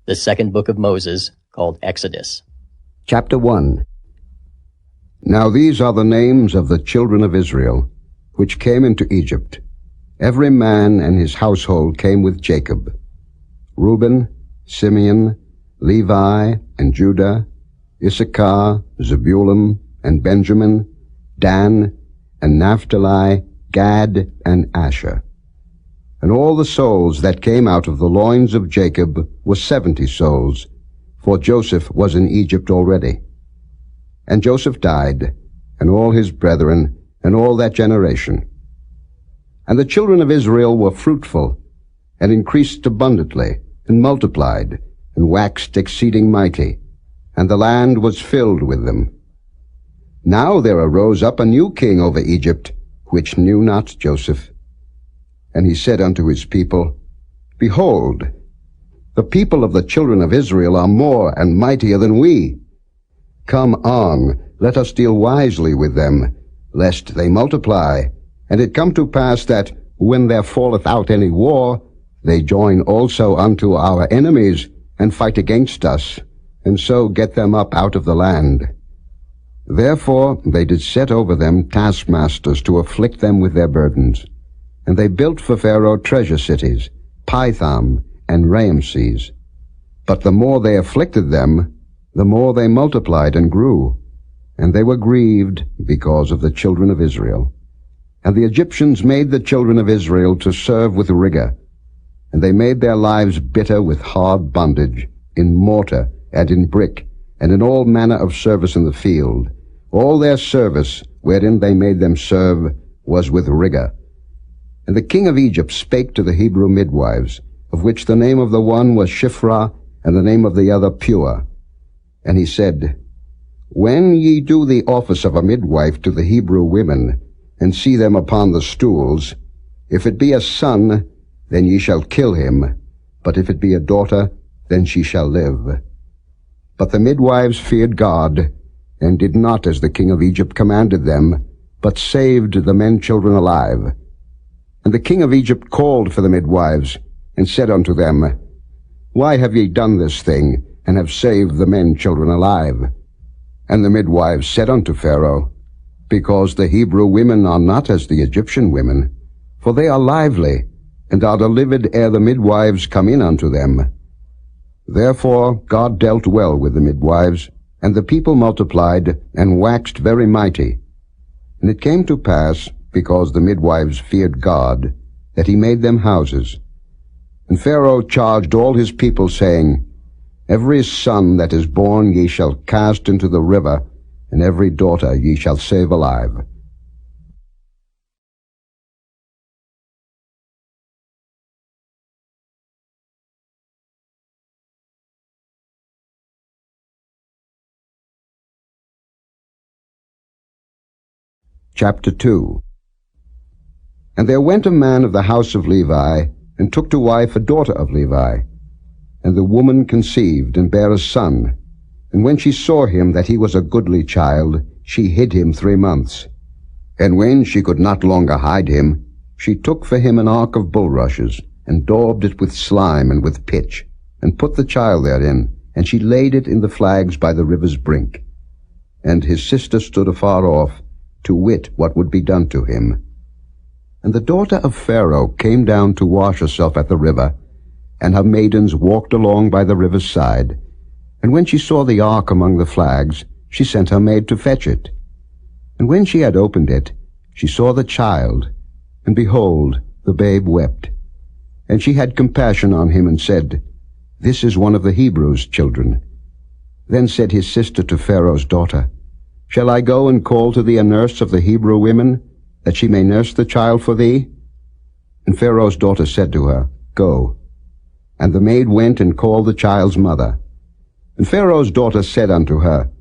the second book of Moses, called Exodus. Chapter 1. Now these are the names of the children of Israel, which came into Egypt. Every man and his household came with Jacob: Reuben, Simeon, Levi, and Judah, Issachar, Zebulun, and Benjamin, Dan, and Naphtali, Gad, and Asher. And all the souls that came out of the loins of Jacob were 70 souls, for Joseph was in Egypt already. And Joseph died, and all his brethren, and all that generation. And the children of Israel were fruitful, and increased abundantly, and multiplied, and waxed exceeding mighty, and the land was filled with them. Now there arose up a new king over Egypt, which knew not Joseph. And he said unto his people, Behold, the people of the children of Israel are more and mightier than we. Come on, let us deal wisely with them, lest they multiply. And it come to pass that, when there falleth out any war, they join also unto our enemies, and fight against us, and so get them up out of the land. Therefore they did set over them taskmasters to afflict them with their burdens. And they built for Pharaoh treasure cities, Pithom and Ramses. But the more they afflicted them, the more they multiplied and grew, and they were grieved because of the children of Israel. And the Egyptians made the children of Israel to serve with rigor, and they made their lives bitter with hard bondage, in mortar and in brick, and in all manner of service in the field. All their service, wherein they made them serve, was with rigor. And the king of Egypt spake to the Hebrew midwives, of which the name of the one was Shiphrah, and the name of the other Pua. And he said, When ye do the office of a midwife to the Hebrew women, and see them upon the stools, if it be a son, then ye shall kill him, but if it be a daughter, then she shall live. But the midwives feared God, and did not as the king of Egypt commanded them, but saved the men children alive. And the king of Egypt called for the midwives, and said unto them, Why have ye done this thing, and have saved the men children alive? And the midwives said unto Pharaoh, Because the Hebrew women are not as the Egyptian women, for they are lively, and are delivered ere the midwives come in unto them. Therefore God dealt well with the midwives, and the people multiplied, and waxed very mighty. And it came to pass, because the midwives feared God, that he made them houses. And Pharaoh charged all his people, saying, Every son that is born ye shall cast into the river, and every daughter ye shall save alive. Chapter 2. And there went a man of the house of Levi, and took to wife a daughter of Levi. And the woman conceived, and bare a son. And when she saw him that he was a goodly child, she hid him 3 months. And when she could not longer hide him, she took for him an ark of bulrushes, and daubed it with slime and with pitch, and put the child therein, and she laid it in the flags by the river's brink. And his sister stood afar off, to wit what would be done to him. And the daughter of Pharaoh came down to wash herself at the river, and her maidens walked along by the river's side. And when she saw the ark among the flags, she sent her maid to fetch it. And when she had opened it, she saw the child, and behold, the babe wept. And she had compassion on him, and said, This is one of the Hebrews' children. Then said his sister to Pharaoh's daughter, Shall I go and call to thee a nurse of the Hebrew women, that she may nurse the child for thee? And Pharaoh's daughter said to her, Go. And the maid went and called the child's mother. And Pharaoh's daughter said unto her,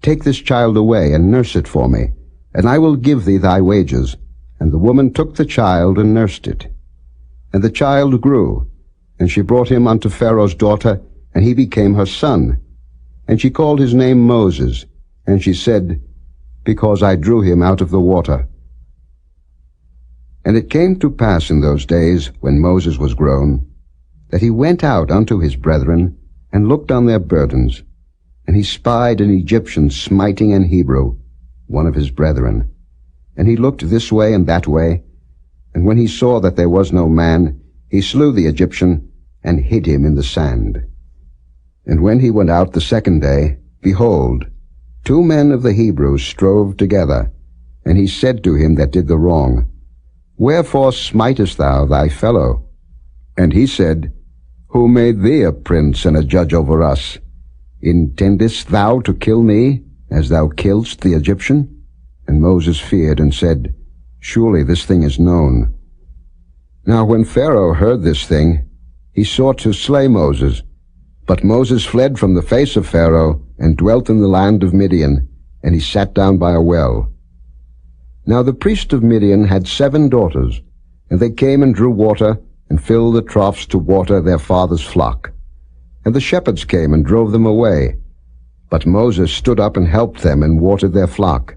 Take this child away, and nurse it for me, and I will give thee thy wages. And the woman took the child, and nursed it. And the child grew, and she brought him unto Pharaoh's daughter, and he became her son. And she called his name Moses, and she said, Because I drew him out of the water. And it came to pass in those days, when Moses was grown, that he went out unto his brethren, and looked on their burdens. And he spied an Egyptian smiting an Hebrew, one of his brethren. And he looked this way and that way, and when he saw that there was no man, he slew the Egyptian, and hid him in the sand. And when he went out the second day, behold, 2 men of the Hebrews strove together. And he said to him that did the wrong, Wherefore smitest thou thy fellow? And he said, Who made thee a prince and a judge over us? Intendest thou to kill me, as thou killedst the Egyptian? And Moses feared and said, Surely this thing is known. Now when Pharaoh heard this thing, he sought to slay Moses. But Moses fled from the face of Pharaoh, and dwelt in the land of Midian, and he sat down by a well. Now the priest of Midian had 7 daughters, and they came and drew water, and filled the troughs to water their father's flock. And the shepherds came and drove them away. But Moses stood up and helped them, and watered their flock.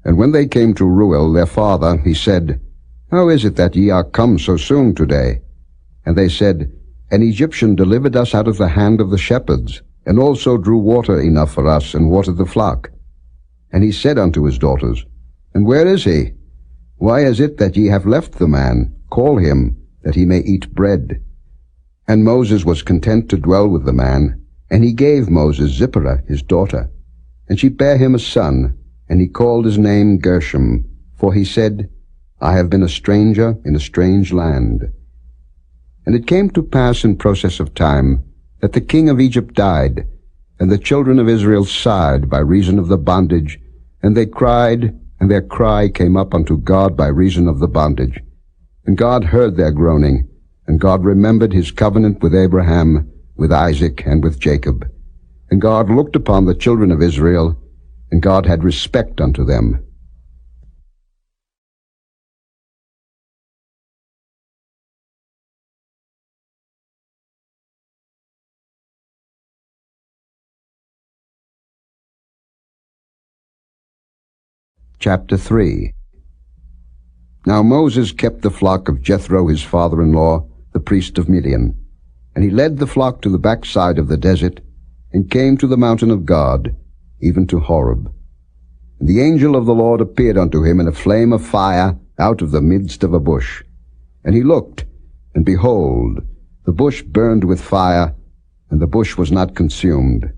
And when they came to Reuel their father, he said, How is it that ye are come so soon today? And they said, An Egyptian delivered us out of the hand of the shepherds, and also drew water enough for us, and watered the flock. And he said unto his daughters, And where is he? Why is it that ye have left the man? Call him, that he may eat bread. And Moses was content to dwell with the man, and he gave Moses Zipporah his daughter. And she bare him a son, and he called his name Gershom, for he said, I have been a stranger in a strange land. And it came to pass in process of time, that the king of Egypt died, and the children of Israel sighed by reason of the bondage, and they cried, and their cry came up unto God by reason of the bondage. And God heard their groaning, and God remembered his covenant with Abraham, with Isaac, and with Jacob. And God looked upon the children of Israel, and God had respect unto them. Chapter 3. Now Moses kept the flock of Jethro his father-in-law, the priest of Midian. And he led the flock to the backside of the desert, and came to the mountain of God, even to Horeb. And the angel of the Lord appeared unto him in a flame of fire out of the midst of a bush. And he looked, and behold, the bush burned with fire, and the bush was not consumed.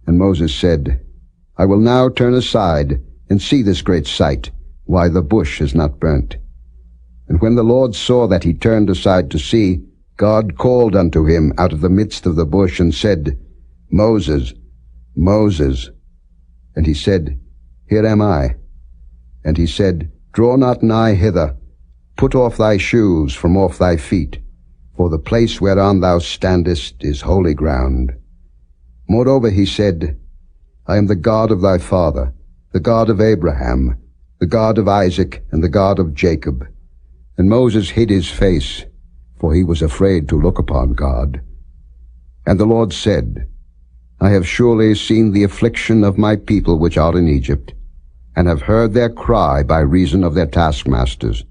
And Moses said, I will now turn aside, and see this great sight, why the bush is not burnt. And when the Lord saw that he turned aside to see, God called unto him out of the midst of the bush, and said, Moses, Moses. And he said, Here am I. And he said, Draw not nigh hither, put off thy shoes from off thy feet, for the place whereon thou standest is holy ground. Moreover he said, I am the God of thy father, the God of Abraham, the God of Isaac, and the God of Jacob. And Moses hid his face, for he was afraid to look upon God. And the Lord said, I have surely seen the affliction of my people which are in Egypt, and have heard their cry by reason of their taskmasters,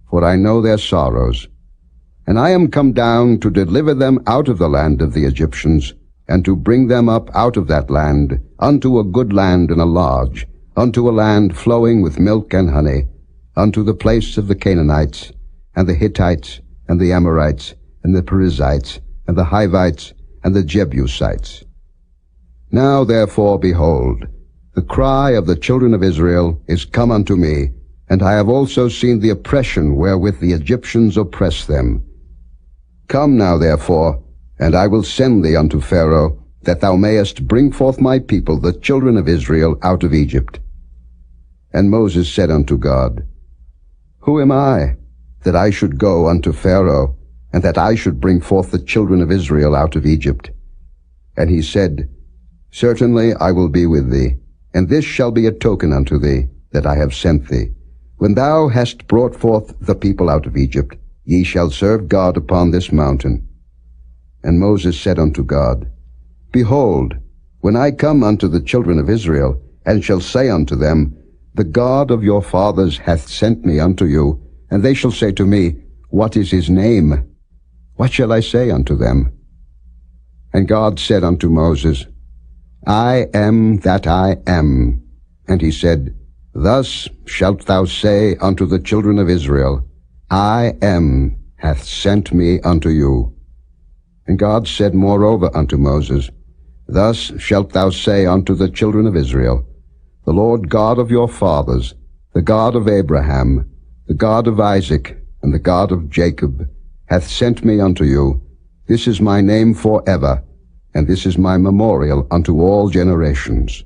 for I know their sorrows. And I am come down to deliver them out of the land of the Egyptians, and to bring them up out of that land unto a good land and a large, unto a land flowing with milk and honey, unto the place of the Canaanites, and the Hittites, and the Amorites, and the Perizzites, and the Hivites, and the Jebusites. Now therefore, behold, the cry of the children of Israel is come unto me, and I have also seen the oppression wherewith the Egyptians oppress them. Come now therefore, and I will send thee unto Pharaoh, that thou mayest bring forth my people, the children of Israel, out of Egypt. And Moses said unto God, Who am I, that I should go unto Pharaoh, and that I should bring forth the children of Israel out of Egypt? And he said, Certainly I will be with thee, and this shall be a token unto thee, that I have sent thee. When thou hast brought forth the people out of Egypt, ye shall serve God upon this mountain. And Moses said unto God, Behold, when I come unto the children of Israel, and shall say unto them, The God of your fathers hath sent me unto you, and they shall say to me, What is his name? What shall I say unto them? And God said unto Moses, I am that I am. And he said, Thus shalt thou say unto the children of Israel, I am hath sent me unto you. And God said moreover unto Moses, Thus shalt thou say unto the children of Israel, The Lord God of your fathers, the God of Abraham, the God of Isaac, and the God of Jacob, hath sent me unto you. This is my name forever, and this is my memorial unto all generations.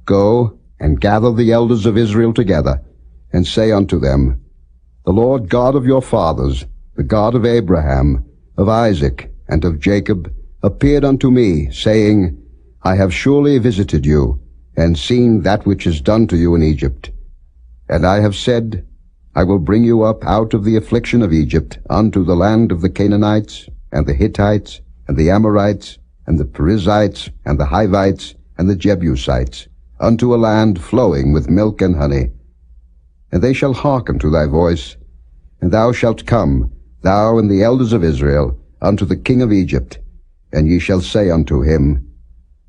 Go and gather the elders of Israel together, and say unto them, The Lord God of your fathers, the God of Abraham, of Isaac, and of Jacob, appeared unto me, saying, I have surely visited you, and seen that which is done to you in Egypt. And I have said, I will bring you up out of the affliction of Egypt unto the land of the Canaanites, and the Hittites, and the Amorites, and the Perizzites, and the Hivites, and the Jebusites, unto a land flowing with milk and honey. And they shall hearken to thy voice, and thou shalt come, thou and the elders of Israel, unto the king of Egypt, and ye shall say unto him,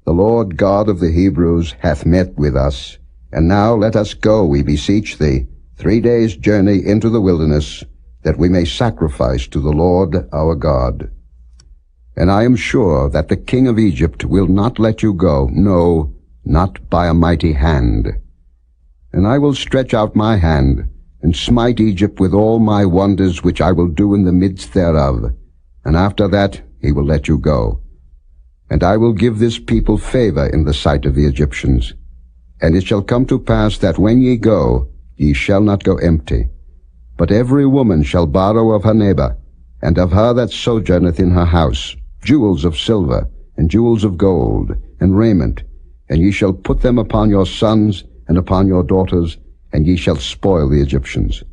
The Lord God of the Hebrews hath met with us, and now let us go, we beseech thee, 3 days' journey into the wilderness, that we may sacrifice to the Lord our God. And I am sure that the king of Egypt will not let you go, no, not by a mighty hand. And I will stretch out my hand, and smite Egypt with all my wonders which I will do in the midst thereof, and after that he will let you go. And I will give this people favor in the sight of the Egyptians. And it shall come to pass that when ye go, ye shall not go empty. But every woman shall borrow of her neighbor, and of her that sojourneth in her house, jewels of silver, and jewels of gold, and raiment, and ye shall put them upon your sons and upon your daughters, and ye shall spoil the Egyptians.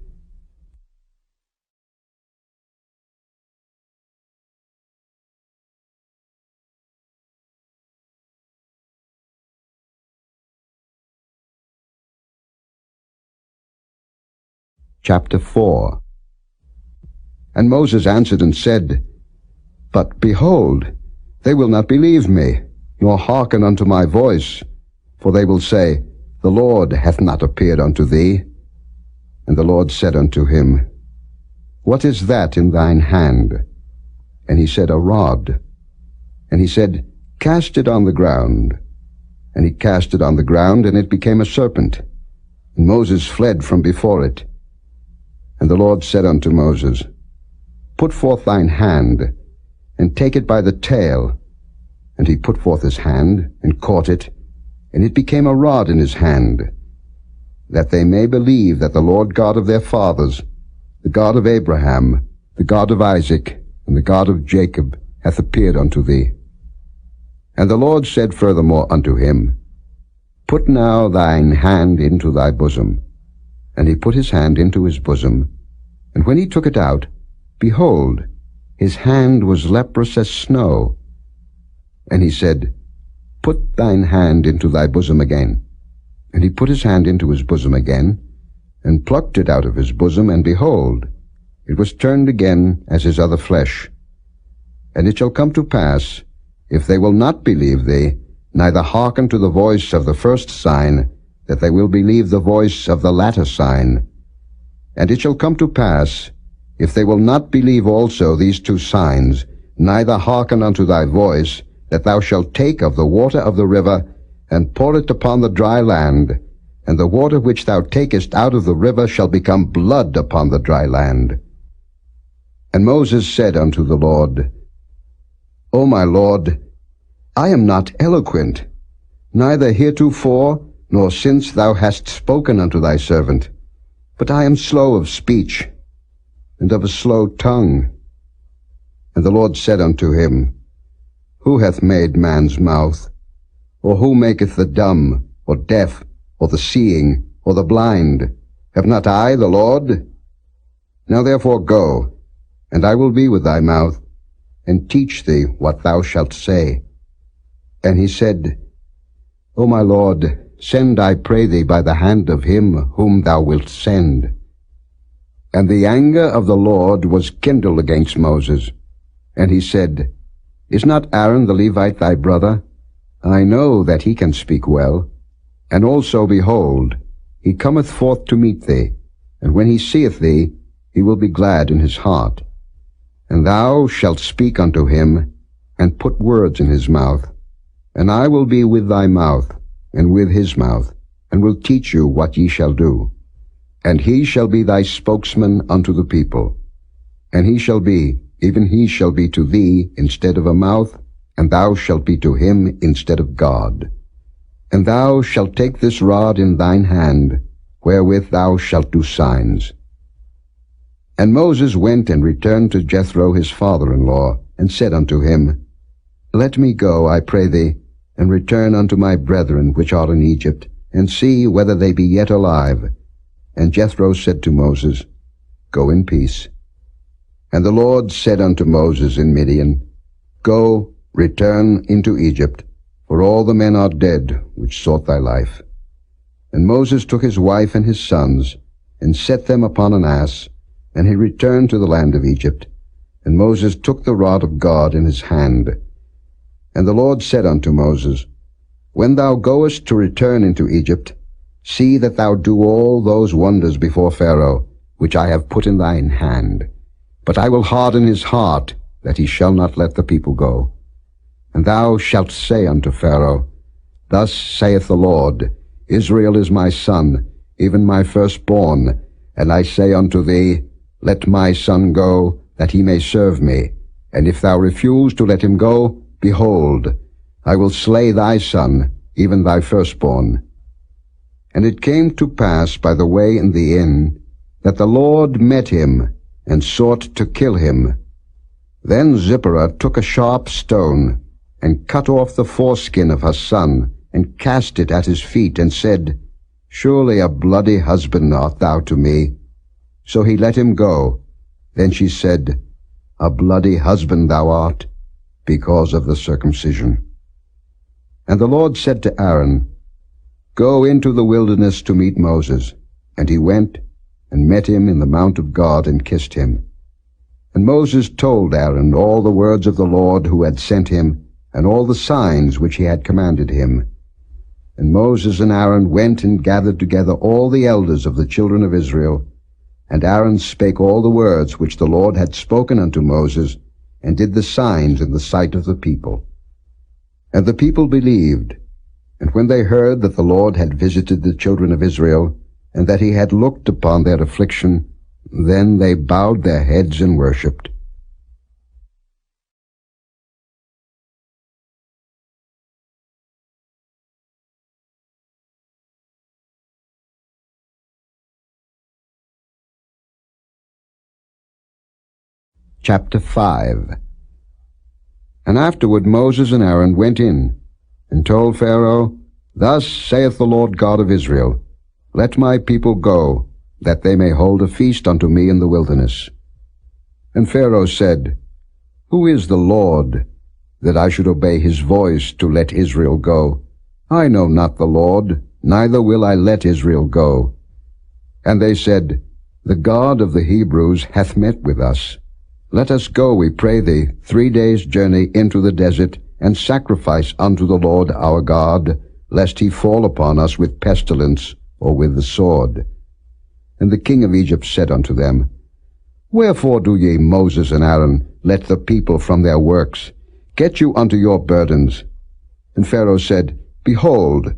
Chapter 4. And Moses answered and said, But behold, they will not believe me, nor hearken unto my voice, for they will say, The Lord hath not appeared unto thee. And the Lord said unto him, What is that in thine hand? And he said, A rod. And he said, Cast it on the ground. And he cast it on the ground, and it became a serpent. And Moses fled from before it. And the Lord said unto Moses, Put forth thine hand, and take it by the tail. And he put forth his hand, and caught it, and it became a rod in his hand, that they may believe that the Lord God of their fathers, the God of Abraham, the God of Isaac, and the God of Jacob, hath appeared unto thee. And the Lord said furthermore unto him, Put now thine hand into thy bosom. And he put his hand into his bosom, and when he took it out, behold, his hand was leprous as snow. And he said, Put thine hand into thy bosom again. And he put his hand into his bosom again, and plucked it out of his bosom, and behold, it was turned again as his other flesh. And it shall come to pass, if they will not believe thee, neither hearken to the voice of the first sign, that they will believe the voice of the latter sign. And it shall come to pass, if they will not believe also these 2 signs, neither hearken unto thy voice, that thou shalt take of the water of the river, and pour it upon the dry land, and the water which thou takest out of the river shall become blood upon the dry land. And Moses said unto the Lord, O my Lord, I am not eloquent, neither heretofore, nor since thou hast spoken unto thy servant, but I am slow of speech, and of a slow tongue. And the Lord said unto him, Who hath made man's mouth? Or who maketh the dumb, or deaf, or the seeing, or the blind? Have not I the Lord? Now therefore go, and I will be with thy mouth, and teach thee what thou shalt say. And he said, O my Lord, send, I pray thee, by the hand of him whom thou wilt send. And the anger of the Lord was kindled against Moses. And he said, Is not Aaron the Levite thy brother? I know that he can speak well. And also, behold, he cometh forth to meet thee, and when he seeth thee, he will be glad in his heart. And thou shalt speak unto him, and put words in his mouth. And I will be with thy mouth, and with his mouth, and will teach you what ye shall do. And he shall be thy spokesman unto the people. And he shall be, even he shall be to thee instead of a mouth, and thou shalt be to him instead of God. And thou shalt take this rod in thine hand, wherewith thou shalt do signs. And Moses went and returned to Jethro his father-in-law, and said unto him, Let me go, I pray thee, and return unto my brethren which are in Egypt, and see whether they be yet alive. And Jethro said to Moses, Go in peace. And the Lord said unto Moses in Midian, Go, return into Egypt, for all the men are dead which sought thy life. And Moses took his wife and his sons, and set them upon an ass, and he returned to the land of Egypt. And Moses took the rod of God in his hand. And the Lord said unto Moses, When thou goest to return into Egypt, see that thou do all those wonders before Pharaoh, which I have put in thine hand. But I will harden his heart, that he shall not let the people go. And thou shalt say unto Pharaoh, Thus saith the Lord, Israel is my son, even my firstborn. And I say unto thee, Let my son go, that he may serve me. And if thou refuse to let him go, behold, I will slay thy son, even thy firstborn. And it came to pass by the way in the inn, that the Lord met him, and sought to kill him. Then Zipporah took a sharp stone, and cut off the foreskin of her son, and cast it at his feet, and said, Surely a bloody husband art thou to me. So he let him go. Then she said, A bloody husband thou art, because of the circumcision. And the Lord said to Aaron, Go into the wilderness to meet Moses. And he went, and met him in the mount of God, and kissed him. And Moses told Aaron all the words of the Lord who had sent him, and all the signs which he had commanded him. And Moses and Aaron went and gathered together all the elders of the children of Israel. And Aaron spake all the words which the Lord had spoken unto Moses, and did the signs in the sight of the people. And the people believed. And when they heard that the Lord had visited the children of Israel, and that he had looked upon their affliction, then they bowed their heads and worshipped. Chapter 5. And afterward Moses and Aaron went in, and told Pharaoh, Thus saith the Lord God of Israel, Let my people go, that they may hold a feast unto me in the wilderness. And Pharaoh said, Who is the Lord, that I should obey his voice to let Israel go? I know not the Lord, neither will I let Israel go. And they said, The God of the Hebrews hath met with us. Let us go, we pray thee, 3 days' journey into the desert, and sacrifice unto the Lord our God, lest he fall upon us with pestilence, or with the sword. And the king of Egypt said unto them, Wherefore do ye, Moses and Aaron, let the people from their works? Get you unto your burdens. And Pharaoh said, Behold,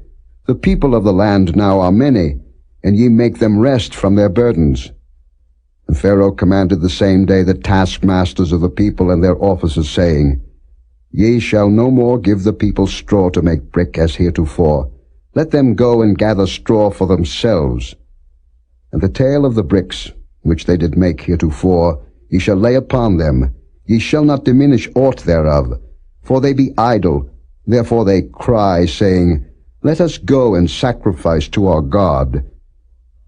the people of the land now are many, and ye make them rest from their burdens. And Pharaoh commanded the same day the taskmasters of the people and their officers, saying, Ye shall no more give the people straw to make brick as heretofore. Let them go and gather straw for themselves. And the tale of the bricks, which they did make heretofore, ye shall lay upon them. Ye shall not diminish aught thereof, for they be idle. Therefore they cry, saying, Let us go and sacrifice to our God.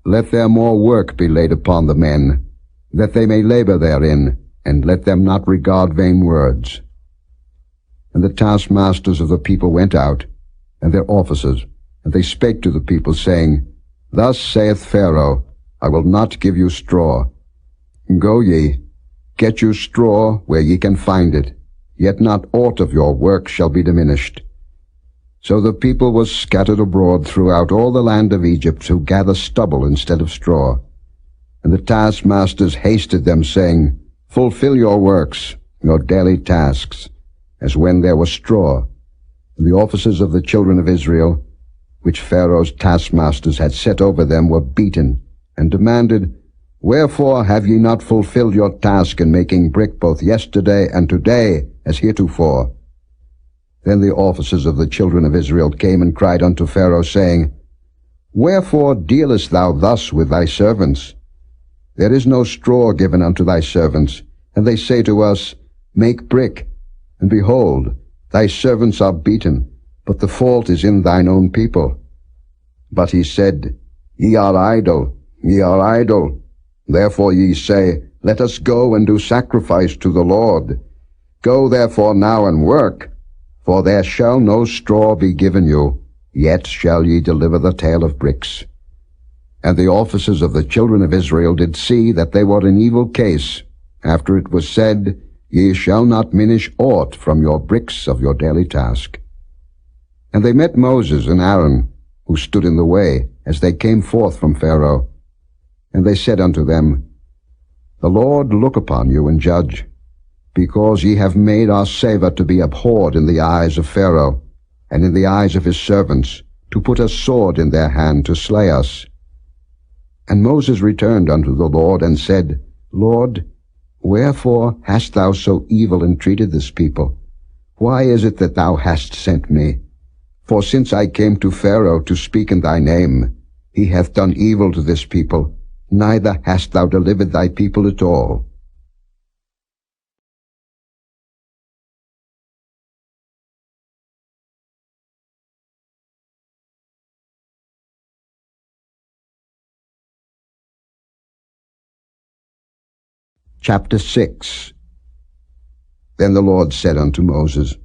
Let their more work be laid upon the men, that they may labor therein, and let them not regard vain words. And the taskmasters of the people went out, and their officers, and they spake to the people, saying, Thus saith Pharaoh, I will not give you straw. Go ye, get you straw where ye can find it, yet not aught of your work shall be diminished. So the people was scattered abroad throughout all the land of Egypt, who gather stubble instead of straw. And the taskmasters hasted them, saying, Fulfill your works, your daily tasks, as when there was straw. And the officers of the children of Israel, which Pharaoh's taskmasters had set over them, were beaten, and demanded, Wherefore have ye not fulfilled your task in making brick both yesterday and today, as heretofore? Then the officers of the children of Israel came and cried unto Pharaoh, saying, Wherefore dealest thou thus with thy servants? There is no straw given unto thy servants, and they say to us, Make brick. And behold, thy servants are beaten, but the fault is in thine own people. But he said, Ye are idle, ye are idle. Therefore ye say, Let us go and do sacrifice to the Lord. Go therefore now and work, for there shall no straw be given you, yet shall ye deliver the tale of bricks. And the officers of the children of Israel did see that they were in evil case, after it was said, Ye shall not minish aught from your bricks of your daily task. And they met Moses and Aaron, who stood in the way, as they came forth from Pharaoh. And they said unto them, The Lord look upon you and judge, because ye have made our savour to be abhorred in the eyes of Pharaoh, and in the eyes of his servants, to put a sword in their hand to slay us. And Moses returned unto the Lord, and said, Lord, wherefore hast thou so evil entreated this people? Why is it that thou hast sent me? For since I came to Pharaoh to speak in thy name, he hath done evil to this people, neither hast thou delivered thy people at all. Chapter 6. Then the Lord said unto Moses,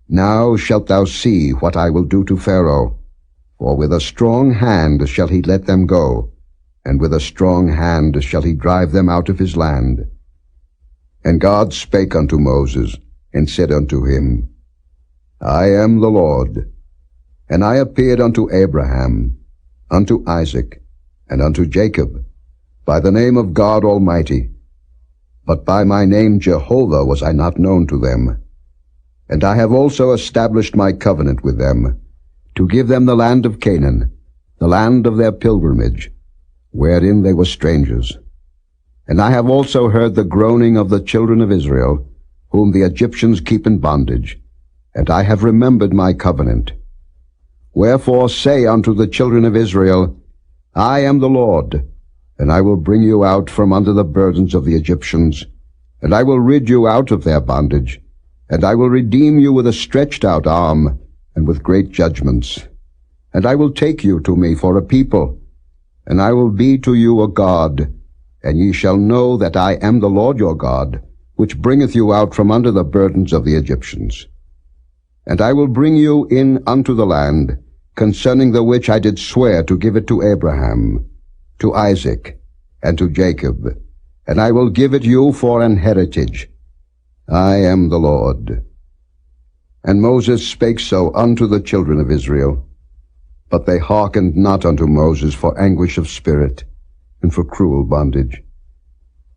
Now shalt thou see what I will do to Pharaoh, for with a strong hand shall he let them go, and with a strong hand shall he drive them out of his land. And God spake unto Moses, and said unto him, I am the Lord, and I appeared unto Abraham, unto Isaac, and unto Jacob, by the name of God Almighty, but by my name Jehovah was I not known to them. And I have also established my covenant with them, to give them the land of Canaan, the land of their pilgrimage, wherein they were strangers. And I have also heard the groaning of the children of Israel, whom the Egyptians keep in bondage, and I have remembered my covenant. Wherefore say unto the children of Israel, I am the Lord, and I will bring you out from under the burdens of the Egyptians, and I will rid you out of their bondage, and I will redeem you with a stretched out arm, and with great judgments. And I will take you to me for a people, and I will be to you a God, and ye shall know that I am the Lord your God, which bringeth you out from under the burdens of the Egyptians. And I will bring you in unto the land, concerning the which I did swear to give it to Abraham, to Isaac, and to Jacob, and I will give it you for an heritage. I am the Lord. And Moses spake so unto the children of Israel, but they hearkened not unto Moses for anguish of spirit, and for cruel bondage.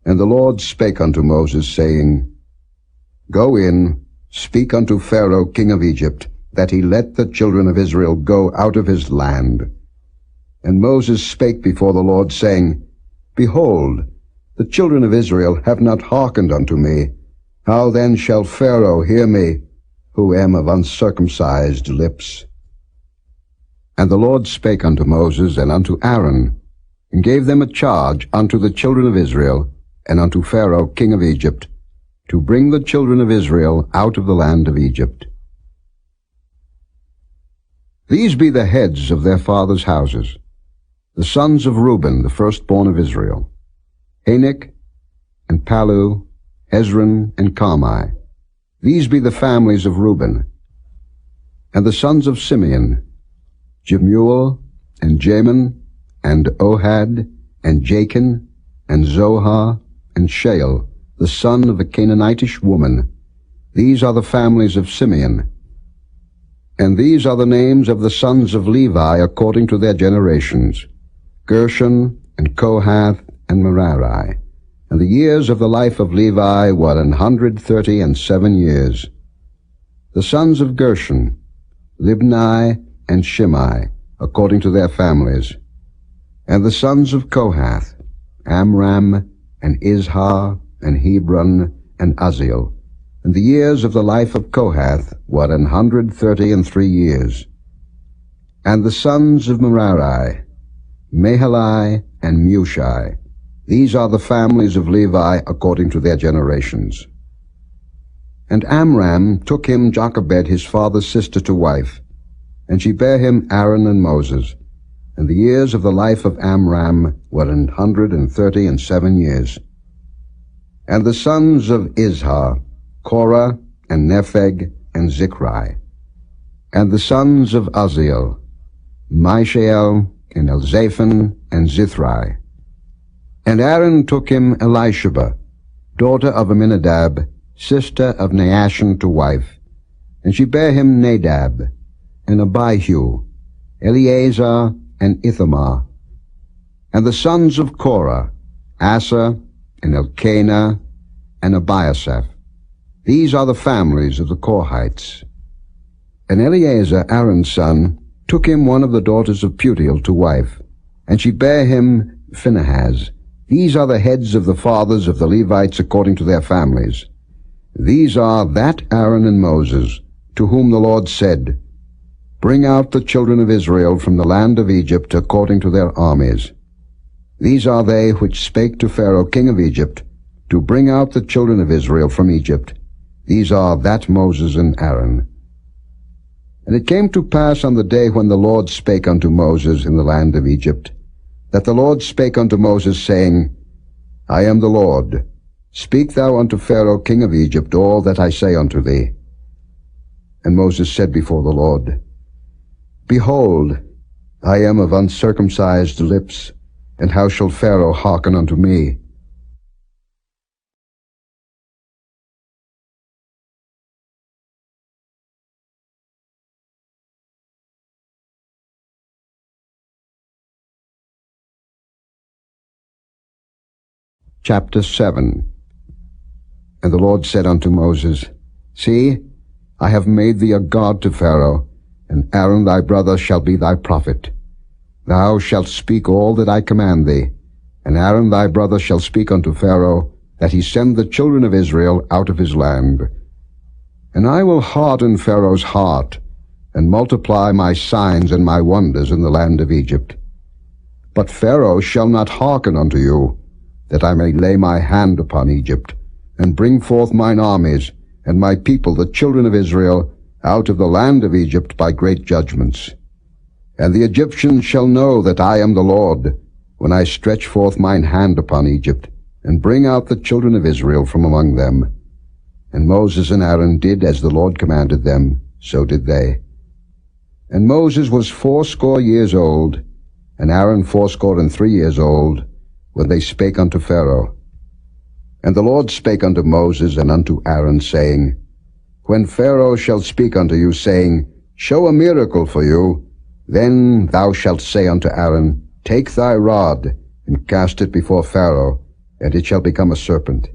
And the Lord spake unto Moses, saying, Go in, speak unto Pharaoh king of Egypt, that he let the children of Israel go out of his land. And Moses spake before the Lord, saying, Behold, the children of Israel have not hearkened unto me. How then shall Pharaoh hear me, who am of uncircumcised lips? And the Lord spake unto Moses and unto Aaron, and gave them a charge unto the children of Israel, and unto Pharaoh king of Egypt, to bring the children of Israel out of the land of Egypt. These be the heads of their fathers' houses, the sons of Reuben, the firstborn of Israel, Anak, and Palu, Hezron, and Carmi. These be the families of Reuben. And the sons of Simeon, Jemuel, and Jamin, and Ohad, and Jachin, and Zohar, and Shael, the son of a Canaanitish woman, These are the families of Simeon. And these are the names of the sons of Levi according to their generations, Gershon, and Kohath, and Merari. And the years of the life of Levi were 137 years. The sons of Gershon, Libni and Shimei, according to their families. And the sons of Kohath, Amram, and Izhar, and Hebron, and Uzziel. And the years of the life of Kohath were 133 years. And the sons of Merari, Mahali, and Mushi. These are the families of Levi according to their generations. And Amram took him Jochebed his father's sister to wife, and she bare him Aaron and Moses. And the years of the life of Amram were 137 years. And the sons of Izhar, Korah, and Nepheg, and Zichri. And the sons of Uzziel, Mishael, and Elzaphan, and Zithri. And Aaron took him Elisheba, daughter of Amminadab, sister of Naashon, to wife. And she bare him Nadab, and Abihu, Eleazar, and Ithamar. And the sons of Korah, Asa, and Elkanah, and Abiasaph. These are the families of the Korhites. And Eleazar, Aaron's son, took him one of the daughters of Putiel to wife, and she bare him Phinehas. These are the heads of the fathers of the Levites according to their families. These are that Aaron and Moses, to whom the Lord said, Bring out the children of Israel from the land of Egypt according to their armies. These are they which spake to Pharaoh king of Egypt, to bring out the children of Israel from Egypt. These are that Moses and Aaron. And it came to pass on the day when the Lord spake unto Moses in the land of Egypt, that the Lord spake unto Moses, saying, I am the Lord. Speak thou unto Pharaoh king of Egypt all that I say unto thee. And Moses said before the Lord, Behold, I am of uncircumcised lips, and how shall Pharaoh hearken unto me? Chapter 7. And the Lord said unto Moses, See, I have made thee a god to Pharaoh, and Aaron thy brother shall be thy prophet. Thou shalt speak all that I command thee, and Aaron thy brother shall speak unto Pharaoh, that he send the children of Israel out of his land. And I will harden Pharaoh's heart, and multiply my signs and my wonders in the land of Egypt. But Pharaoh shall not hearken unto you, that I may lay my hand upon Egypt, and bring forth mine armies, and my people, the children of Israel, out of the land of Egypt by great judgments. And the Egyptians shall know that I am the Lord, when I stretch forth mine hand upon Egypt, and bring out the children of Israel from among them. And Moses and Aaron did as the Lord commanded them, so did they. And Moses was 80 years old, and Aaron 83 years old, when they spake unto Pharaoh. And the Lord spake unto Moses and unto Aaron, saying, When Pharaoh shall speak unto you, saying, Show a miracle for you, then thou shalt say unto Aaron, Take thy rod, and cast it before Pharaoh, and it shall become a serpent.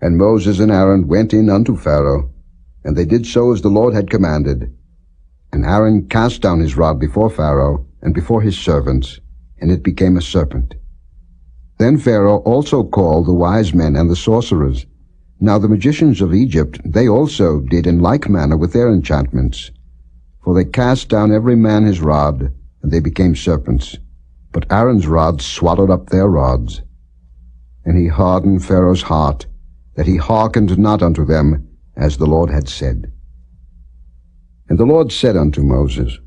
And Moses and Aaron went in unto Pharaoh, and they did so as the Lord had commanded. And Aaron cast down his rod before Pharaoh, and before his servants, and it became a serpent. Then Pharaoh also called the wise men and the sorcerers. Now the magicians of Egypt, they also did in like manner with their enchantments. For they cast down every man his rod, and they became serpents. But Aaron's rod swallowed up their rods. And he hardened Pharaoh's heart, that he hearkened not unto them, as the Lord had said. And the Lord said unto Moses,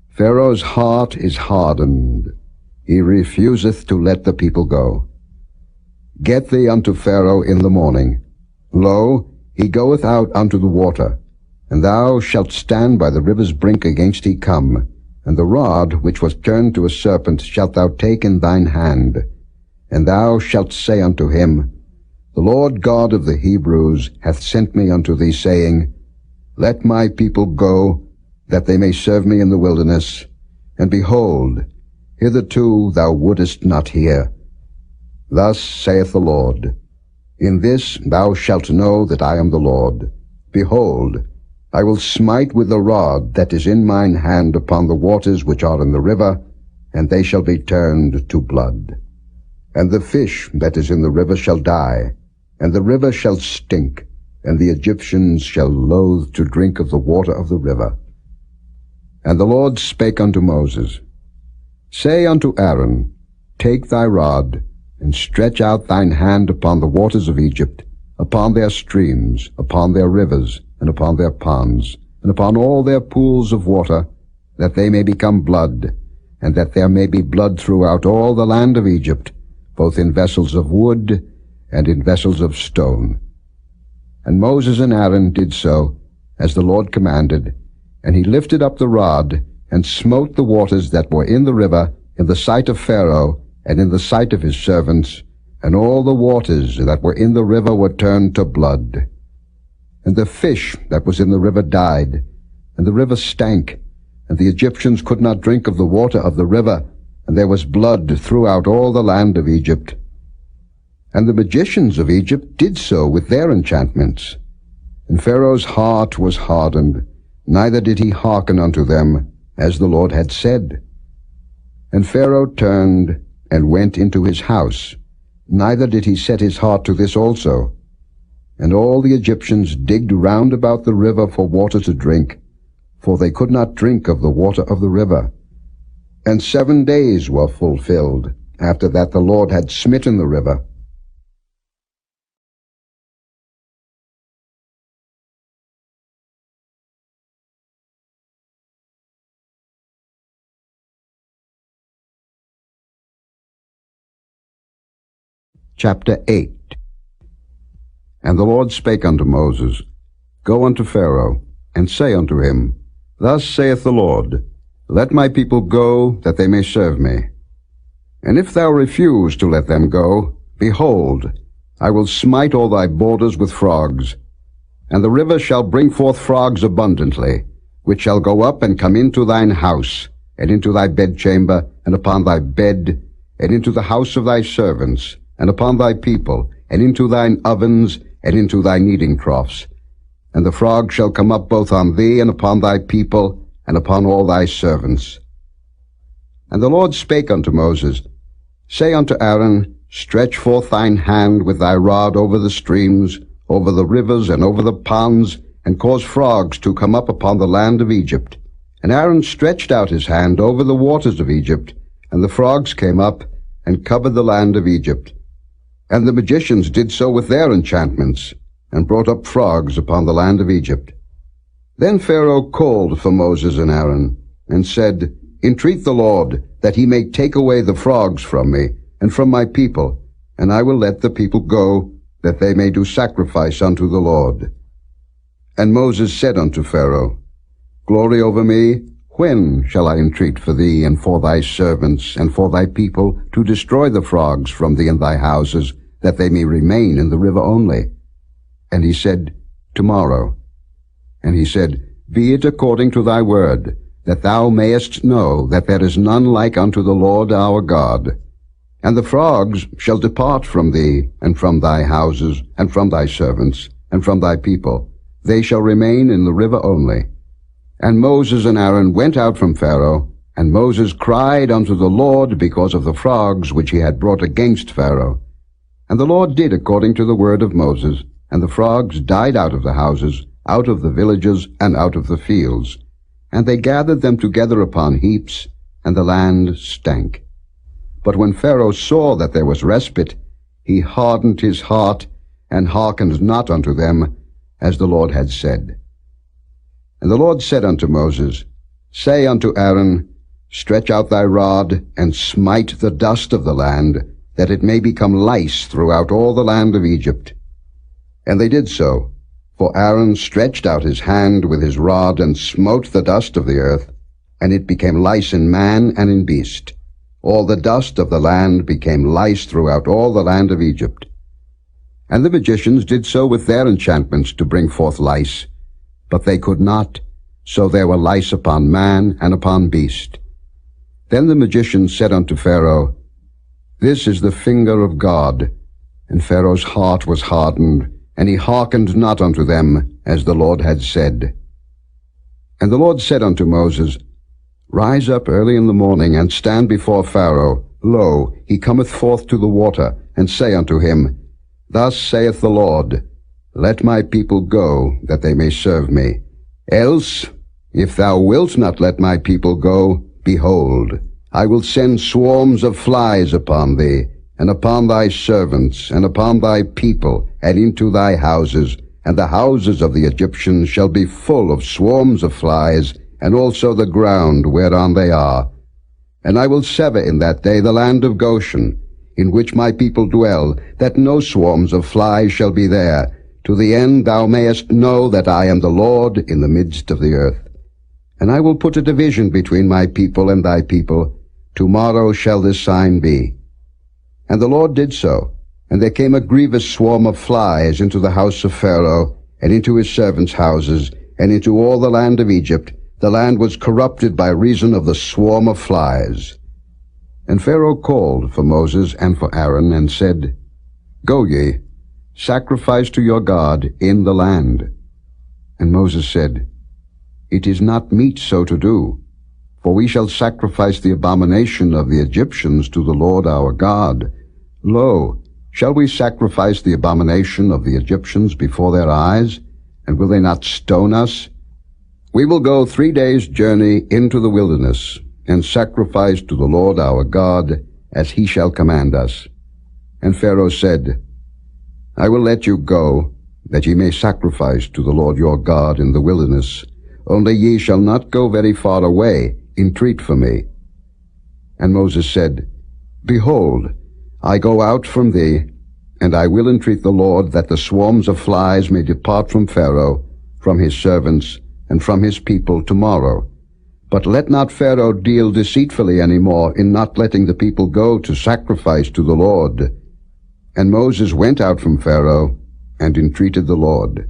Pharaoh's heart is hardened. He refuseth to let the people go. Get thee unto Pharaoh in the morning. Lo, he goeth out unto the water, and thou shalt stand by the river's brink against he come, and the rod which was turned to a serpent shalt thou take in thine hand, and thou shalt say unto him, The Lord God of the Hebrews hath sent me unto thee, saying, Let my people go, that they may serve me in the wilderness. And behold, hitherto thou wouldest not hear. Thus saith the Lord, In this thou shalt know that I am the Lord. Behold, I will smite with the rod that is in mine hand upon the waters which are in the river, and they shall be turned to blood. And the fish that is in the river shall die, and the river shall stink, and the Egyptians shall loathe to drink of the water of the river. And the Lord spake unto Moses, Say unto Aaron, Take thy rod, and stretch out thine hand upon the waters of Egypt, upon their streams, upon their rivers, and upon their ponds, and upon all their pools of water, that they may become blood, and that there may be blood throughout all the land of Egypt, both in vessels of wood and in vessels of stone. And Moses and Aaron did so, as the Lord commanded, and he lifted up the rod, and smote the waters that were in the river in the sight of Pharaoh, and in the sight of his servants, and all the waters that were in the river were turned to blood. And the fish that was in the river died, and the river stank, and the Egyptians could not drink of the water of the river, and there was blood throughout all the land of Egypt. And the magicians of Egypt did so with their enchantments. And Pharaoh's heart was hardened, neither did he hearken unto them, as the Lord had said. And Pharaoh turned and went into his house, neither did he set his heart to this also. And all the Egyptians digged round about the river for water to drink, for they could not drink of the water of the river. And 7 days were fulfilled, after that the Lord had smitten the river. Chapter 8. And the Lord spake unto Moses, Go unto Pharaoh, and say unto him, Thus saith the Lord, Let my people go, that they may serve me. And if thou refuse to let them go, behold, I will smite all thy borders with frogs. And the river shall bring forth frogs abundantly, which shall go up and come into thine house, and into thy bedchamber, and upon thy bed, and into the house of thy servants, and upon thy people, and into thine ovens, and into thy kneading troughs. And the frog shall come up both on thee, and upon thy people, and upon all thy servants. And the Lord spake unto Moses, Say unto Aaron, Stretch forth thine hand with thy rod over the streams, over the rivers, and over the ponds, and cause frogs to come up upon the land of Egypt. And Aaron stretched out his hand over the waters of Egypt, and the frogs came up, and covered the land of Egypt. And the magicians did so with their enchantments, and brought up frogs upon the land of Egypt. Then Pharaoh called for Moses and Aaron, and said, Entreat the Lord, that he may take away the frogs from me, and from my people, and I will let the people go, that they may do sacrifice unto the Lord. And Moses said unto Pharaoh, Glory over me, when shall I entreat for thee, and for thy servants, and for thy people, to destroy the frogs from thee and thy houses, that they may remain in the river only? And he said, Tomorrow. And he said, Be it according to thy word, that thou mayest know that there is none like unto the Lord our God. And the frogs shall depart from thee, and from thy houses, and from thy servants, and from thy people. They shall remain in the river only. And Moses and Aaron went out from Pharaoh, and Moses cried unto the Lord because of the frogs which he had brought against Pharaoh. And the Lord did according to the word of Moses, and the frogs died out of the houses, out of the villages, and out of the fields. And they gathered them together upon heaps, and the land stank. But when Pharaoh saw that there was respite, he hardened his heart, and hearkened not unto them, as the Lord had said. And the Lord said unto Moses, Say unto Aaron, Stretch out thy rod, and smite the dust of the land, that it may become lice throughout all the land of Egypt. And they did so, for Aaron stretched out his hand with his rod, and smote the dust of the earth, and it became lice in man and in beast. All the dust of the land became lice throughout all the land of Egypt. And the magicians did so with their enchantments to bring forth lice. But they could not, so there were lice upon man and upon beast. Then the magicians said unto Pharaoh, This is the finger of God. And Pharaoh's heart was hardened, and he hearkened not unto them, as the Lord had said. And the Lord said unto Moses, Rise up early in the morning, and stand before Pharaoh. Lo, he cometh forth to the water, and say unto him, Thus saith the Lord, Let my people go, that they may serve me. Else, if thou wilt not let my people go, behold, I will send swarms of flies upon thee, and upon thy servants, and upon thy people, and into thy houses, and the houses of the Egyptians shall be full of swarms of flies, and also the ground whereon they are. And I will sever in that day the land of Goshen, in which my people dwell, that no swarms of flies shall be there, to the end thou mayest know that I am the Lord in the midst of the earth. And I will put a division between my people and thy people. Tomorrow shall this sign be. And the Lord did so, and there came a grievous swarm of flies into the house of Pharaoh, and into his servants' houses, and into all the land of Egypt. The land was corrupted by reason of the swarm of flies. And Pharaoh called for Moses and for Aaron, and said, Go ye, sacrifice to your God in the land. And Moses said, It is not meet so to do, for we shall sacrifice the abomination of the Egyptians to the Lord our God. Lo, shall we sacrifice the abomination of the Egyptians before their eyes? And will they not stone us? We will go 3 days' journey into the wilderness, and sacrifice to the Lord our God, as he shall command us. And Pharaoh said, I will let you go, that ye may sacrifice to the Lord your God in the wilderness. Only ye shall not go very far away. Entreat for me. And Moses said, Behold, I go out from thee, and I will entreat the Lord that the swarms of flies may depart from Pharaoh, from his servants, and from his people tomorrow. But let not Pharaoh deal deceitfully any more in not letting the people go to sacrifice to the Lord. And Moses went out from Pharaoh, and entreated the Lord.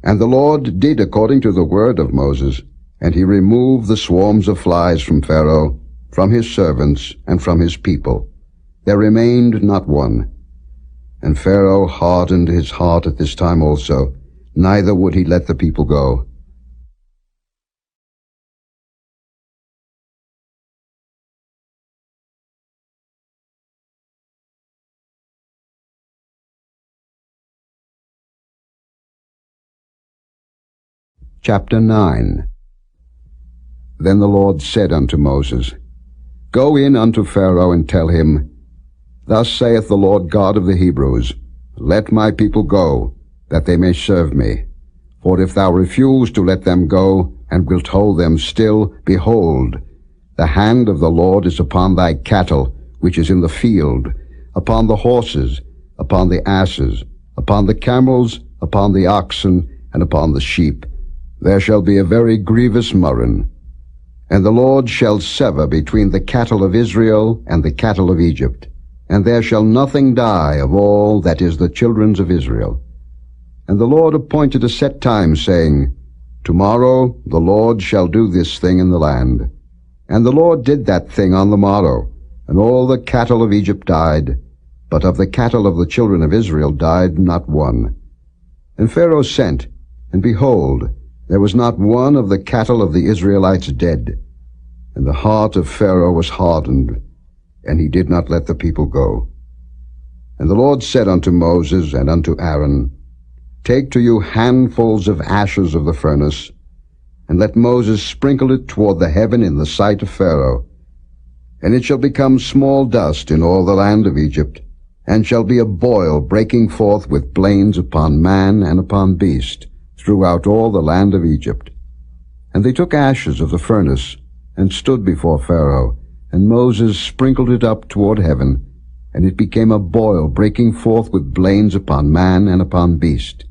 And the Lord did according to the word of Moses, and he removed the swarms of flies from Pharaoh, from his servants, and from his people. There remained not one. And Pharaoh hardened his heart at this time also, neither would he let the people go. Chapter 9. Then the Lord said unto Moses, Go in unto Pharaoh, and tell him, Thus saith the Lord God of the Hebrews, Let my people go, that they may serve me. For if thou refuse to let them go, and wilt hold them still, behold, the hand of the Lord is upon thy cattle, which is in the field, upon the horses, upon the asses, upon the camels, upon the oxen, and upon the sheep. There shall be a very grievous murrain. And the Lord shall sever between the cattle of Israel and the cattle of Egypt, and there shall nothing die of all that is the children's of Israel. And the Lord appointed a set time, saying, Tomorrow the Lord shall do this thing in the land. And the Lord did that thing on the morrow, and all the cattle of Egypt died, but of the cattle of the children of Israel died not one. And Pharaoh sent, and behold, there was not one of the cattle of the Israelites dead. And the heart of Pharaoh was hardened, and he did not let the people go. And the Lord said unto Moses and unto Aaron, Take to you handfuls of ashes of the furnace, and let Moses sprinkle it toward the heaven in the sight of Pharaoh. And it shall become small dust in all the land of Egypt, and shall be a boil breaking forth with blains upon man and upon beast, throughout all the land of Egypt. And they took ashes of the furnace, and stood before Pharaoh, and Moses sprinkled it up toward heaven, and it became a boil breaking forth with blains upon man and upon beast.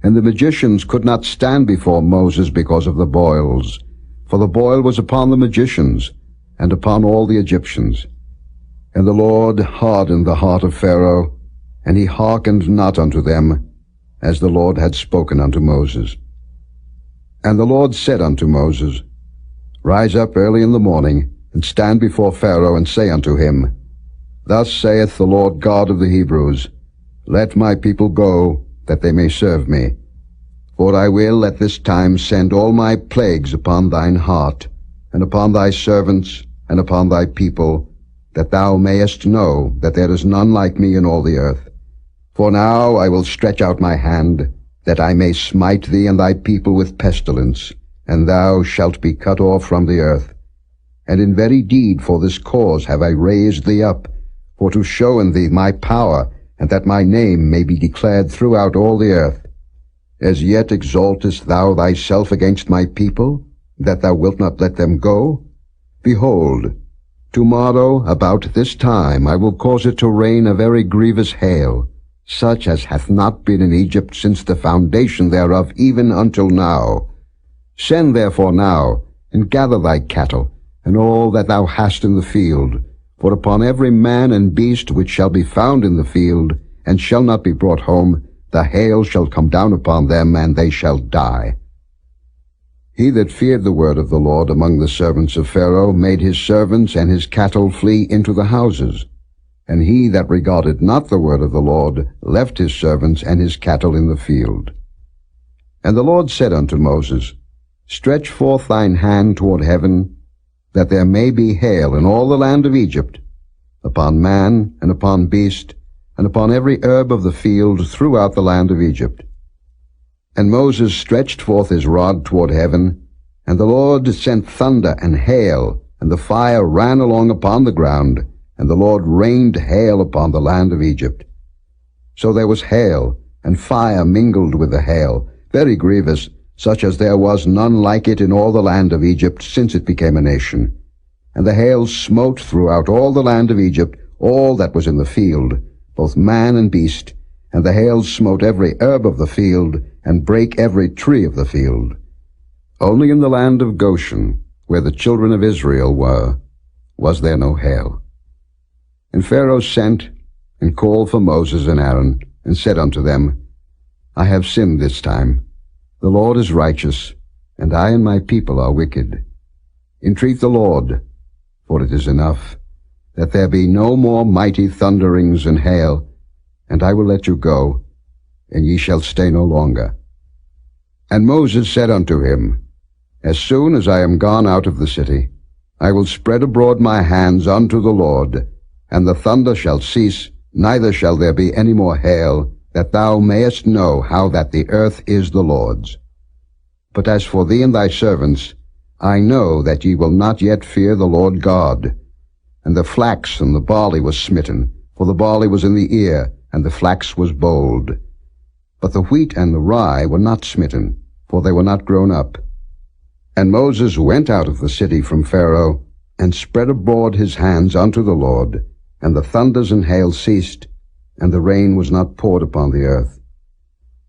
And the magicians could not stand before Moses because of the boils, for the boil was upon the magicians, and upon all the Egyptians. And the Lord hardened the heart of Pharaoh, and he hearkened not unto them, as the Lord had spoken unto Moses. And the Lord said unto Moses, Rise up early in the morning, and stand before Pharaoh, and say unto him, Thus saith the Lord God of the Hebrews, Let my people go, that they may serve me. For I will at this time send all my plagues upon thine heart, and upon thy servants, and upon thy people, that thou mayest know that there is none like me in all the earth. For now I will stretch out my hand, that I may smite thee and thy people with pestilence, and thou shalt be cut off from the earth. And in very deed for this cause have I raised thee up, for to show in thee my power, and that my name may be declared throughout all the earth. As yet exaltest thou thyself against my people, that thou wilt not let them go? Behold, tomorrow about this time I will cause it to rain a very grievous hail, such as hath not been in Egypt since the foundation thereof even until now. Send therefore now, and gather thy cattle, and all that thou hast in the field, for upon every man and beast which shall be found in the field, and shall not be brought home, the hail shall come down upon them, and they shall die. He that feared the word of the Lord among the servants of Pharaoh made his servants and his cattle flee into the houses. And he that regarded not the word of the Lord left his servants and his cattle in the field. And the Lord said unto Moses, Stretch forth thine hand toward heaven, that there may be hail in all the land of Egypt, upon man, and upon beast, and upon every herb of the field throughout the land of Egypt. And Moses stretched forth his rod toward heaven, and the Lord sent thunder and hail, and the fire ran along upon the ground, and the Lord rained hail upon the land of Egypt. So there was hail, and fire mingled with the hail, very grievous, such as there was none like it in all the land of Egypt since it became a nation. And the hail smote throughout all the land of Egypt all that was in the field, both man and beast, and the hail smote every herb of the field, and brake every tree of the field. Only in the land of Goshen, where the children of Israel were, was there no hail. And Pharaoh sent and called for Moses and Aaron, and said unto them, I have sinned this time. The Lord is righteous, and I and my people are wicked. Entreat the Lord, for it is enough, that there be no more mighty thunderings and hail, and I will let you go, and ye shall stay no longer. And Moses said unto him, As soon as I am gone out of the city, I will spread abroad my hands unto the Lord, and the thunder shall cease, neither shall there be any more hail, that thou mayest know how that the earth is the Lord's. But as for thee and thy servants, I know that ye will not yet fear the Lord God. And the flax and the barley was smitten, for the barley was in the ear, and the flax was bold. But the wheat and the rye were not smitten, for they were not grown up. And Moses went out of the city from Pharaoh, and spread abroad his hands unto the Lord, and the thunders and hail ceased, and the rain was not poured upon the earth.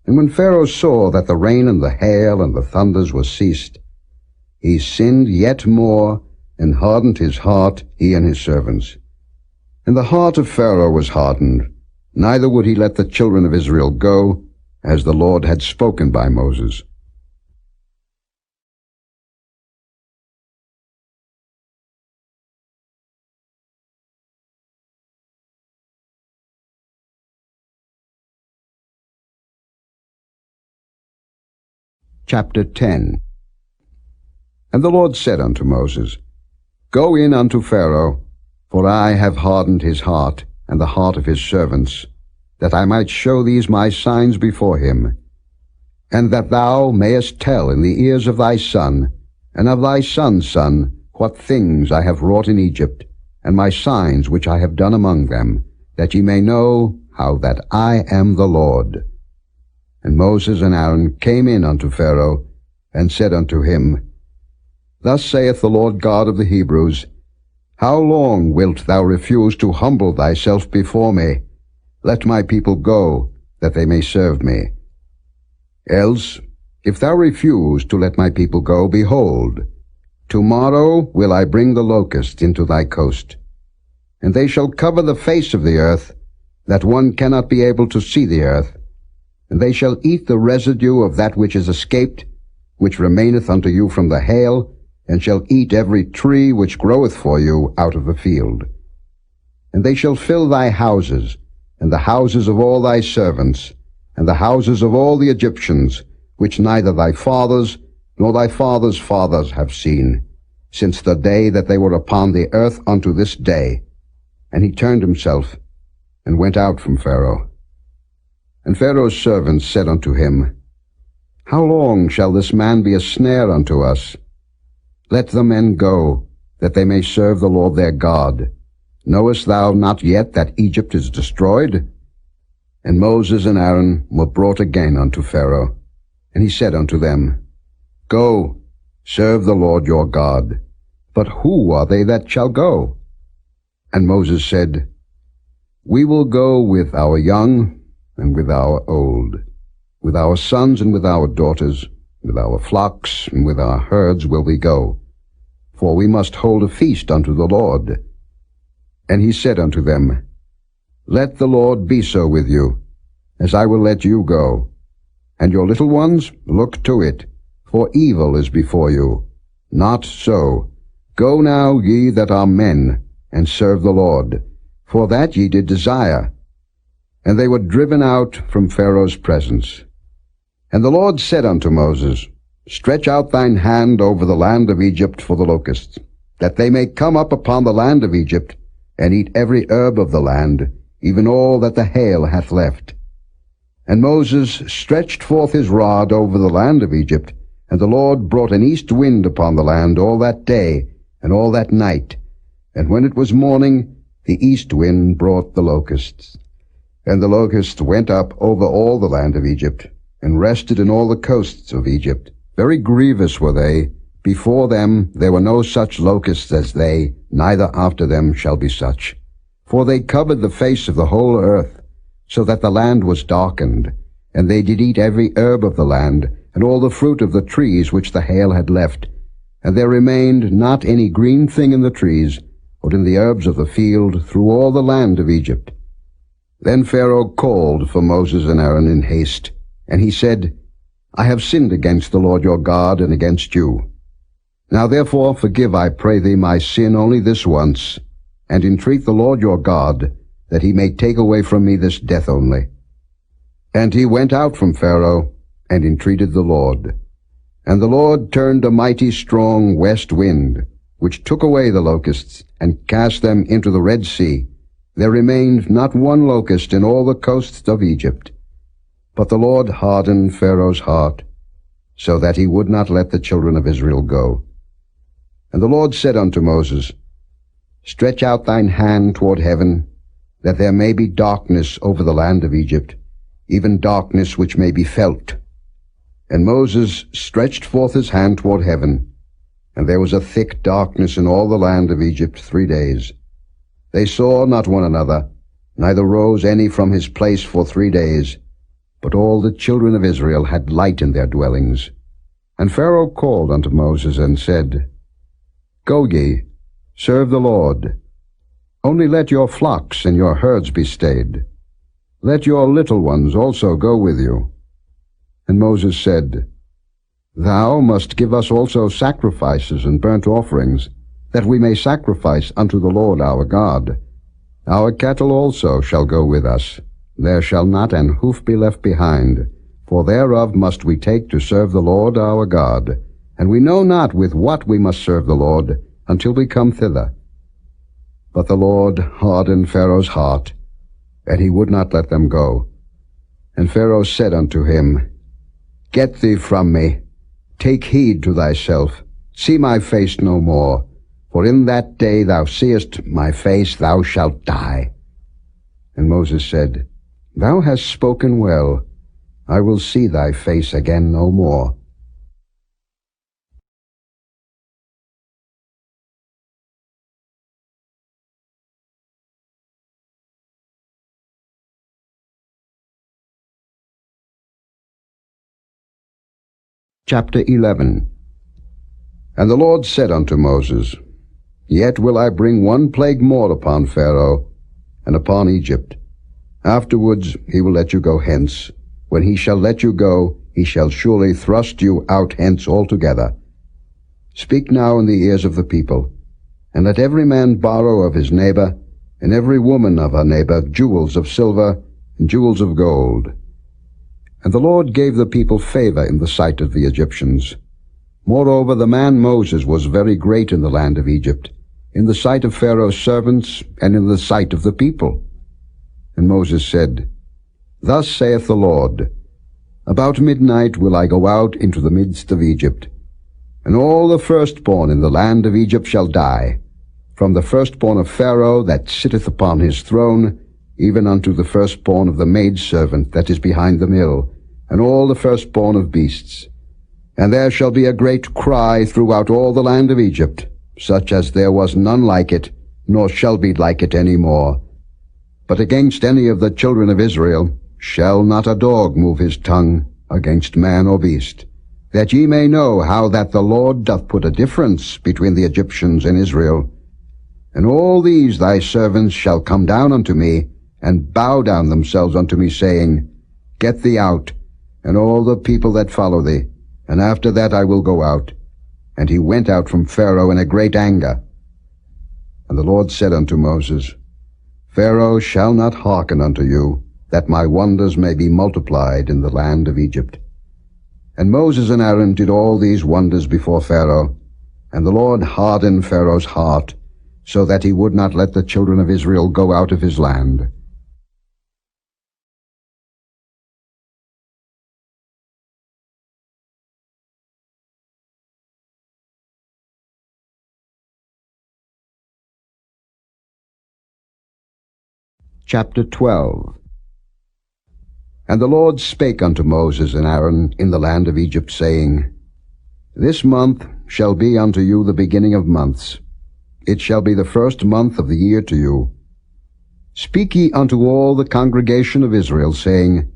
And when Pharaoh saw that the rain and the hail and the thunders were ceased, he sinned yet more, and hardened his heart, he and his servants. And the heart of Pharaoh was hardened, neither would he let the children of Israel go, as the Lord had spoken by Moses. Chapter 10. And the Lord said unto Moses, Go in unto Pharaoh, for I have hardened his heart, and the heart of his servants, that I might show these my signs before him, and that thou mayest tell in the ears of thy son, and of thy son's son, what things I have wrought in Egypt, and my signs which I have done among them, that ye may know how that I am the Lord. And Moses and Aaron came in unto Pharaoh, and said unto him, Thus saith the Lord God of the Hebrews, How long wilt thou refuse to humble thyself before me? Let my people go, that they may serve me. Else, if thou refuse to let my people go, behold, tomorrow will I bring the locusts into thy coast, and they shall cover the face of the earth, that one cannot be able to see the earth. And they shall eat the residue of that which is escaped, which remaineth unto you from the hail, and shall eat every tree which groweth for you out of the field. And they shall fill thy houses, and the houses of all thy servants, and the houses of all the Egyptians, which neither thy fathers nor thy fathers' fathers have seen, since the day that they were upon the earth unto this day. And he turned himself, and went out from Pharaoh. And Pharaoh's servants said unto him, How long shall this man be a snare unto us? Let the men go, that they may serve the Lord their God. Knowest thou not yet that Egypt is destroyed? And Moses and Aaron were brought again unto Pharaoh. And he said unto them, Go, serve the Lord your God. But who are they that shall go? And Moses said, We will go with our young and with our old, with our sons and with our daughters, with our flocks and with our herds will we go, for we must hold a feast unto the Lord. And he said unto them, Let the Lord be so with you, as I will let you go. And your little ones, look to it, for evil is before you. Not so. Go now, ye that are men, and serve the Lord, for that ye did desire. And they were driven out from Pharaoh's presence. And the Lord said unto Moses, Stretch out thine hand over the land of Egypt for the locusts, that they may come up upon the land of Egypt, and eat every herb of the land, even all that the hail hath left. And Moses stretched forth his rod over the land of Egypt, and the Lord brought an east wind upon the land all that day and all that night. And when it was morning, the east wind brought the locusts. And the locusts went up over all the land of Egypt, and rested in all the coasts of Egypt. Very grievous were they. Before them there were no such locusts as they, neither after them shall be such. For they covered the face of the whole earth, so that the land was darkened. And they did eat every herb of the land, and all the fruit of the trees which the hail had left. And there remained not any green thing in the trees, or in the herbs of the field, through all the land of Egypt. Then Pharaoh called for Moses and Aaron in haste, and he said, I have sinned against the Lord your God and against you. Now therefore forgive, I pray thee, my sin only this once, and entreat the Lord your God, that he may take away from me this death only. And he went out from Pharaoh, and entreated the Lord. And the Lord turned a mighty strong west wind, which took away the locusts, and cast them into the Red Sea. There remained not one locust in all the coasts of Egypt. But the Lord hardened Pharaoh's heart, so that he would not let the children of Israel go. And the Lord said unto Moses, Stretch out thine hand toward heaven, that there may be darkness over the land of Egypt, even darkness which may be felt. And Moses stretched forth his hand toward heaven, and there was a thick darkness in all the land of Egypt 3 days. They saw not one another, neither rose any from his place for 3 days. But all the children of Israel had light in their dwellings. And Pharaoh called unto Moses and said, Go ye, serve the Lord. Only let your flocks and your herds be stayed. Let your little ones also go with you. And Moses said, Thou must give us also sacrifices and burnt offerings, that we may sacrifice unto the Lord our God. Our cattle also shall go with us. There shall not an hoof be left behind, for thereof must we take to serve the Lord our God. And we know not with what we must serve the Lord, until we come thither. But the Lord hardened Pharaoh's heart, and he would not let them go. And Pharaoh said unto him, Get thee from me, take heed to thyself, see my face no more, for in that day thou seest my face, thou shalt die. And Moses said, Thou hast spoken well. I will see thy face again no more. Chapter 11. And the Lord said unto Moses, Yet will I bring one plague more upon Pharaoh, and upon Egypt, Afterwards he will let you go hence. When he shall let you go, he shall surely thrust you out hence altogether. Speak now in the ears of the people, and let every man borrow of his neighbor, and every woman of her neighbor, jewels of silver and jewels of gold. And the Lord gave the people favor in the sight of the Egyptians. Moreover, the man Moses was very great in the land of Egypt, in the sight of Pharaoh's servants, and in the sight of the people. And Moses said, Thus saith the Lord, About midnight will I go out into the midst of Egypt, and all the firstborn in the land of Egypt shall die, from the firstborn of Pharaoh that sitteth upon his throne, even unto the firstborn of the maidservant that is behind the mill, and all the firstborn of beasts. And there shall be a great cry throughout all the land of Egypt, such as there was none like it, nor shall be like it any more. But against any of the children of Israel shall not a dog move his tongue against man or beast, that ye may know how that the Lord doth put a difference between the Egyptians and Israel. And all these thy servants shall come down unto me, and bow down themselves unto me, saying, Get thee out, and all the people that follow thee, and after that I will go out. And he went out from Pharaoh in a great anger. And the Lord said unto Moses, Pharaoh shall not hearken unto you, that my wonders may be multiplied in the land of Egypt. And Moses and Aaron did all these wonders before Pharaoh, and the Lord hardened Pharaoh's heart, so that he would not let the children of Israel go out of his land. Chapter 12. And the Lord spake unto Moses and Aaron in the land of Egypt, saying, This month shall be unto you the beginning of months. It shall be the first month of the year to you. Speak ye unto all the congregation of Israel, saying,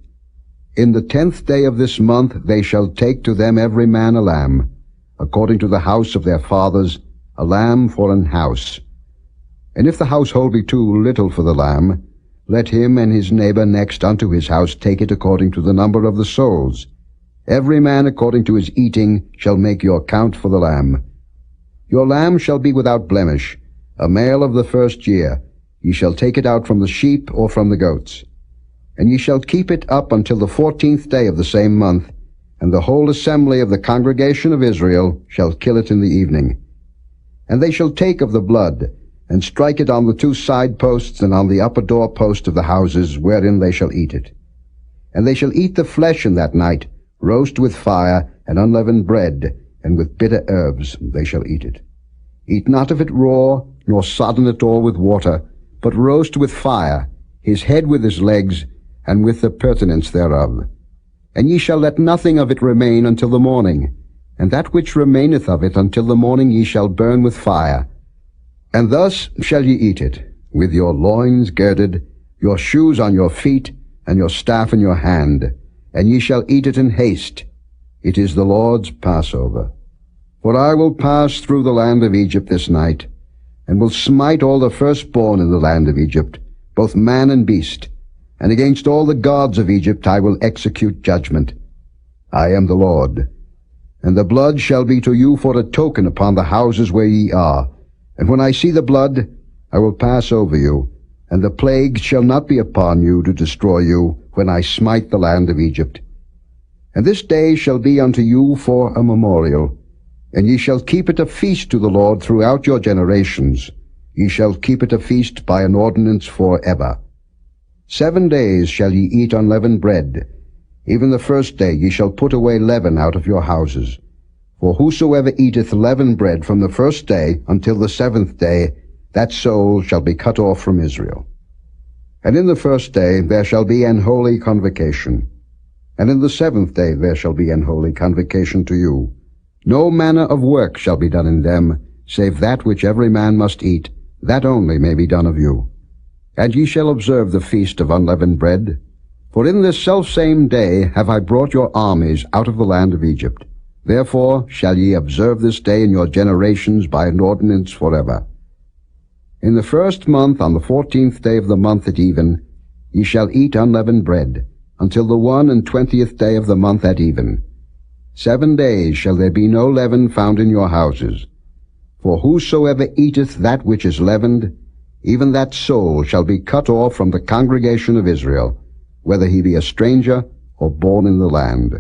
In the 10th day of this month they shall take to them every man a lamb, according to the house of their fathers, a lamb for an house. And if the household be too little for the lamb, let him and his neighbor next unto his house take it according to the number of the souls. Every man according to his eating shall make your count for the lamb. Your lamb shall be without blemish, a male of the first year. Ye shall take it out from the sheep or from the goats. And ye shall keep it up until the 14th day of the same month, and the whole assembly of the congregation of Israel shall kill it in the evening. And they shall take of the blood, and strike it on the 2 side posts and on the upper door post of the houses wherein they shall eat it. And they shall eat the flesh in that night, roast with fire, and unleavened bread, and with bitter herbs they shall eat it. Eat not of it raw, nor sodden it all with water, but roast with fire, his head with his legs, and with the purtenance thereof. And ye shall let nothing of it remain until the morning, and that which remaineth of it until the morning ye shall burn with fire. And thus shall ye eat it, with your loins girded, your shoes on your feet, and your staff in your hand, and ye shall eat it in haste. It is the Lord's Passover. For I will pass through the land of Egypt this night, and will smite all the firstborn in the land of Egypt, both man and beast, and against all the gods of Egypt I will execute judgment. I am the Lord. And the blood shall be to you for a token upon the houses where ye are. And when I see the blood, I will pass over you, and the plague shall not be upon you to destroy you when I smite the land of Egypt. And this day shall be unto you for a memorial, and ye shall keep it a feast to the Lord throughout your generations. Ye shall keep it a feast by an ordinance for ever. 7 days shall ye eat unleavened bread. Even the first day ye shall put away leaven out of your houses. For whosoever eateth leavened bread from the first day until the 7th day, that soul shall be cut off from Israel. And in the first day there shall be an holy convocation. And in the 7th day there shall be an holy convocation to you. No manner of work shall be done in them, save that which every man must eat, that only may be done of you. And ye shall observe the feast of unleavened bread. For in this selfsame day have I brought your armies out of the land of Egypt. Therefore shall ye observe this day in your generations by an ordinance forever. In the 1st month, on the 14th day of the month at even, ye shall eat unleavened bread, until the 21st day of the month at even. 7 days shall there be no leaven found in your houses. For whosoever eateth that which is leavened, even that soul shall be cut off from the congregation of Israel, whether he be a stranger or born in the land.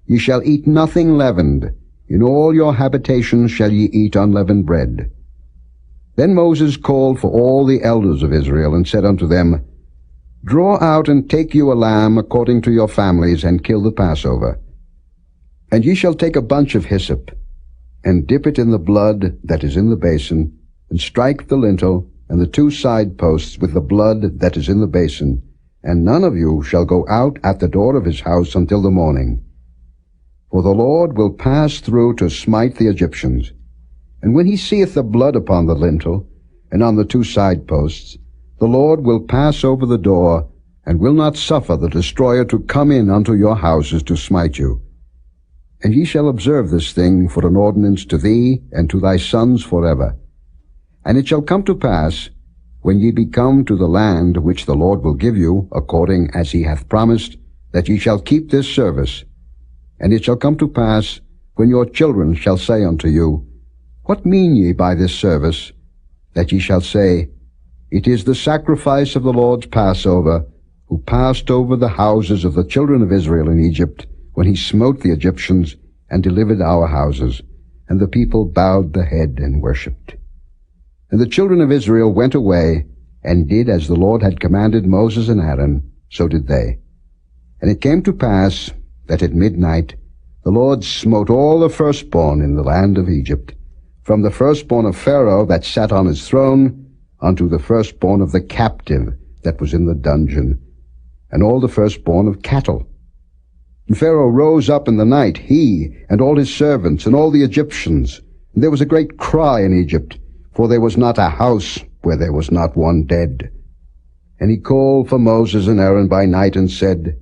Ye shall eat nothing leavened. In all your habitations shall ye eat unleavened bread. Then Moses called for all the elders of Israel, and said unto them, Draw out and take you a lamb according to your families, and kill the Passover. And ye shall take a bunch of hyssop, and dip it in the blood that is in the basin, and strike the lintel and the 2 side posts with the blood that is in the basin, and none of you shall go out at the door of his house until the morning. For the Lord will pass through to smite the Egyptians. And when he seeth the blood upon the lintel, and on the 2 side posts, the Lord will pass over the door, and will not suffer the destroyer to come in unto your houses to smite you. And ye shall observe this thing for an ordinance to thee and to thy sons forever. And it shall come to pass, when ye be come to the land which the Lord will give you, according as he hath promised, that ye shall keep this service. And it shall come to pass, when your children shall say unto you, What mean ye by this service? That ye shall say, It is the sacrifice of the Lord's Passover, who passed over the houses of the children of Israel in Egypt, when he smote the Egyptians, and delivered our houses. And the people bowed the head and worshipped. And the children of Israel went away, and did as the Lord had commanded Moses and Aaron, so did they. And it came to pass, that at midnight the Lord smote all the firstborn in the land of Egypt, from the firstborn of Pharaoh that sat on his throne, unto the firstborn of the captive that was in the dungeon, and all the firstborn of cattle. And Pharaoh rose up in the night, he and all his servants, and all the Egyptians. And there was a great cry in Egypt, for there was not a house where there was not one dead. And he called for Moses and Aaron by night, and said,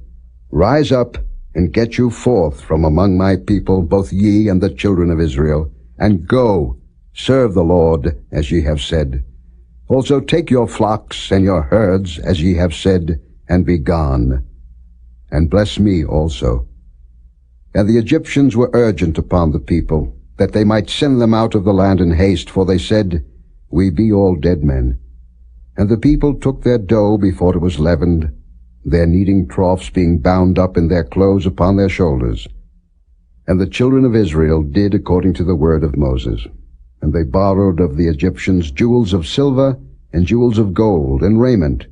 Rise up, and get you forth from among my people, both ye and the children of Israel, and go, serve the Lord, as ye have said. Also take your flocks and your herds, as ye have said, and be gone. And bless me also. And the Egyptians were urgent upon the people, that they might send them out of the land in haste, for they said, We be all dead men. And the people took their dough before it was leavened, their kneading troughs being bound up in their clothes upon their shoulders. And the children of Israel did according to the word of Moses. And they borrowed of the Egyptians jewels of silver, and jewels of gold, and raiment.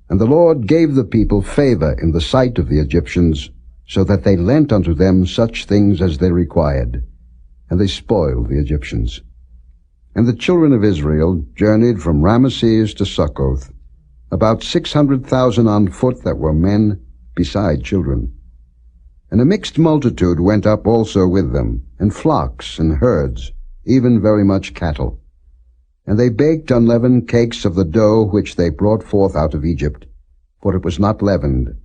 And the Lord gave the people favor in the sight of the Egyptians, so that they lent unto them such things as they required. And they spoiled the Egyptians. And the children of Israel journeyed from Ramesses to Succoth, about 600,000 on foot that were men, beside children. And a mixed multitude went up also with them, and flocks and herds, even very much cattle. And they baked unleavened cakes of the dough which they brought forth out of Egypt, for it was not leavened,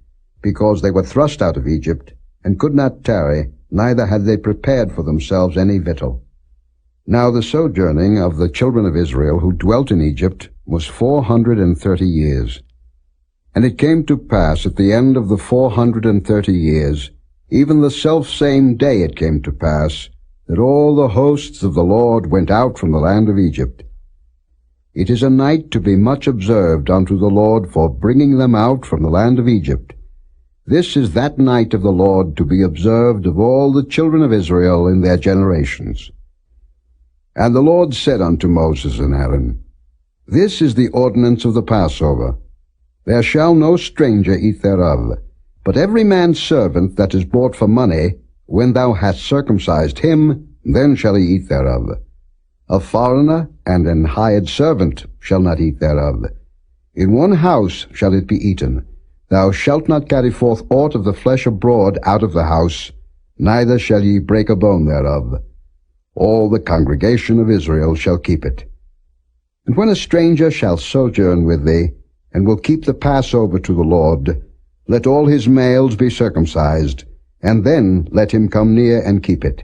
because they were thrust out of Egypt, and could not tarry, neither had they prepared for themselves any victual. Now the sojourning of the children of Israel who dwelt in Egypt was 430 years. And it came to pass at the end of the 430 years, even the selfsame day it came to pass, that all the hosts of the Lord went out from the land of Egypt. It is a night to be much observed unto the Lord for bringing them out from the land of Egypt. This is that night of the Lord to be observed of all the children of Israel in their generations. And the Lord said unto Moses and Aaron, This is the ordinance of the Passover. There shall no stranger eat thereof, but every man's servant that is bought for money, when thou hast circumcised him, then shall he eat thereof. A foreigner and an hired servant shall not eat thereof. In one house shall it be eaten. Thou shalt not carry forth aught of the flesh abroad out of the house, neither shall ye break a bone thereof. All the congregation of Israel shall keep it. And when a stranger shall sojourn with thee, and will keep the Passover to the Lord, let all his males be circumcised, and then let him come near and keep it.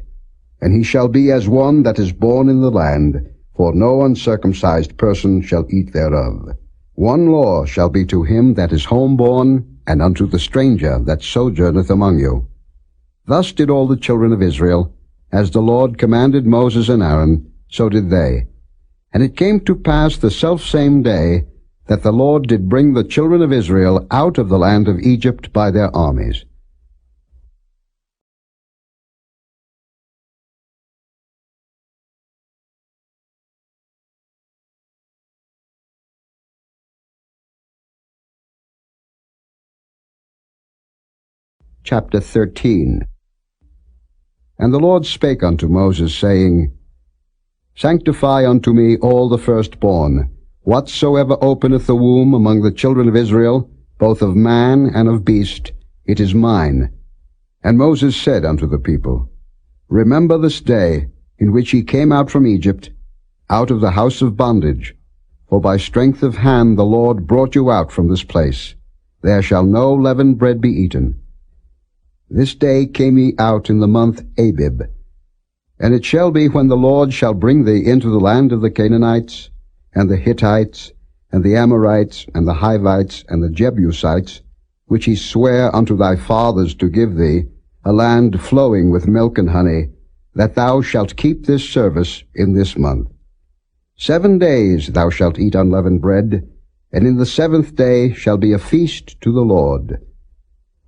And he shall be as one that is born in the land, for no uncircumcised person shall eat thereof. One law shall be to him that is homeborn, and unto the stranger that sojourneth among you. Thus did all the children of Israel, as the Lord commanded Moses and Aaron, so did they. And it came to pass the selfsame day, that the Lord did bring the children of Israel out of the land of Egypt by their armies. Chapter 13. And the Lord spake unto Moses, saying, Sanctify unto me all the firstborn, whatsoever openeth the womb among the children of Israel, both of man and of beast, it is mine. And Moses said unto the people, Remember this day in which ye came out from Egypt, out of the house of bondage, for by strength of hand the Lord brought you out from this place. There shall no leavened bread be eaten. This day came ye out in the month Abib. And it shall be, when the Lord shall bring thee into the land of the Canaanites, and the Hittites, and the Amorites, and the Hivites, and the Jebusites, which he sware unto thy fathers to give thee, a land flowing with milk and honey, that thou shalt keep this service in this month. 7 days thou shalt eat unleavened bread, and in the 7th day shall be a feast to the Lord.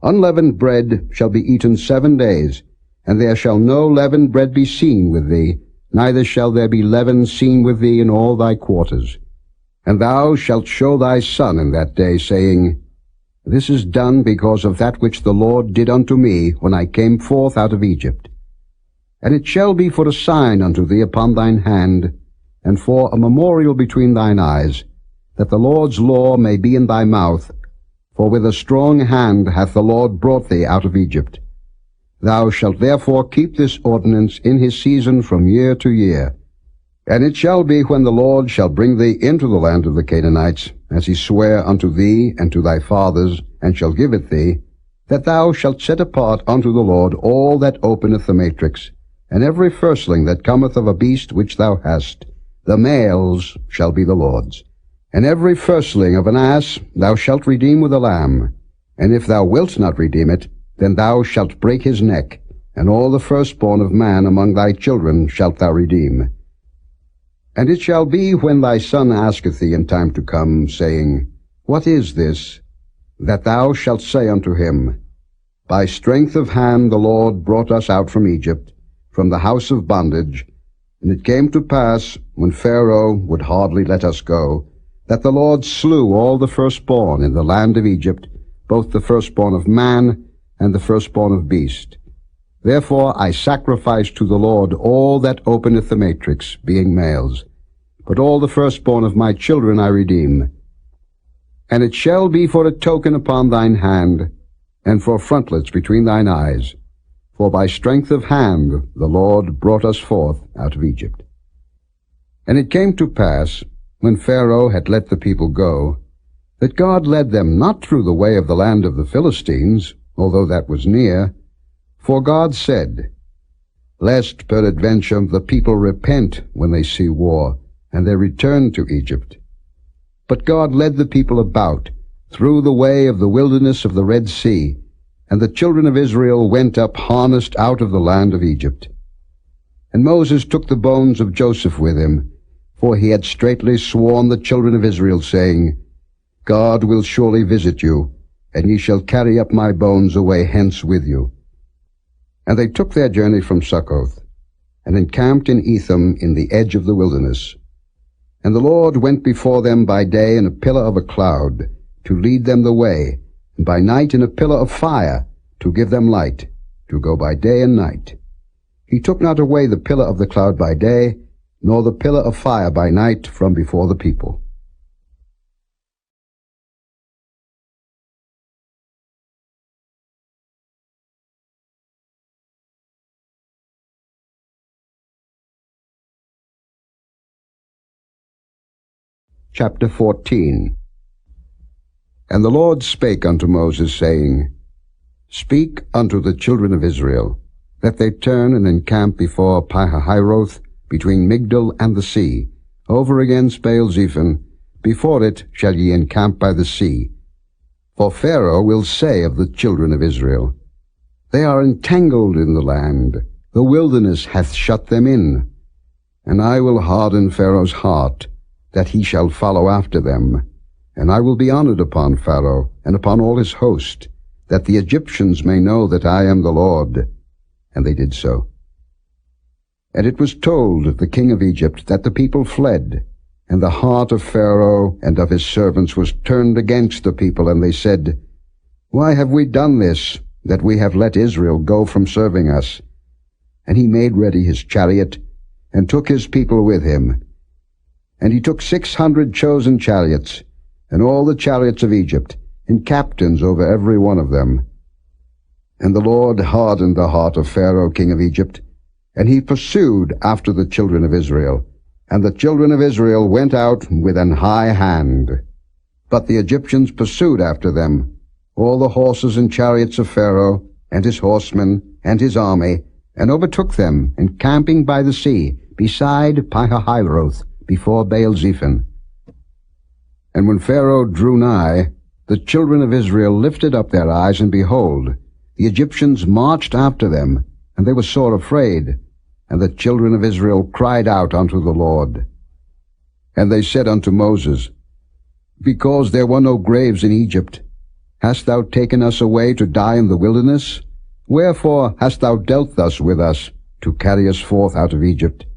Unleavened bread shall be eaten 7 days, and there shall no leavened bread be seen with thee, neither shall there be leaven seen with thee in all thy quarters. And thou shalt show thy son in that day, saying, This is done because of that which the Lord did unto me when I came forth out of Egypt. And it shall be for a sign unto thee upon thine hand, and for a memorial between thine eyes, that the Lord's law may be in thy mouth, for with a strong hand hath the Lord brought thee out of Egypt. Thou shalt therefore keep this ordinance in his season from year to year. And it shall be, when the Lord shall bring thee into the land of the Canaanites, as he sware unto thee and to thy fathers, and shall give it thee, that thou shalt set apart unto the Lord all that openeth the matrix, and every firstling that cometh of a beast which thou hast, the males shall be the Lord's. And every firstling of an ass thou shalt redeem with a lamb. And if thou wilt not redeem it, then thou shalt break his neck, and all the firstborn of man among thy children shalt thou redeem. And it shall be, when thy son asketh thee in time to come, saying, What is this? That thou shalt say unto him, By strength of hand the Lord brought us out from Egypt, from the house of bondage. And it came to pass, when Pharaoh would hardly let us go, that the Lord slew all the firstborn in the land of Egypt, both the firstborn of man and the firstborn of beast. Therefore I sacrifice to the Lord all that openeth the matrix, being males. But all the firstborn of my children I redeem. And it shall be for a token upon thine hand, and for frontlets between thine eyes. For by strength of hand the Lord brought us forth out of Egypt. And it came to pass, when Pharaoh had let the people go, that God led them not through the way of the land of the Philistines, although that was near. For God said, Lest peradventure the people repent when they see war, and they return to Egypt. But God led the people about through the way of the wilderness of the Red Sea, and the children of Israel went up harnessed out of the land of Egypt. And Moses took the bones of Joseph with him, for he had straitly sworn the children of Israel, saying, God will surely visit you, and ye shall carry up my bones away hence with you. And they took their journey from Succoth, and encamped in Etham in the edge of the wilderness. And the Lord went before them by day in a pillar of a cloud, to lead them the way, and by night in a pillar of fire, to give them light, to go by day and night. He took not away the pillar of the cloud by day, nor the pillar of fire by night from before the people. Chapter 14. And the Lord spake unto Moses, saying, Speak unto the children of Israel, that they turn and encamp before Pihahiroth, between Migdol and the sea, over against Baal-zephon, Before it shall ye encamp by the sea. For Pharaoh will say of the children of Israel, They are entangled in the land, the wilderness hath shut them in. And I will harden Pharaoh's heart, that he shall follow after them. And I will be honored upon Pharaoh, and upon all his host, that the Egyptians may know that I am the Lord. And they did so. And it was told the king of Egypt that the people fled, and the heart of Pharaoh and of his servants was turned against the people, and they said, Why have we done this, that we have let Israel go from serving us? And he made ready his chariot, and took his people with him. And he took 600 chosen chariots, and all the chariots of Egypt, and captains over every one of them. And the Lord hardened the heart of Pharaoh king of Egypt, and he pursued after the children of Israel. And the children of Israel went out with an high hand. But the Egyptians pursued after them, all the horses and chariots of Pharaoh, and his horsemen, and his army, and overtook them, encamping by the sea, beside Pihahiroth, before Baal-zephon. And when Pharaoh drew nigh, the children of Israel lifted up their eyes, and behold, the Egyptians marched after them, and they were sore afraid. And the children of Israel cried out unto the Lord. And they said unto Moses, Because there were no graves in Egypt, hast thou taken us away to die in the wilderness? Wherefore hast thou dealt thus with us, to carry us forth out of Egypt?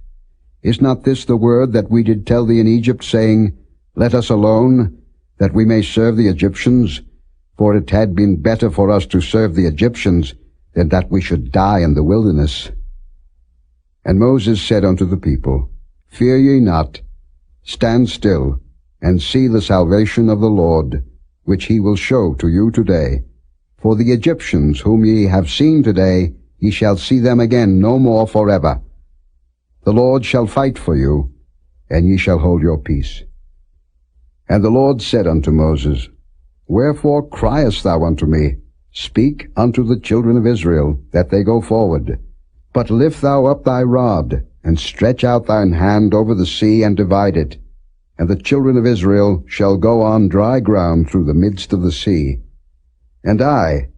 Is not this the word that we did tell thee in Egypt, saying, Let us alone, that we may serve the Egyptians? For it had been better for us to serve the Egyptians, than that we should die in the wilderness. And Moses said unto the people, Fear ye not, stand still, and see the salvation of the Lord, which he will show to you today. For the Egyptians whom ye have seen today, ye shall see them again no more forever. The Lord shall fight for you, and ye shall hold your peace. And the Lord said unto Moses, Wherefore criest thou unto me? Speak unto the children of Israel, that they go forward. But lift thou up thy rod, and stretch out thine hand over the sea, and divide it. And the children of Israel shall go on dry ground through the midst of the sea. And I,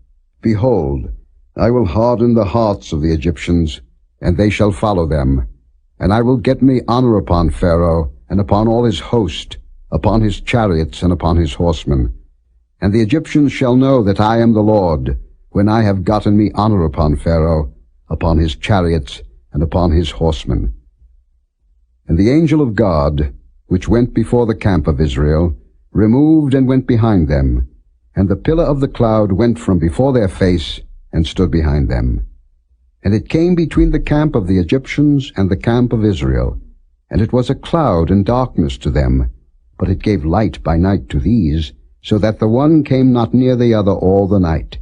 behold, I will harden the hearts of the Egyptians, and they shall follow them. And I will get me honor upon Pharaoh, and upon all his host, upon his chariots, and upon his horsemen. And the Egyptians shall know that I am the Lord, when I have gotten me honor upon Pharaoh, upon his chariots, and upon his horsemen. And the angel of God, which went before the camp of Israel, removed and went behind them, and the pillar of the cloud went from before their face, and stood behind them. And it came between the camp of the Egyptians and the camp of Israel, and it was a cloud and darkness to them, but it gave light by night to these, so that the one came not near the other all the night.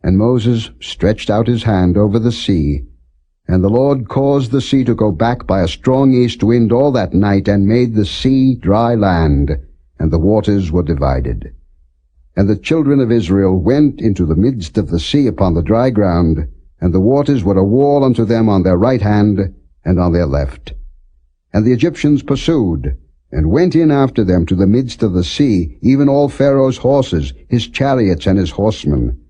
And Moses stretched out his hand over the sea, and the Lord caused the sea to go back by a strong east wind all that night, and made the sea dry land, and the waters were divided. And the children of Israel went into the midst of the sea upon the dry ground, and the waters were a wall unto them on their right hand and on their left. And the Egyptians pursued, and went in after them to the midst of the sea, even all Pharaoh's horses, his chariots, and his horsemen.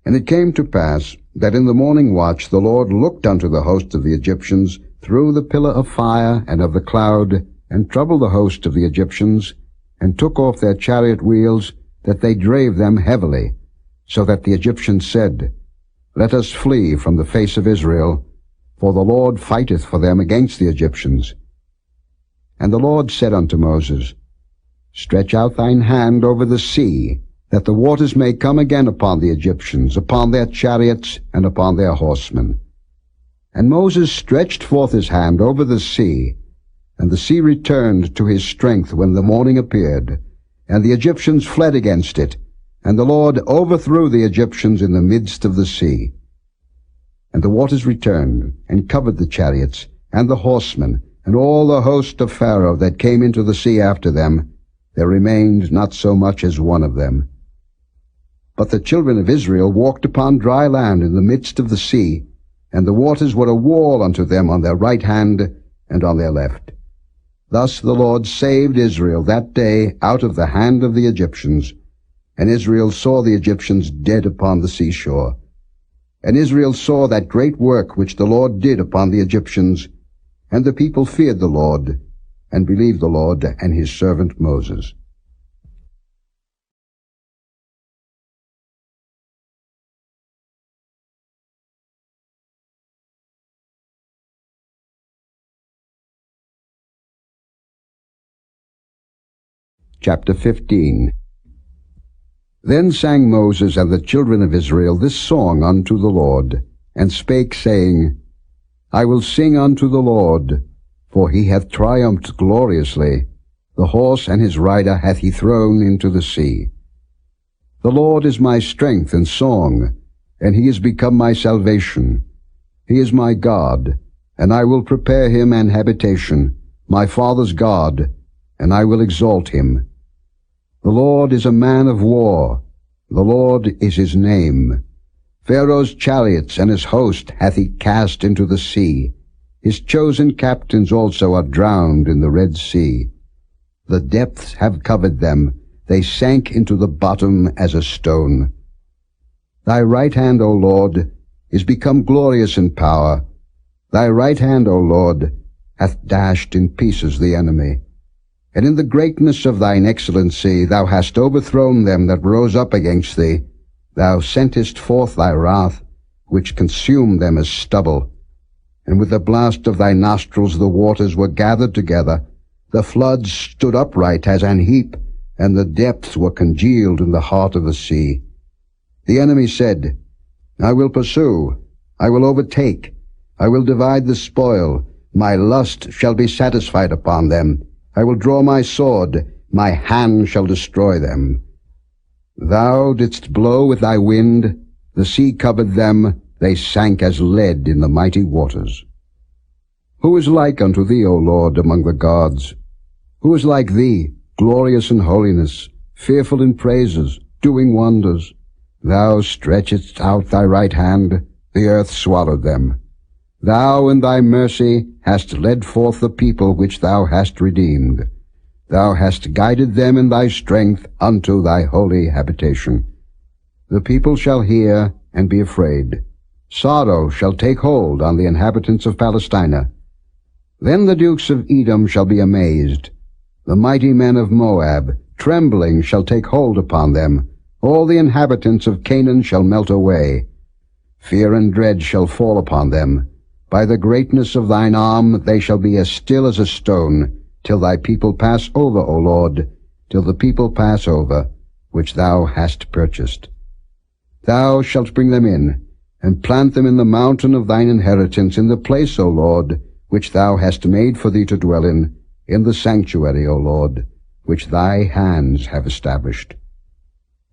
And it came to pass that in the morning watch the Lord looked unto the host of the Egyptians through the pillar of fire and of the cloud, and troubled the host of the Egyptians, and took off their chariot wheels, that they drave them heavily, so that the Egyptians said, Let us flee from the face of Israel, for the Lord fighteth for them against the Egyptians. And the Lord said unto Moses, Stretch out thine hand over the sea, that the waters may come again upon the Egyptians, upon their chariots, and upon their horsemen. And Moses stretched forth his hand over the sea, and the sea returned to his strength when the morning appeared, and the Egyptians fled against it, and the Lord overthrew the Egyptians in the midst of the sea. And the waters returned, and covered the chariots, and the horsemen, and all the host of Pharaoh that came into the sea after them. There remained not so much as one of them. But the children of Israel walked upon dry land in the midst of the sea, and the waters were a wall unto them on their right hand and on their left. Thus the Lord saved Israel that day out of the hand of the Egyptians. And Israel saw the Egyptians dead upon the seashore. And Israel saw that great work which the Lord did upon the Egyptians. And the people feared the Lord, and believed the Lord and his servant Moses. Chapter 15. Then sang Moses and the children of Israel this song unto the Lord, and spake, saying, I will sing unto the Lord, for he hath triumphed gloriously. The horse and his rider hath he thrown into the sea. The Lord is my strength and song, and he is become my salvation. He is my God, and I will prepare him an habitation, my father's God, and I will exalt him. The Lord is a man of war. The Lord is his name. Pharaoh's chariots and his host hath he cast into the sea. His chosen captains also are drowned in the Red Sea. The depths have covered them. They sank into the bottom as a stone. Thy right hand, O Lord, is become glorious in power. Thy right hand, O Lord, hath dashed in pieces the enemy. And in the greatness of thine excellency thou hast overthrown them that rose up against thee. Thou sentest forth thy wrath, which consumed them as stubble. And with the blast of thy nostrils the waters were gathered together. The floods stood upright as an heap, and the depths were congealed in the heart of the sea. The enemy said, I will pursue, I will overtake, I will divide the spoil, my lust shall be satisfied upon them. I will draw my sword, my hand shall destroy them. Thou didst blow with thy wind, the sea covered them, they sank as lead in the mighty waters. Who is like unto thee, O Lord, among the gods? Who is like thee, glorious in holiness, fearful in praises, doing wonders? Thou stretchedst out thy right hand, the earth swallowed them. Thou in thy mercy hast led forth the people which thou hast redeemed. Thou hast guided them in thy strength unto thy holy habitation. The people shall hear and be afraid. Sorrow shall take hold on the inhabitants of Palestina. Then the dukes of Edom shall be amazed. The mighty men of Moab, trembling, shall take hold upon them. All the inhabitants of Canaan shall melt away. Fear and dread shall fall upon them. By the greatness of thine arm they shall be as still as a stone, till thy people pass over, O Lord, till the people pass over, which thou hast purchased. Thou shalt bring them in, and plant them in the mountain of thine inheritance, in the place, O Lord, which thou hast made for thee to dwell in the sanctuary, O Lord, which thy hands have established.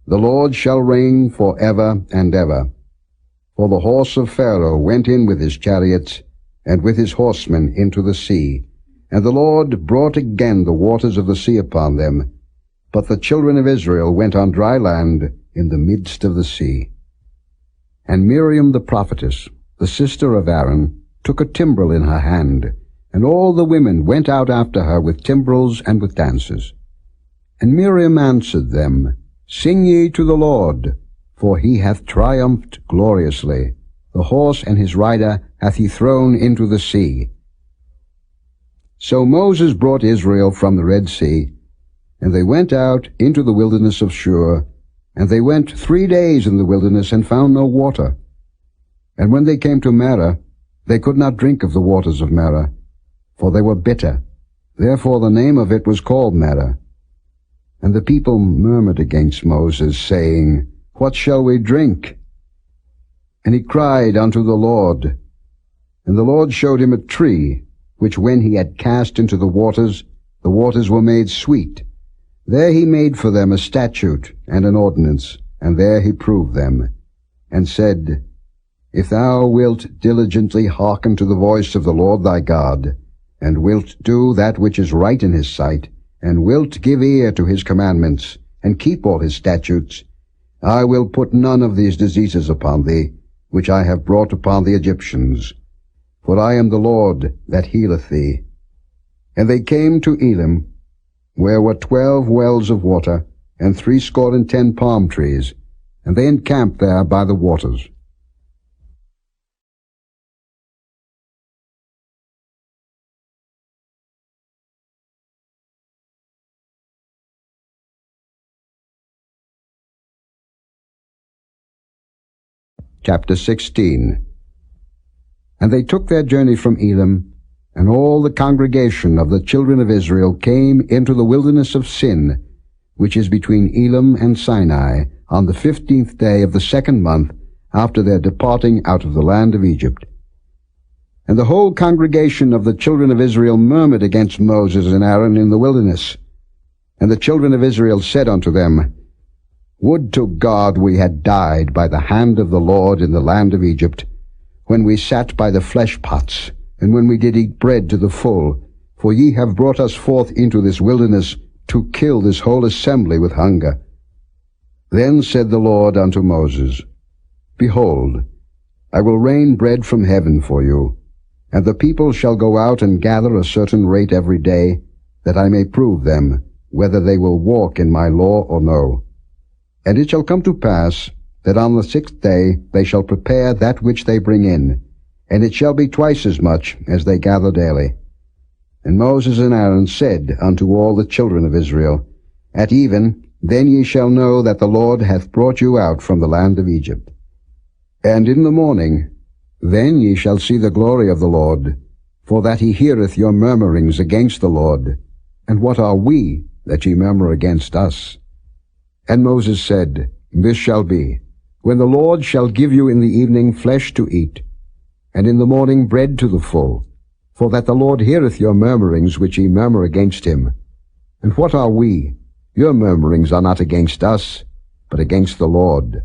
The Lord shall reign for ever and ever. For the horse of Pharaoh went in with his chariots, and with his horsemen into the sea. And the Lord brought again the waters of the sea upon them. But the children of Israel went on dry land in the midst of the sea. And Miriam the prophetess, the sister of Aaron, took a timbrel in her hand, and all the women went out after her with timbrels and with dances. And Miriam answered them, Sing ye to the Lord, for he hath triumphed gloriously. The horse and his rider hath he thrown into the sea. So Moses brought Israel from the Red Sea, and they went out into the wilderness of Shur, and they went 3 days in the wilderness and found no water. And when they came to Marah, they could not drink of the waters of Marah, for they were bitter. Therefore the name of it was called Marah. And the people murmured against Moses, saying, What shall we drink? And he cried unto the Lord. And the Lord showed him a tree, which when he had cast into the waters were made sweet. There he made for them a statute and an ordinance, and there he proved them, and said, If thou wilt diligently hearken to the voice of the Lord thy God, and wilt do that which is right in his sight, and wilt give ear to his commandments, and keep all his statutes, I will put none of these diseases upon thee, which I have brought upon the Egyptians. For I am the Lord that healeth thee. And they came to Elim, where were 12 wells of water, and 70 palm trees, and they encamped there by the waters. Chapter 16. And they took their journey from Elim, and all the congregation of the children of Israel came into the wilderness of Sin, which is between Elim and Sinai, on the 15th day of the 2nd month after their departing out of the land of Egypt. And the whole congregation of the children of Israel murmured against Moses and Aaron in the wilderness. And the children of Israel said unto them, Would to God we had died by the hand of the Lord in the land of Egypt, when we sat by the flesh pots, and when we did eat bread to the full, for ye have brought us forth into this wilderness to kill this whole assembly with hunger. Then said the Lord unto Moses, Behold, I will rain bread from heaven for you, and the people shall go out and gather a certain rate every day, that I may prove them, whether they will walk in my law or no. And it shall come to pass, that on the 6th day they shall prepare that which they bring in, and it shall be twice as much as they gather daily. And Moses and Aaron said unto all the children of Israel, At even, then ye shall know that the Lord hath brought you out from the land of Egypt. And in the morning, then ye shall see the glory of the Lord, for that he heareth your murmurings against the Lord. And what are we, that ye murmur against us? And Moses said, This shall be, when the Lord shall give you in the evening flesh to eat, and in the morning bread to the full, for that the Lord heareth your murmurings which ye murmur against him. And what are we? Your murmurings are not against us, but against the Lord.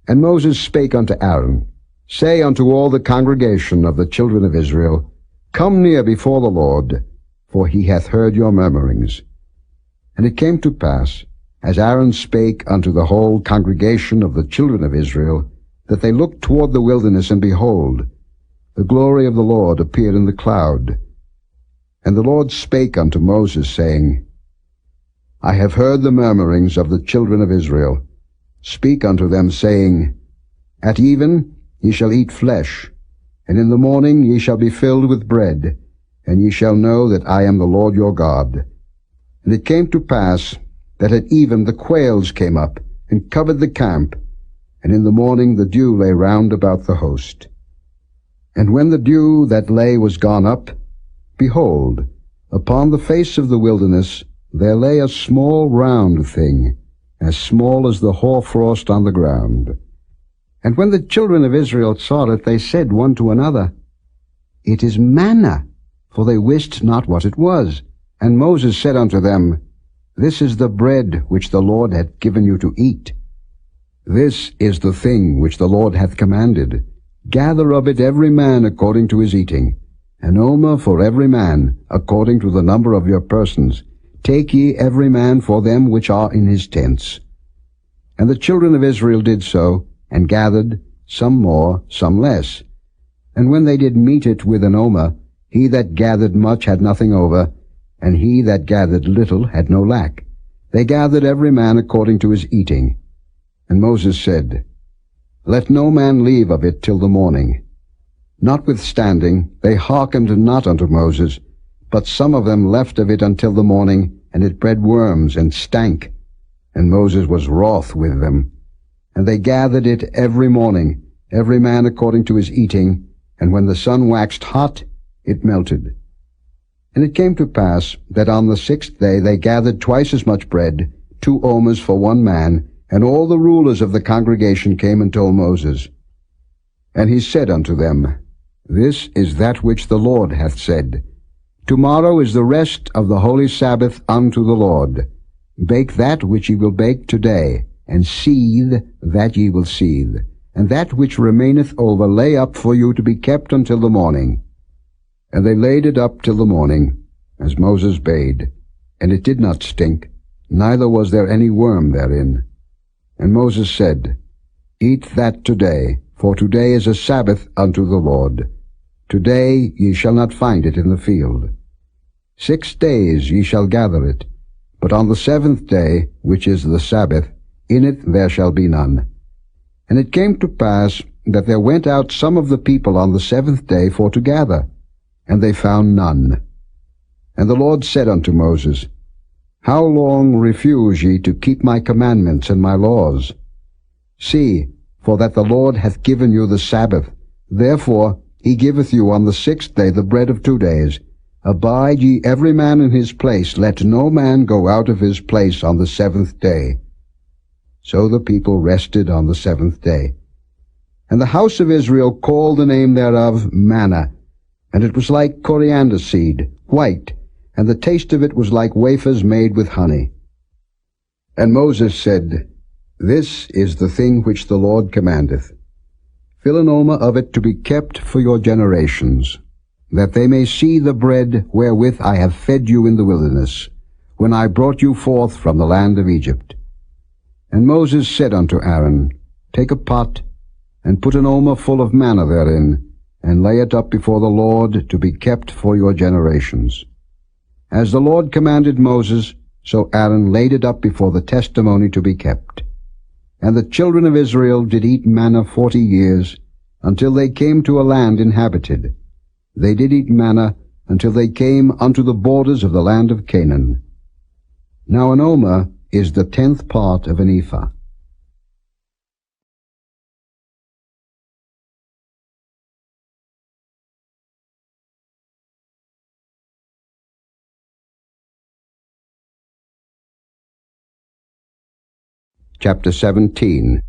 And Moses spake unto Aaron, Say unto all the congregation of the children of Israel, Come near before the Lord, for he hath heard your murmurings. And it came to pass, as Aaron spake unto the whole congregation of the children of Israel, that they looked toward the wilderness, and behold, the glory of the Lord appeared in the cloud. And the Lord spake unto Moses, saying, I have heard the murmurings of the children of Israel. Speak unto them, saying, At even ye shall eat flesh, and in the morning ye shall be filled with bread, and ye shall know that I am the Lord your God. And it came to pass, that at even the quails came up, and covered the camp, and in the morning the dew lay round about the host. And when the dew that lay was gone up, behold, upon the face of the wilderness there lay a small round thing, as small as the hoarfrost on the ground. And when the children of Israel saw it, they said one to another, It is manna, for they wist not what it was. And Moses said unto them, This is the bread which the Lord hath given you to eat. This is the thing which the Lord hath commanded. Gather of it every man according to his eating, an omer for every man, according to the number of your persons. Take ye every man for them which are in his tents. And the children of Israel did so, and gathered, some more, some less. And when they did meet it with an omer, he that gathered much had nothing over, and he that gathered little had no lack. They gathered every man according to his eating. And Moses said, Let no man leave of it till the morning. Notwithstanding, they hearkened not unto Moses, but some of them left of it until the morning, and it bred worms, and stank. And Moses was wroth with them. And they gathered it every morning, every man according to his eating, and when the sun waxed hot, it melted. And it came to pass that on the 6th day they gathered twice as much bread, 2 omers for one man, and all the rulers of the congregation came and told Moses. And he said unto them, This is that which the Lord hath said. Tomorrow is the rest of the holy Sabbath unto the Lord. Bake that which ye will bake today, and seethe that ye will seethe, and that which remaineth over lay up for you to be kept until the morning. And they laid it up till the morning, as Moses bade, and it did not stink, neither was there any worm therein. And Moses said, Eat that today, for today is a Sabbath unto the Lord. Today ye shall not find it in the field. 6 days ye shall gather it, but on the 7th day, which is the Sabbath, in it there shall be none. And it came to pass that there went out some of the people on the 7th day for to gather, and they found none. And the Lord said unto Moses, How long refuse ye to keep my commandments and my laws? See, for that the Lord hath given you the Sabbath, therefore he giveth you on the 6th day the bread of 2 days. Abide ye every man in his place, let no man go out of his place on the 7th day. So the people rested on the 7th day. And the house of Israel called the name thereof manna, and it was like coriander seed, white, and the taste of it was like wafers made with honey. And Moses said, This is the thing which the Lord commandeth. Fill an omer of it to be kept for your generations, that they may see the bread wherewith I have fed you in the wilderness, when I brought you forth from the land of Egypt. And Moses said unto Aaron, Take a pot, and put an omer full of manna therein, and lay it up before the Lord to be kept for your generations. As the Lord commanded Moses, so Aaron laid it up before the testimony to be kept. And the children of Israel did eat manna 40 years, until they came to a land inhabited. They did eat manna until they came unto the borders of the land of Canaan. Now an omer is the 10th part of an ephah. Chapter 17.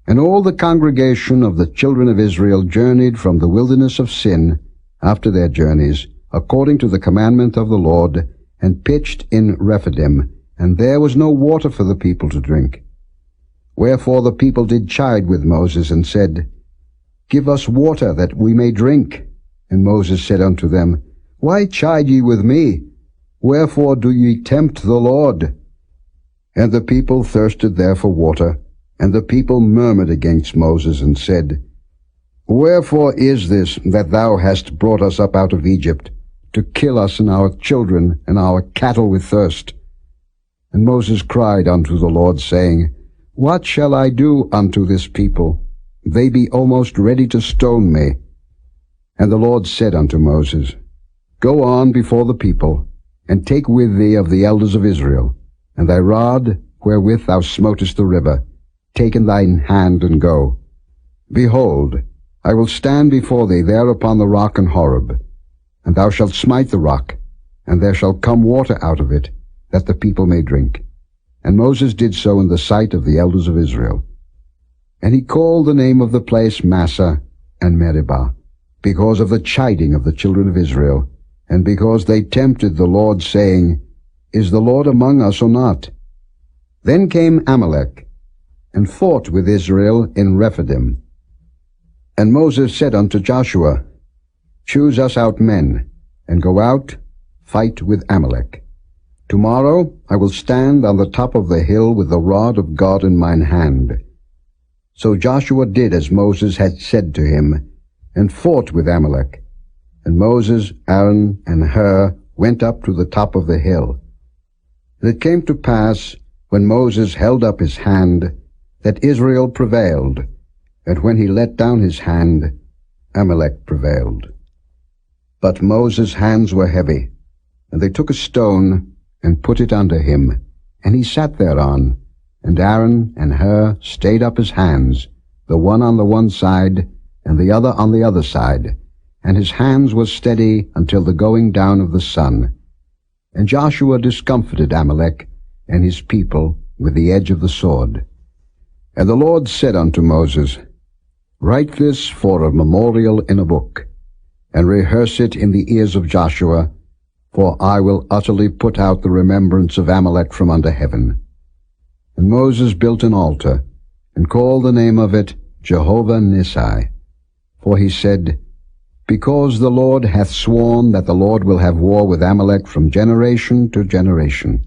And all the congregation of the children of Israel journeyed from the wilderness of Sin after their journeys, according to the commandment of the Lord, and pitched in Rephidim, and there was no water for the people to drink. Wherefore the people did chide with Moses, and said, Give us water, that we may drink. And Moses said unto them, Why chide ye with me? Wherefore do ye tempt the Lord? And the people thirsted there for water, and the people murmured against Moses, and said, Wherefore is this that thou hast brought us up out of Egypt, to kill us and our children and our cattle with thirst? And Moses cried unto the Lord, saying, What shall I do unto this people? They be almost ready to stone me. And the Lord said unto Moses, Go on before the people, and take with thee of the elders of Israel, and thy rod wherewith thou smotest the river, take in thine hand, and go. Behold, I will stand before thee there upon the rock in Horeb, and thou shalt smite the rock, and there shall come water out of it, that the people may drink. And Moses did so in the sight of the elders of Israel. And he called the name of the place Massah and Meribah, because of the chiding of the children of Israel, and because they tempted the Lord, saying, Is the Lord among us or not? Then came Amalek, and fought with Israel in Rephidim. And Moses said unto Joshua, Choose us out men, and go out, fight with Amalek. Tomorrow I will stand on the top of the hill with the rod of God in mine hand. So Joshua did as Moses had said to him, and fought with Amalek. And Moses, Aaron, and Hur went up to the top of the hill. And it came to pass, when Moses held up his hand, that Israel prevailed, and when he let down his hand, Amalek prevailed. But Moses' hands were heavy, and they took a stone, and put it under him, and he sat thereon, and Aaron and Hur stayed up his hands, the one on the one side, and the other on the other side, and his hands were steady until the going down of the sun. And Joshua discomfited Amalek and his people with the edge of the sword. And the Lord said unto Moses, Write this for a memorial in a book, and rehearse it in the ears of Joshua, for I will utterly put out the remembrance of Amalek from under heaven. And Moses built an altar, and called the name of it Jehovah Nissi. For he said, Because the Lord hath sworn that the Lord will have war with Amalek from generation to generation.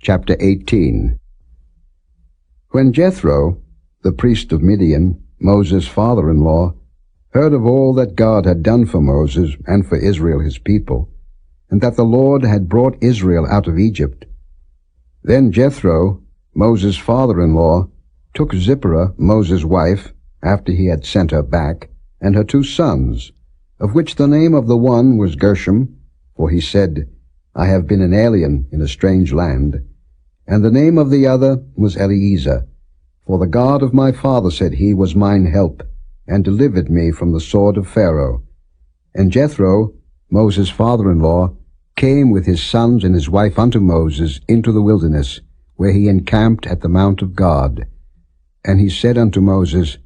Chapter 18. When Jethro, the priest of Midian, Moses' father-in-law, heard of all that God had done for Moses and for Israel his people, and that the Lord had brought Israel out of Egypt, then Jethro, Moses' father-in-law, took Zipporah, Moses' wife, after he had sent her back, and her 2 sons, of which the name of the one was Gershom, for he said, I have been an alien in a strange land, and the name of the other was Eliezer, for the God of my father, said he, was mine help, and delivered me from the sword of Pharaoh. And Jethro, Moses' father-in-law, came with his sons and his wife unto Moses into the wilderness, where he encamped at the mount of God. And he said unto Moses,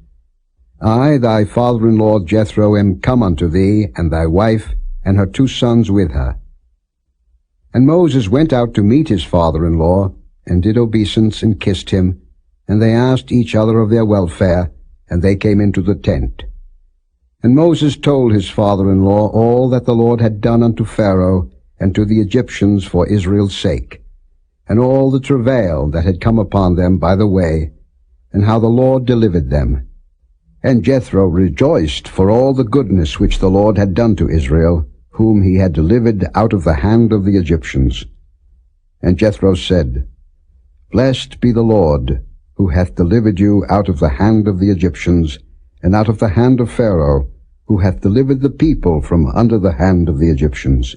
I, thy father-in-law Jethro, am come unto thee, and thy wife, and her 2 sons with her. And Moses went out to meet his father-in-law, and did obeisance, and kissed him, and they asked each other of their welfare, and they came into the tent. And Moses told his father-in-law all that the Lord had done unto Pharaoh and to the Egyptians for Israel's sake, and all the travail that had come upon them by the way, and how the Lord delivered them. And Jethro rejoiced for all the goodness which the Lord had done to Israel, whom he had delivered out of the hand of the Egyptians. And Jethro said, Blessed be the Lord, who hath delivered you out of the hand of the Egyptians, and out of the hand of Pharaoh, who hath delivered the people from under the hand of the Egyptians.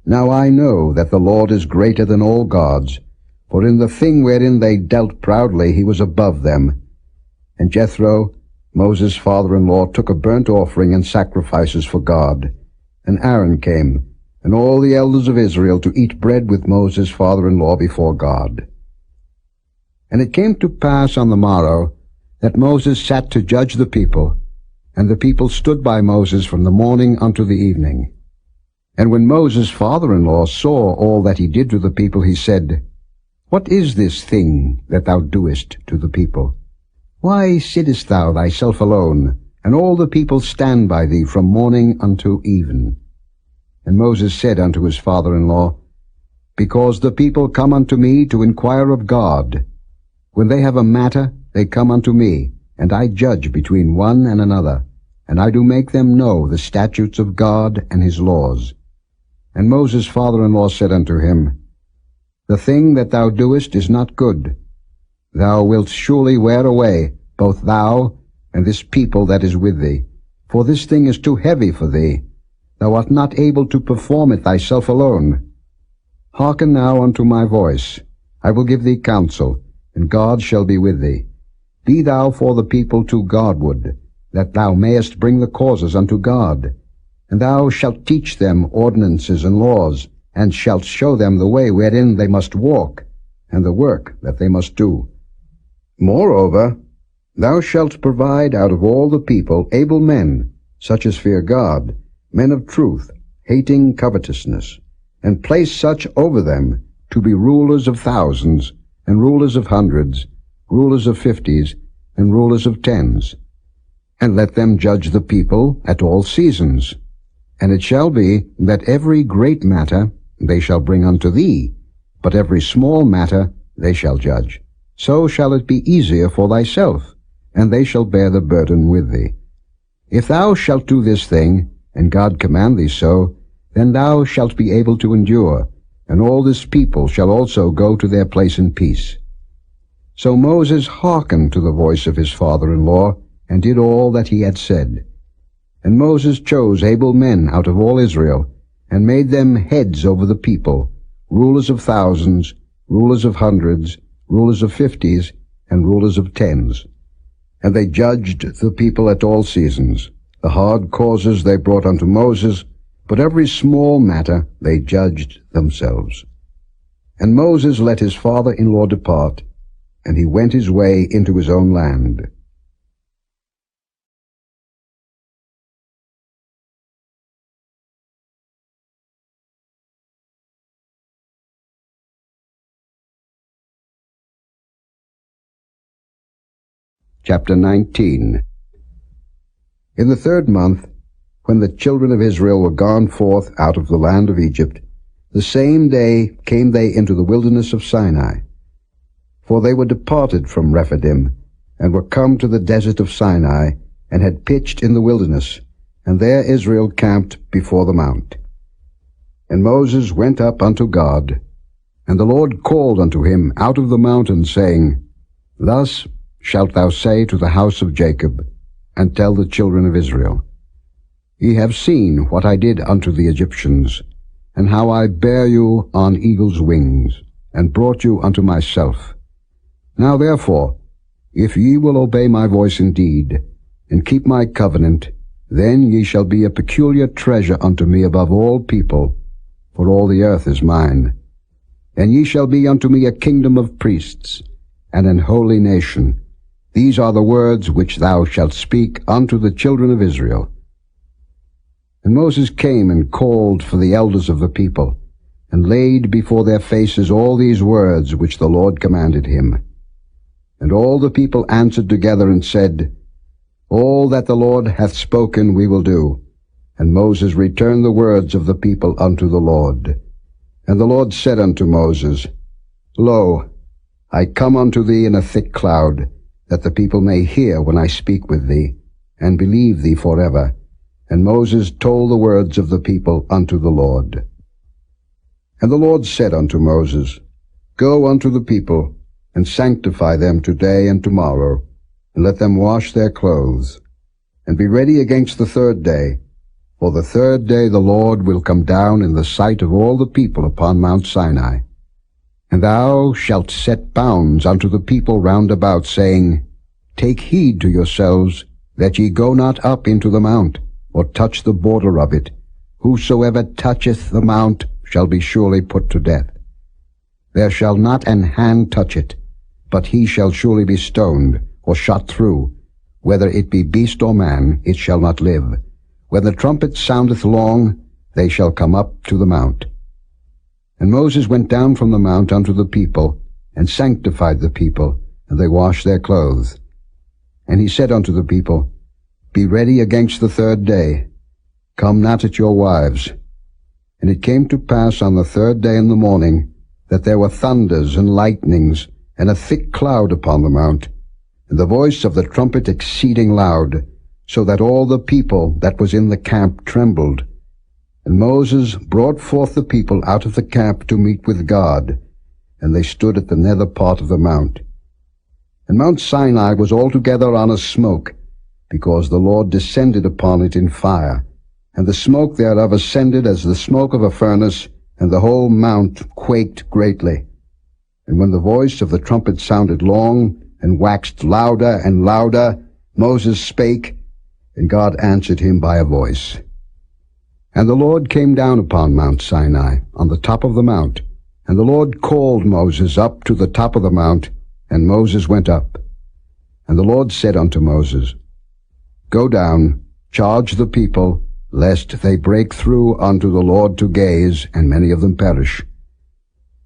Now I know that the Lord is greater than all gods, for in the thing wherein they dealt proudly he was above them. And Jethro, Moses' father-in-law, took a burnt offering and sacrifices for God. And Aaron came, and all the elders of Israel, to eat bread with Moses' father-in-law before God. And it came to pass on the morrow that Moses sat to judge the people, and the people stood by Moses from the morning unto the evening. And when Moses' father-in-law saw all that he did to the people, he said, What is this thing that thou doest to the people? Why sittest thou thyself alone, and all the people stand by thee from morning unto even? And Moses said unto his father-in-law, Because the people come unto me to inquire of God. When they have a matter, they come unto me, and I judge between one and another, and I do make them know the statutes of God and his laws. And Moses' father-in-law said unto him, The thing that thou doest is not good. Thou wilt surely wear away, both thou and this people that is with thee, for this thing is too heavy for thee. Thou art not able to perform it thyself alone. Hearken now unto my voice. I will give thee counsel, and God shall be with thee. Be thou for the people too Godward, that thou mayest bring the causes unto God. And thou shalt teach them ordinances and laws, and shalt show them the way wherein they must walk, and the work that they must do. Moreover, thou shalt provide out of all the people able men, such as fear God, men of truth, hating covetousness, and place such over them to be rulers of thousands, and rulers of hundreds, rulers of 50s, and rulers of 10s. And let them judge the people at all seasons. And it shall be that every great matter they shall bring unto thee, but every small matter they shall judge. So shall it be easier for thyself, and they shall bear the burden with thee. If thou shalt do this thing, and God command thee so, then thou shalt be able to endure, and all this people shall also go to their place in peace. So Moses hearkened to the voice of his father-in-law, and did all that he had said. And Moses chose able men out of all Israel, and made them heads over the people, rulers of thousands, rulers of hundreds, rulers of 50s, and rulers of 10s. And they judged the people at all seasons. The hard causes they brought unto Moses, but every small matter they judged themselves. And Moses let his father-in-law depart, and he went his way into his own land. Chapter 19. In the 3rd month, when the children of Israel were gone forth out of the land of Egypt, The same day came they into the wilderness of Sinai. For they were departed from Rephidim, and were come to the desert of Sinai, and had pitched in the wilderness, and there Israel camped before the mount. And Moses went up unto God, and the Lord called unto him out of the mountain, saying, Thus shalt thou say to the house of Jacob, and tell the children of Israel, Ye have seen what I did unto the Egyptians, and how I bare you on eagle's wings, and brought you unto myself. Now therefore, if ye will obey my voice indeed, and keep my covenant, then ye shall be a peculiar treasure unto me above all people, for all the earth is mine. And ye shall be unto me a kingdom of priests, and an holy nation. These are the words which thou shalt speak unto the children of Israel. And Moses came and called for the elders of the people, and laid before their faces all these words which the Lord commanded him. And all the people answered together and said, All that the Lord hath spoken we will do. And Moses returned the words of the people unto the Lord. And the Lord said unto Moses, Lo, I come unto thee in a thick cloud, that the people may hear when I speak with thee, and believe thee forever. And Moses told the words of the people unto the Lord. And the Lord said unto Moses, Go unto the people, and sanctify them today and tomorrow, and let them wash their clothes, and be ready against the third day. For the third day the Lord will come down in the sight of all the people upon Mount Sinai. And thou shalt set bounds unto the people round about, saying, Take heed to yourselves, that ye go not up into the mount, or touch the border of it. Whosoever toucheth the mount shall be surely put to death. There shall not an hand touch it, but he shall surely be stoned, or shot through. Whether it be beast or man, it shall not live. When the trumpet soundeth long, they shall come up to the mount. And Moses went down from the mount unto the people, and sanctified the people, and they washed their clothes. And he said unto the people, Be ready against the third day. Come not at your wives. And it came to pass on the third day in the morning, that there were thunders and lightnings, and a thick cloud upon the mount, and the voice of the trumpet exceeding loud, so that all the people that was in the camp trembled. And Moses brought forth the people out of the camp to meet with God, and they stood at the nether part of the mount. And Mount Sinai was altogether on a smoke, because the Lord descended upon it in fire, and the smoke thereof ascended as the smoke of a furnace, and the whole mount quaked greatly. And when the voice of the trumpet sounded long, and waxed louder and louder, Moses spake, and God answered him by a voice. And the Lord came down upon Mount Sinai, on the top of the mount, and the Lord called Moses up to the top of the mount, and Moses went up. And the Lord said unto Moses, Go down, charge the people, lest they break through unto the Lord to gaze, and many of them perish.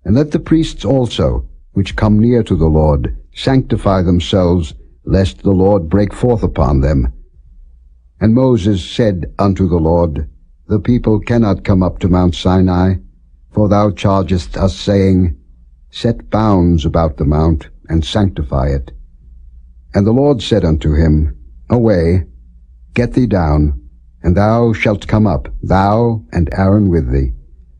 And let the priests also, which come near to the Lord, sanctify themselves, lest the Lord break forth upon them. And Moses said unto the Lord, The people cannot come up to Mount Sinai, for thou chargest us, saying, Set bounds about the mount, and sanctify it. And the Lord said unto him, Away, get thee down, and thou shalt come up, thou and Aaron with thee.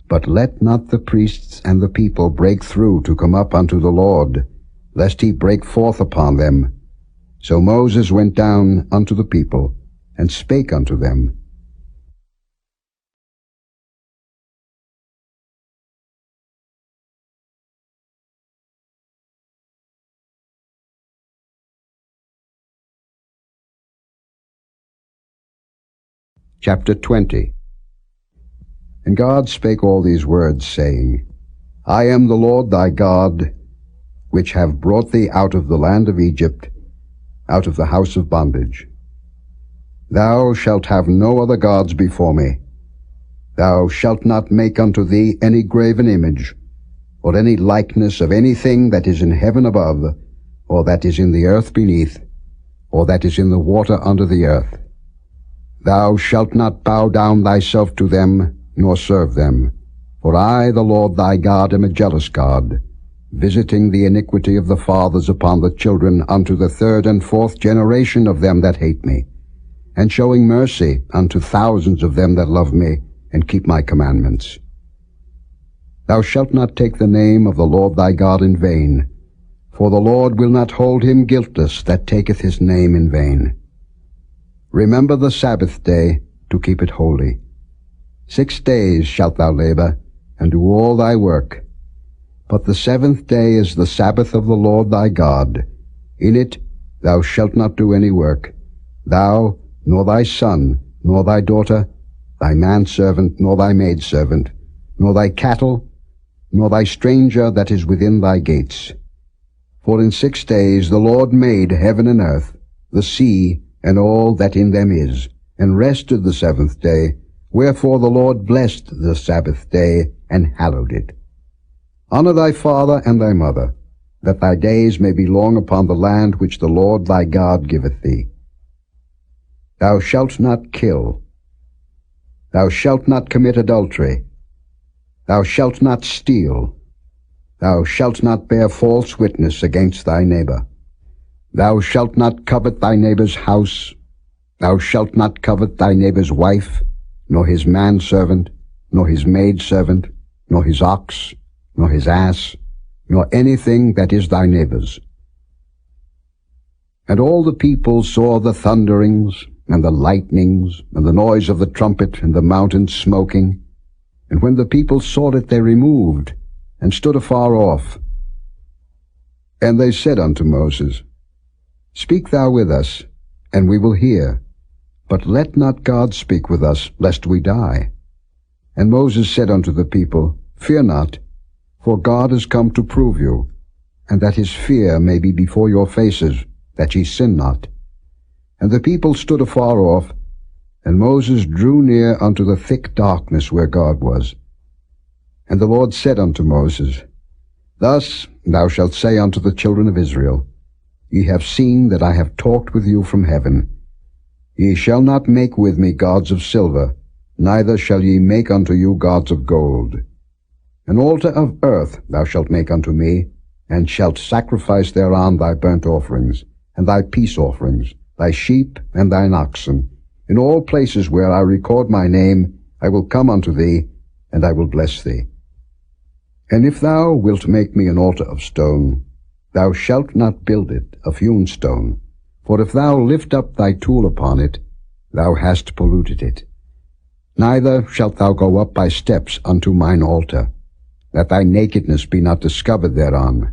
But let not the priests and the people break through to come up unto the Lord, lest he break forth upon them. So Moses went down unto the people, and spake unto them. Chapter 20. And God spake all these words, saying, I am the Lord thy God, which have brought thee out of the land of Egypt, out of the house of bondage. Thou shalt have no other gods before me. Thou shalt not make unto thee any graven image, or any likeness of anything that is in heaven above, or that is in the earth beneath, or that is in the water under the earth. Thou shalt not bow down thyself to them, nor serve them. For I, the Lord thy God, am a jealous God, visiting the iniquity of the fathers upon the children unto the third and fourth generation of them that hate me, and showing mercy unto thousands of them that love me, and keep my commandments. Thou shalt not take the name of the Lord thy God in vain, for the Lord will not hold him guiltless that taketh his name in vain. Remember the Sabbath day to keep it holy. 6 days shalt thou labor, and do all thy work. But the seventh day is the Sabbath of the Lord thy God. In it thou shalt not do any work, thou, nor thy son, nor thy daughter, thy manservant, nor thy maidservant, nor thy cattle, nor thy stranger that is within thy gates. For in 6 days the Lord made heaven and earth, the sea, and all that in them is, and rested the seventh day. Wherefore the Lord blessed the Sabbath day, and hallowed it. Honor thy father and thy mother, that thy days may be long upon the land which the Lord thy God giveth thee. Thou shalt not kill. Thou shalt not commit adultery. Thou shalt not steal. Thou shalt not bear false witness against thy neighbor. Thou shalt not covet thy neighbor's house. Thou shalt not covet thy neighbor's wife, nor his manservant, nor his maidservant, nor his ox, nor his ass, nor anything that is thy neighbor's. And all the people saw the thunderings, and the lightnings, and the noise of the trumpet, and the mountain smoking. And when the people saw it, they removed, and stood afar off. And they said unto Moses, Speak thou with us, and we will hear. But let not God speak with us, lest we die. And Moses said unto the people, Fear not, for God is come to prove you, and that his fear may be before your faces, that ye sin not. And the people stood afar off, and Moses drew near unto the thick darkness where God was. And the Lord said unto Moses, Thus thou shalt say unto the children of Israel, Ye have seen that I have talked with you from heaven. Ye shall not make with me gods of silver, neither shall ye make unto you gods of gold. An altar of earth thou shalt make unto me, and shalt sacrifice thereon thy burnt offerings, and thy peace offerings, thy sheep and thine oxen. In all places where I record my name, I will come unto thee, and I will bless thee. And if thou wilt make me an altar of stone, thou shalt not build it of hewn stone, for if thou lift up thy tool upon it, thou hast polluted it. Neither shalt thou go up by steps unto mine altar, that thy nakedness be not discovered thereon.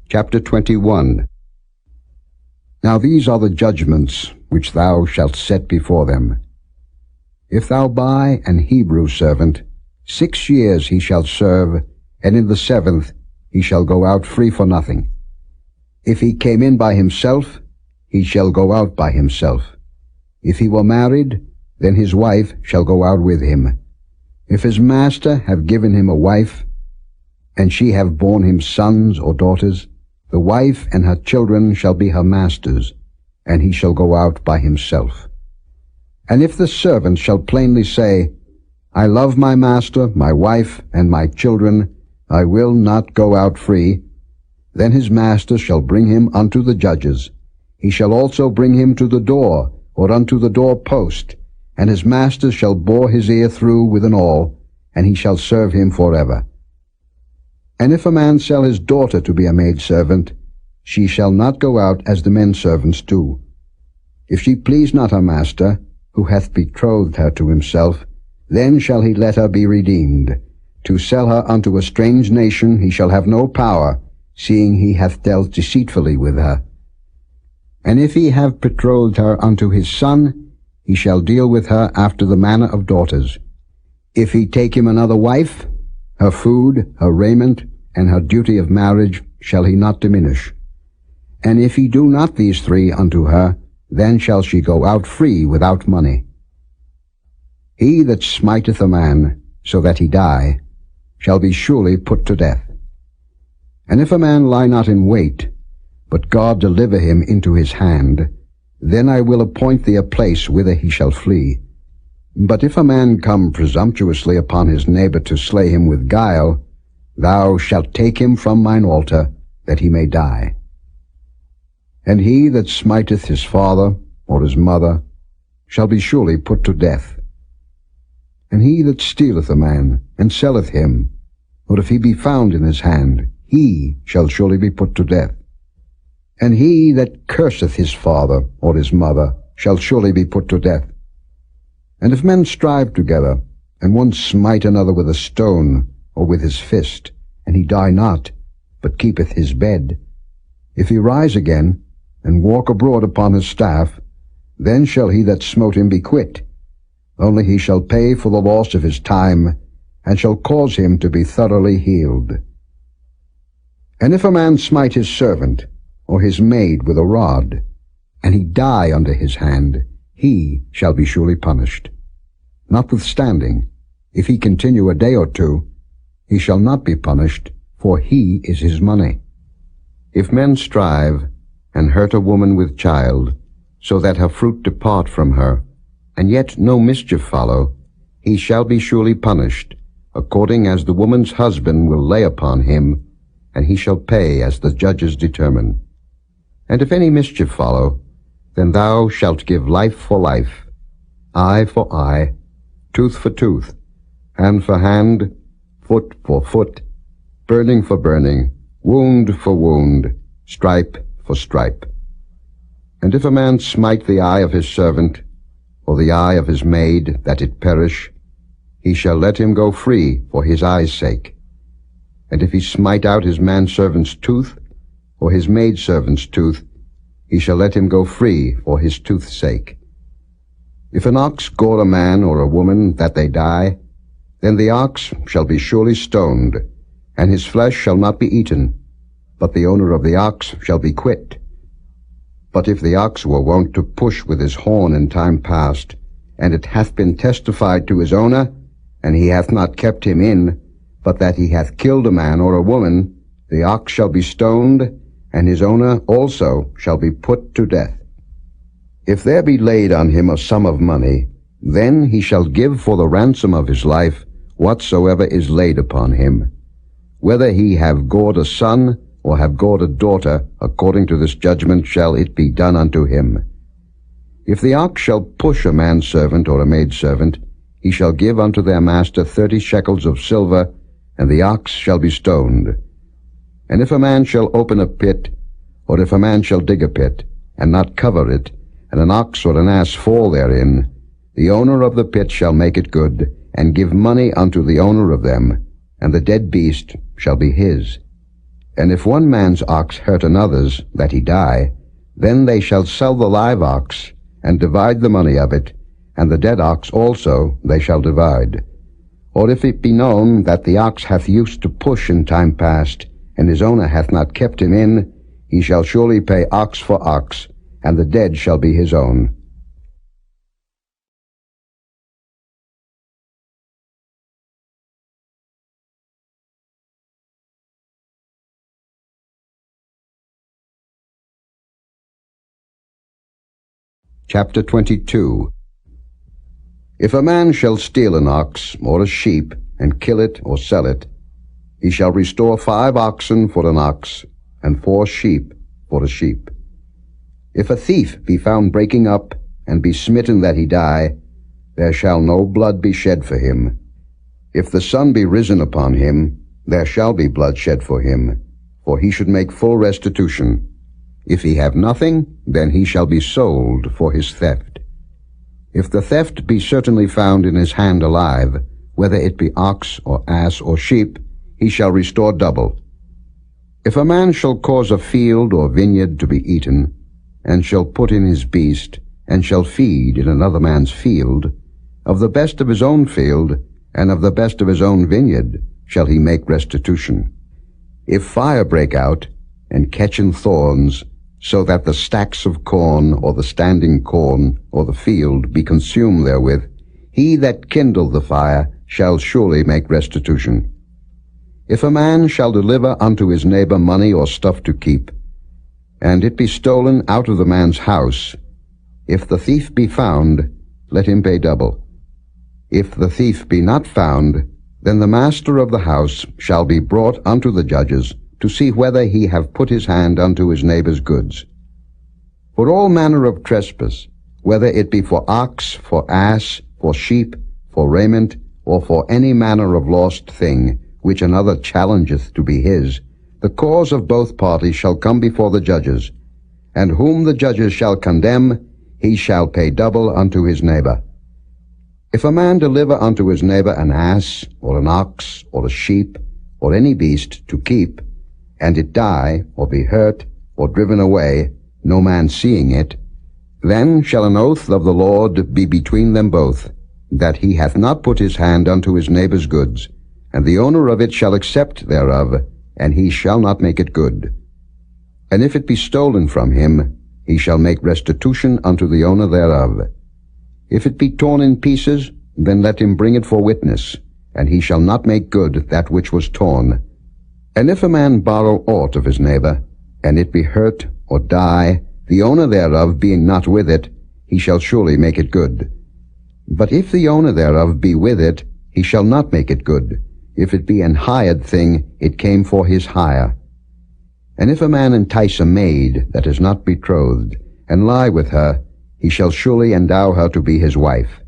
Chapter 21. Now these are the judgments which thou shalt set before them. If thou buy an Hebrew servant, 6 years he shall serve, and in the 7th he shall go out free for nothing. If he came in by himself, he shall go out by himself. If he were married, then his wife shall go out with him. If his master have given him a wife, and she have borne him sons or daughters, the wife and her children shall be her master's, and he shall go out by himself. And if the servant shall plainly say, I love my master, my wife, and my children, I will not go out free, then his master shall bring him unto the judges. He shall also bring him to the door, or unto the door post, and his master shall bore his ear through with an awl, and he shall serve him forever. And if a man sell his daughter to be a maidservant, she shall not go out as the men servants do. If she please not her master, who hath betrothed her to himself, then shall he let her be redeemed. To sell her unto a strange nation he shall have no power, seeing he hath dealt deceitfully with her. And if he have betrothed her unto his son, he shall deal with her after the manner of daughters. If he take him another wife, her food, her raiment, and her duty of marriage shall he not diminish. And if he do not these 3 unto her, then shall she go out free without money. He that smiteth a man, so that he die, shall be surely put to death. And if a man lie not in wait, but God deliver him into his hand, then I will appoint thee a place whither he shall flee. But if a man come presumptuously upon his neighbor to slay him with guile, thou shalt take him from mine altar, that he may die. And he that smiteth his father or his mother shall be surely put to death. And he that stealeth a man, and selleth him, or if he be found in his hand, he shall surely be put to death. And he that curseth his father or his mother shall surely be put to death. And if men strive together, and one smite another with a stone, or with his fist, and he die not, but keepeth his bed, if he rise again, and walk abroad upon his staff, then shall he that smote him be quit. Only he shall pay for the loss of his time, and shall cause him to be thoroughly healed. And if a man smite his servant, or his maid with a rod, and he die under his hand, he shall be surely punished. Notwithstanding, if he continue a day or two, he shall not be punished, for he is his money. If men strive, and hurt a woman with child, so that her fruit depart from her, and yet no mischief follow, he shall be surely punished, according as the woman's husband will lay upon him, and he shall pay as the judges determine. And if any mischief follow, then thou shalt give life for life, eye for eye, tooth for tooth, hand for hand, foot for foot, burning for burning, wound for wound, stripe for stripe. And if a man smite the eye of his servant, or the eye of his maid, that it perish, he shall let him go free for his eye's sake. And if he smite out his manservant's tooth, or his maidservant's tooth, he shall let him go free for his tooth's sake. If an ox gore a man or a woman, that they die, then the ox shall be surely stoned, and his flesh shall not be eaten, but the owner of the ox shall be quit. But if the ox were wont to push with his horn in time past, and it hath been testified to his owner, and he hath not kept him in, but that he hath killed a man or a woman, the ox shall be stoned, and his owner also shall be put to death. If there be laid on him a sum of money, then he shall give for the ransom of his life whatsoever is laid upon him. Whether he have gored a son, or have gored a daughter, according to this judgment shall it be done unto him. If the ox shall push a manservant or a maidservant, he shall give unto their master 30 shekels of silver, and the ox shall be stoned. And if a man shall open a pit, or if a man shall dig a pit, and not cover it, and an ox or an ass fall therein, the owner of the pit shall make it good, and give money unto the owner of them, and the dead beast shall be his. And if one man's ox hurt another's, that he die, then they shall sell the live ox, and divide the money of it, and the dead ox also they shall divide. Or if it be known that the ox hath used to push in time past, and his owner hath not kept him in, he shall surely pay ox for ox, and the dead shall be his own. Chapter 22. If a man shall steal an ox or a sheep, and kill it or sell it, he shall restore 5 oxen for an ox, and 4 sheep for a sheep. If a thief be found breaking up, and be smitten that he die, there shall no blood be shed for him. If the sun be risen upon him, there shall be blood shed for him, for he should make full restitution. If he have nothing, then he shall be sold for his theft. If the theft be certainly found in his hand alive, whether it be ox or ass or sheep, he shall restore double. If a man shall cause a field or vineyard to be eaten, and shall put in his beast, and shall feed in another man's field, of the best of his own field, and of the best of his own vineyard, shall he make restitution. If fire break out, and catch in thorns, so that the stacks of corn, or the standing corn, or the field be consumed therewith, he that kindled the fire shall surely make restitution. If a man shall deliver unto his neighbor money or stuff to keep, and it be stolen out of the man's house, if the thief be found, let him pay double. If the thief be not found, then the master of the house shall be brought unto the judges, to see whether he have put his hand unto his neighbor's goods. For all manner of trespass, whether it be for ox, for ass, for sheep, for raiment, or for any manner of lost thing, which another challengeth to be his, the cause of both parties shall come before the judges, and whom the judges shall condemn, he shall pay double unto his neighbor. If a man deliver unto his neighbor an ass, or an ox, or a sheep, or any beast to keep, and it die, or be hurt, or driven away, no man seeing it, then shall an oath of the Lord be between them both, that he hath not put his hand unto his neighbor's goods, and the owner of it shall accept thereof, and he shall not make it good. And if it be stolen from him, he shall make restitution unto the owner thereof. If it be torn in pieces, then let him bring it for witness, and he shall not make good that which was torn. And if a man borrow aught of his neighbor, and it be hurt or die, the owner thereof being not with it, he shall surely make it good. But if the owner thereof be with it, he shall not make it good. If it be an hired thing, it came for his hire. And if a man entice a maid that is not betrothed, and lie with her, he shall surely endow her to be his wife.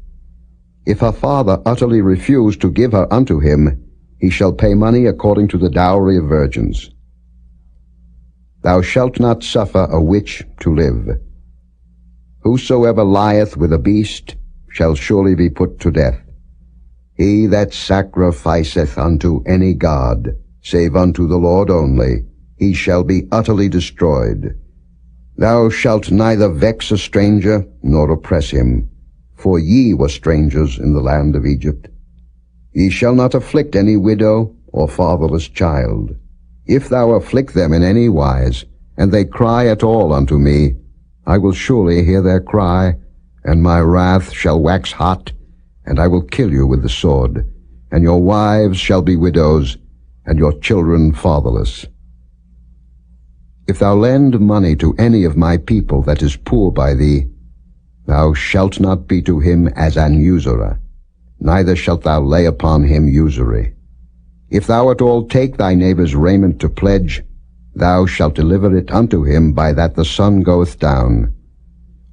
If her father utterly refuse to give her unto him, he shall pay money according to the dowry of virgins. Thou shalt not suffer a witch to live. Whosoever lieth with a beast shall surely be put to death. He that sacrificeth unto any god, save unto the Lord only, he shall be utterly destroyed. Thou shalt neither vex a stranger, nor oppress him, for ye were strangers in the land of Egypt. Ye shall not afflict any widow or fatherless child. If thou afflict them in any wise, and they cry at all unto me, I will surely hear their cry, and my wrath shall wax hot, and I will kill you with the sword, and your wives shall be widows, and your children fatherless. If thou lend money to any of my people that is poor by thee, thou shalt not be to him as an usurer, neither shalt thou lay upon him usury. If thou at all take thy neighbor's raiment to pledge, thou shalt deliver it unto him by that the sun goeth down.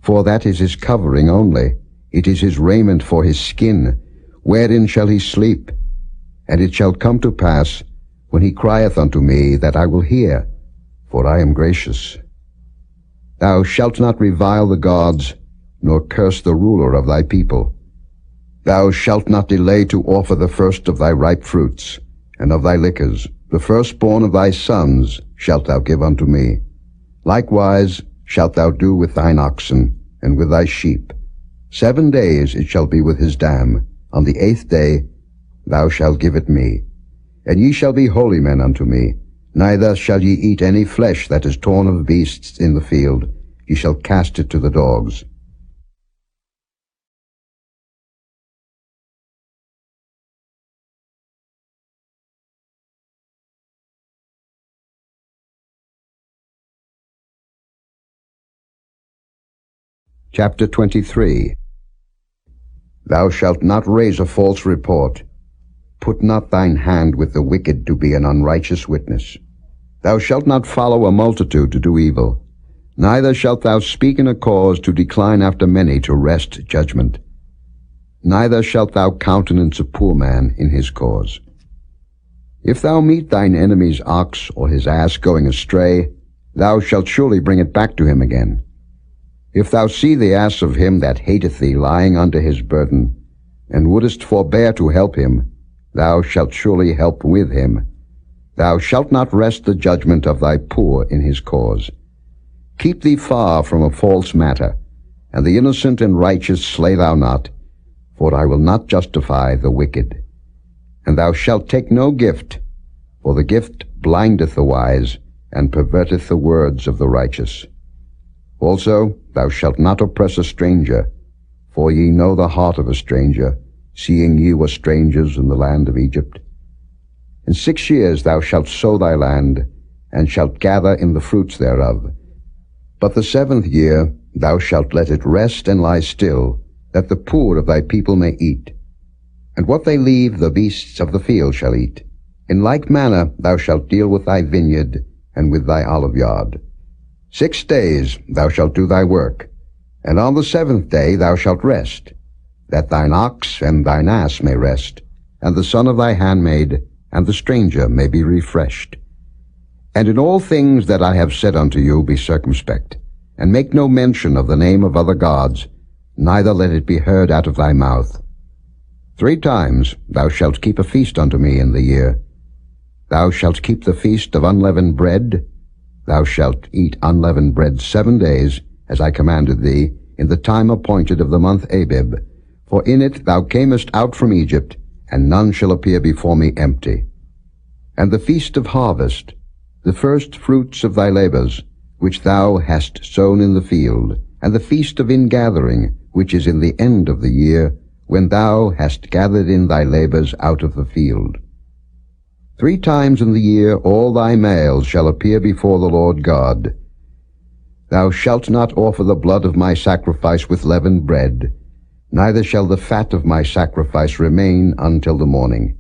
For that is his covering only, it is his raiment for his skin, wherein shall he sleep? And it shall come to pass, when he crieth unto me, that I will hear, for I am gracious. Thou shalt not revile the gods, nor curse the ruler of thy people. Thou shalt not delay to offer the first of thy ripe fruits, and of thy liquors, the firstborn of thy sons shalt thou give unto me. Likewise shalt thou do with thine oxen, and with thy sheep. 7 days it shall be with his dam. On the 8th day thou shalt give it me. And ye shall be holy men unto me. Neither shall ye eat any flesh that is torn of beasts in the field. Ye shall cast it to the dogs. Chapter 23. Thou shalt not raise a false report. Put not thine hand with the wicked to be an unrighteous witness. Thou shalt not follow a multitude to do evil. Neither shalt thou speak in a cause to decline after many to wrest judgment. Neither shalt thou countenance a poor man in his cause. If thou meet thine enemy's ox or his ass going astray, thou shalt surely bring it back to him again. If thou see the ass of him that hateth thee lying under his burden, and wouldest forbear to help him, thou shalt surely help with him. Thou shalt not wrest the judgment of thy poor in his cause. Keep thee far from a false matter, and the innocent and righteous slay thou not, for I will not justify the wicked. And thou shalt take no gift, for the gift blindeth the wise, and perverteth the words of the righteous. Also, thou shalt not oppress a stranger, for ye know the heart of a stranger, seeing ye were strangers in the land of Egypt. In 6 years thou shalt sow thy land, and shalt gather in the fruits thereof. But the 7th year thou shalt let it rest and lie still, that the poor of thy people may eat. And what they leave the beasts of the field shall eat. In like manner thou shalt deal with thy vineyard and with thy oliveyard. 6 days thou shalt do thy work, and on the 7th day thou shalt rest, that thine ox and thine ass may rest, and the son of thy handmaid and the stranger may be refreshed. And in all things that I have said unto you be circumspect, and make no mention of the name of other gods, neither let it be heard out of thy mouth. 3 times thou shalt keep a feast unto me in the year. Thou shalt keep the feast of unleavened bread. Thou shalt eat unleavened bread 7 days, as I commanded thee, in the time appointed of the month Abib. For in it thou camest out from Egypt, and none shall appear before me empty. And the feast of harvest, the first fruits of thy labors, which thou hast sown in the field, and the feast of ingathering, which is in the end of the year, when thou hast gathered in thy labors out of the field. 3 times in the year all thy males shall appear before the Lord God. Thou shalt not offer the blood of my sacrifice with leavened bread, neither shall the fat of my sacrifice remain until the morning.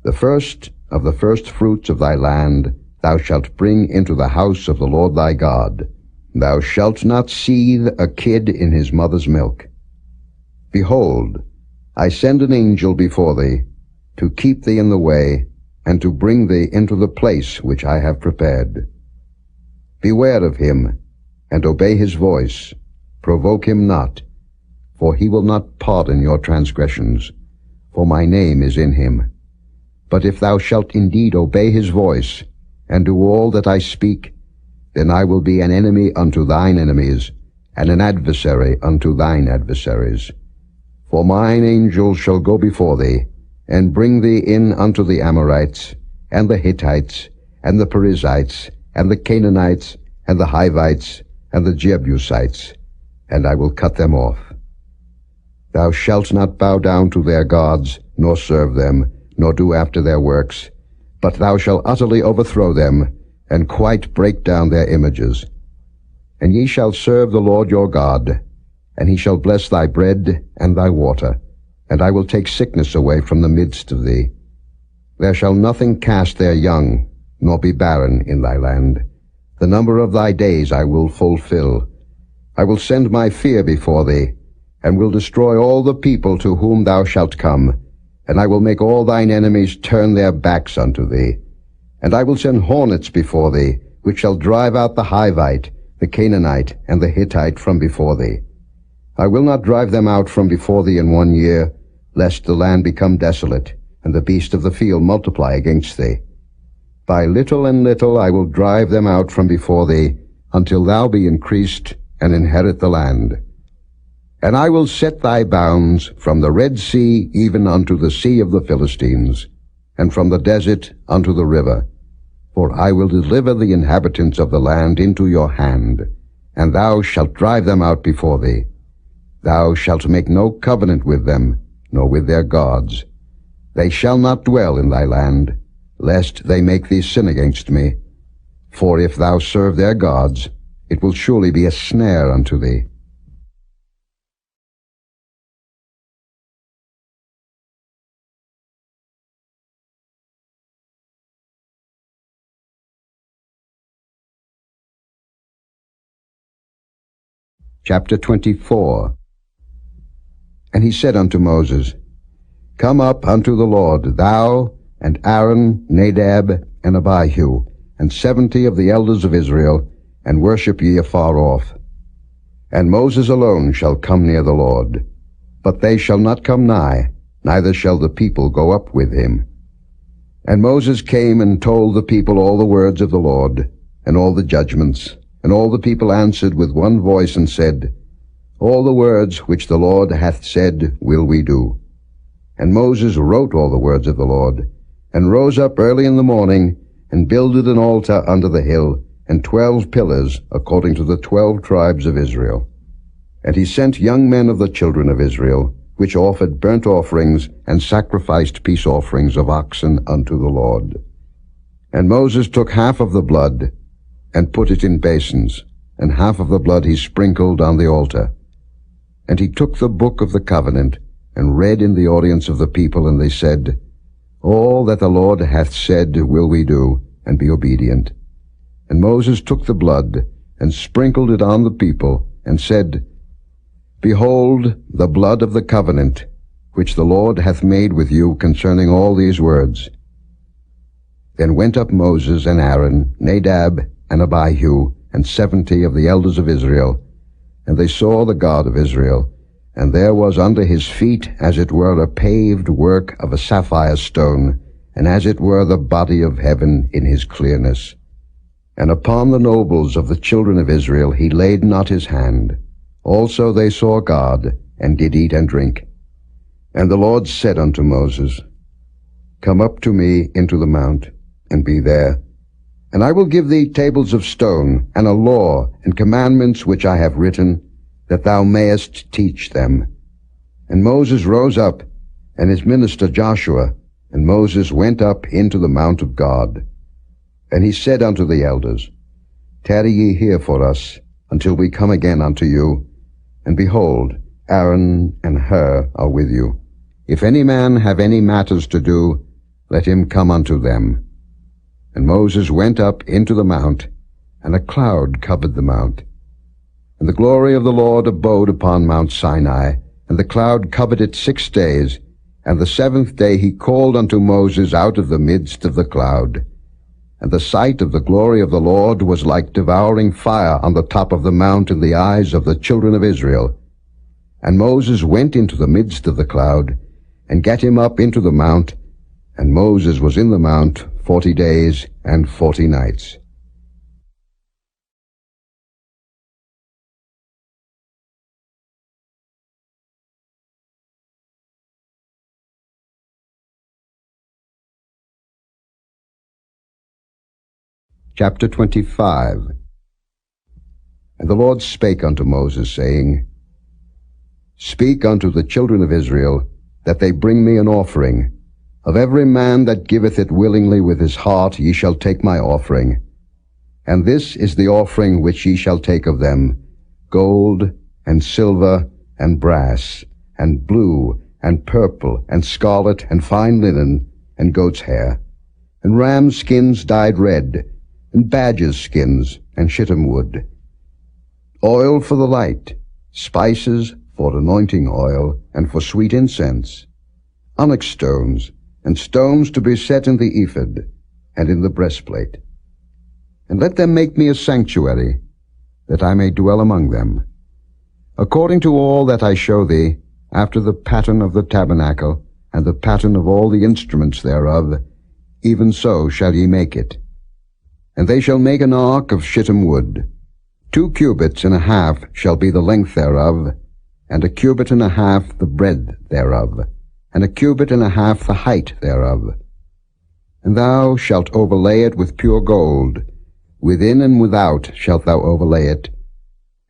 The first of the first fruits of thy land thou shalt bring into the house of the Lord thy God. Thou shalt not seethe a kid in his mother's milk. Behold, I send an angel before thee, to keep thee in the way, and to bring thee into the place which I have prepared. Beware of him, and obey his voice. Provoke him not, for he will not pardon your transgressions, for my name is in him. But if thou shalt indeed obey his voice, and do all that I speak, then I will be an enemy unto thine enemies, and an adversary unto thine adversaries. For mine angel shall go before thee, and bring thee in unto the Amorites, and the Hittites, and the Perizzites, and the Canaanites, and the Hivites, and the Jebusites, and I will cut them off. Thou shalt not bow down to their gods, nor serve them, nor do after their works, but thou shalt utterly overthrow them, and quite break down their images. And ye shall serve the Lord your God, and he shall bless thy bread and thy water, and I will take sickness away from the midst of thee. There shall nothing cast their young, nor be barren in thy land. The number of thy days I will fulfill. I will send my fear before thee, and will destroy all the people to whom thou shalt come, and I will make all thine enemies turn their backs unto thee. And I will send hornets before thee, which shall drive out the Hivite, the Canaanite, and the Hittite from before thee. I will not drive them out from before thee in 1 year, lest the land become desolate, and the beast of the field multiply against thee. By little and little I will drive them out from before thee, until thou be increased, and inherit the land. And I will set thy bounds from the Red Sea even unto the sea of the Philistines, and from the desert unto the river. For I will deliver the inhabitants of the land into your hand, and thou shalt drive them out before thee. Thou shalt make no covenant with them, nor with their gods. They shall not dwell in thy land, lest they make thee sin against me. For if thou serve their gods, it will surely be a snare unto thee. Chapter 24. And he said unto Moses, Come up unto the Lord, thou, and Aaron, Nadab, and Abihu, and 70 of the elders of Israel, and worship ye afar off. And Moses alone shall come near the Lord, but they shall not come nigh, neither shall the people go up with him. And Moses came and told the people all the words of the Lord, and all the judgments. And all the people answered with one voice, and said, All the words which the Lord hath said will we do. And Moses wrote all the words of the Lord, and rose up early in the morning, and builded an altar under the hill, and 12 pillars, according to the 12 tribes of Israel. And he sent young men of the children of Israel, which offered burnt offerings and sacrificed peace offerings of oxen unto the Lord. And Moses took half of the blood, and put it in basins, and half of the blood he sprinkled on the altar. And he took the book of the covenant, and read in the audience of the people, and they said, All that the Lord hath said will we do, and be obedient. And Moses took the blood, and sprinkled it on the people, and said, Behold the blood of the covenant, which the Lord hath made with you concerning all these words. Then went up Moses and Aaron, Nadab and Abihu, and 70 of the elders of Israel, and they saw the God of Israel, and there was under his feet as it were a paved work of a sapphire stone, and as it were the body of heaven in his clearness. And upon the nobles of the children of Israel he laid not his hand. Also they saw God, and did eat and drink. And the Lord said unto Moses, Come up to me into the mount, and be there. And I will give thee tables of stone, and a law, and commandments which I have written, that thou mayest teach them. And Moses rose up, and his minister Joshua, and Moses went up into the mount of God. And he said unto the elders, Tarry ye here for us, until we come again unto you. And behold, Aaron and Hur are with you. If any man have any matters to do, let him come unto them. And Moses went up into the mount, and a cloud covered the mount. And the glory of the Lord abode upon Mount Sinai, and the cloud covered it 6 days. And the 7th day he called unto Moses out of the midst of the cloud. And the sight of the glory of the Lord was like devouring fire on the top of the mount in the eyes of the children of Israel. And Moses went into the midst of the cloud, and gat him up into the mount, and Moses was in the mount 40 days and 40 nights. Chapter 25. And the Lord spake unto Moses, saying, Speak unto the children of Israel, that they bring me an offering. Of every man that giveth it willingly with his heart ye shall take my offering. And this is the offering which ye shall take of them, gold, and silver, and brass, and blue, and purple, and scarlet, and fine linen, and goat's hair, and rams' skins dyed red, and badgers' skins, and shittim wood, oil for the light, spices for anointing oil, and for sweet incense, onyx stones, and stones to be set in the ephod, and in the breastplate. And let them make me a sanctuary, that I may dwell among them. According to all that I show thee, after the pattern of the tabernacle, and the pattern of all the instruments thereof, even so shall ye make it. And they shall make an ark of shittim wood. 2 cubits and a half shall be the length thereof, and 1 cubit and a half the breadth thereof, and 1 cubit and a half the height thereof. And thou shalt overlay it with pure gold. Within and without shalt thou overlay it,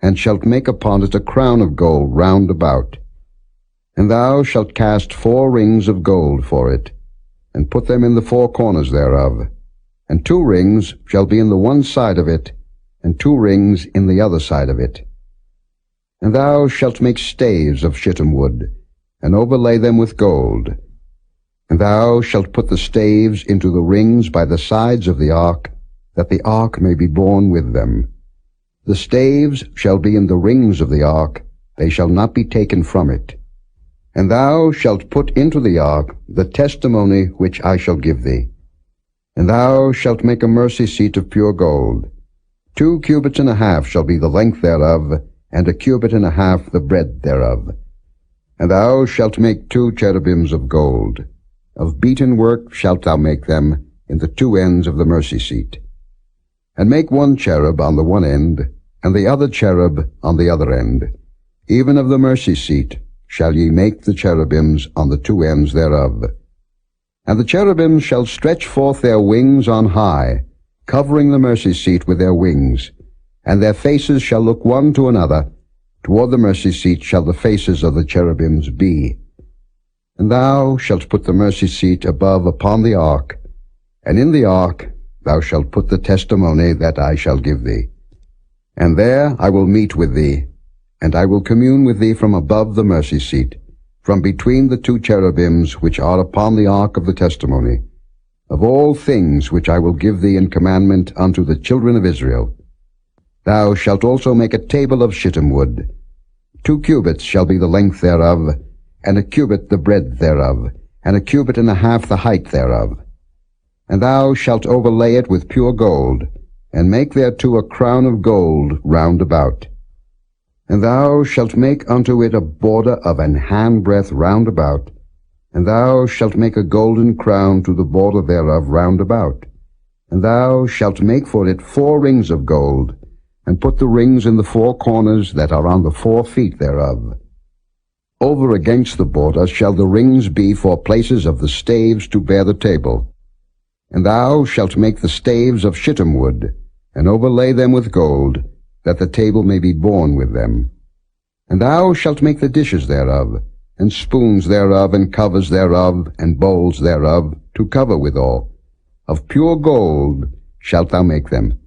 and shalt make upon it a crown of gold round about. And thou shalt cast 4 rings of gold for it, and put them in the 4 corners thereof. And 2 rings shall be in the one side of it, and 2 rings in the other side of it. And thou shalt make staves of shittim wood, and overlay them with gold. And thou shalt put the staves into the rings by the sides of the ark, that the ark may be borne with them. The staves shall be in the rings of the ark, they shall not be taken from it. And thou shalt put into the ark the testimony which I shall give thee. And thou shalt make a mercy seat of pure gold. 2 cubits and a half shall be the length thereof, and 1 cubit and a half the breadth thereof. And thou shalt make 2 cherubims of gold. Of beaten work shalt thou make them in the 2 ends of the mercy seat. And make 1 cherub on the one end, and the other cherub on the other end. Even of the mercy seat shall ye make the cherubims on the 2 ends thereof. And the cherubims shall stretch forth their wings on high, covering the mercy seat with their wings, and their faces shall look one to another, Toward the mercy seat shall the faces of the cherubims be. And thou shalt put the mercy seat above upon the ark, and in the ark thou shalt put the testimony that I shall give thee. And there I will meet with thee, and I will commune with thee from above the mercy seat, from between the two cherubims which are upon the ark of the testimony, of all things which I will give thee in commandment unto the children of Israel. Thou shalt also make a table of shittim wood. 2 cubits shall be the length thereof, and a cubit the breadth thereof, and a cubit and a half the height thereof. And thou shalt overlay it with pure gold, and make thereto a crown of gold round about. And thou shalt make unto it a border of an handbreadth round about, and thou shalt make a golden crown to the border thereof round about. And thou shalt make for it 4 rings of gold, and put the rings in the 4 corners that are on the 4 feet thereof. Over against the border shall the rings be for places of the staves to bear the table. And thou shalt make the staves of shittim wood, and overlay them with gold, that the table may be borne with them. And thou shalt make the dishes thereof, and spoons thereof, and covers thereof, and bowls thereof, to cover withal. Of pure gold shalt thou make them.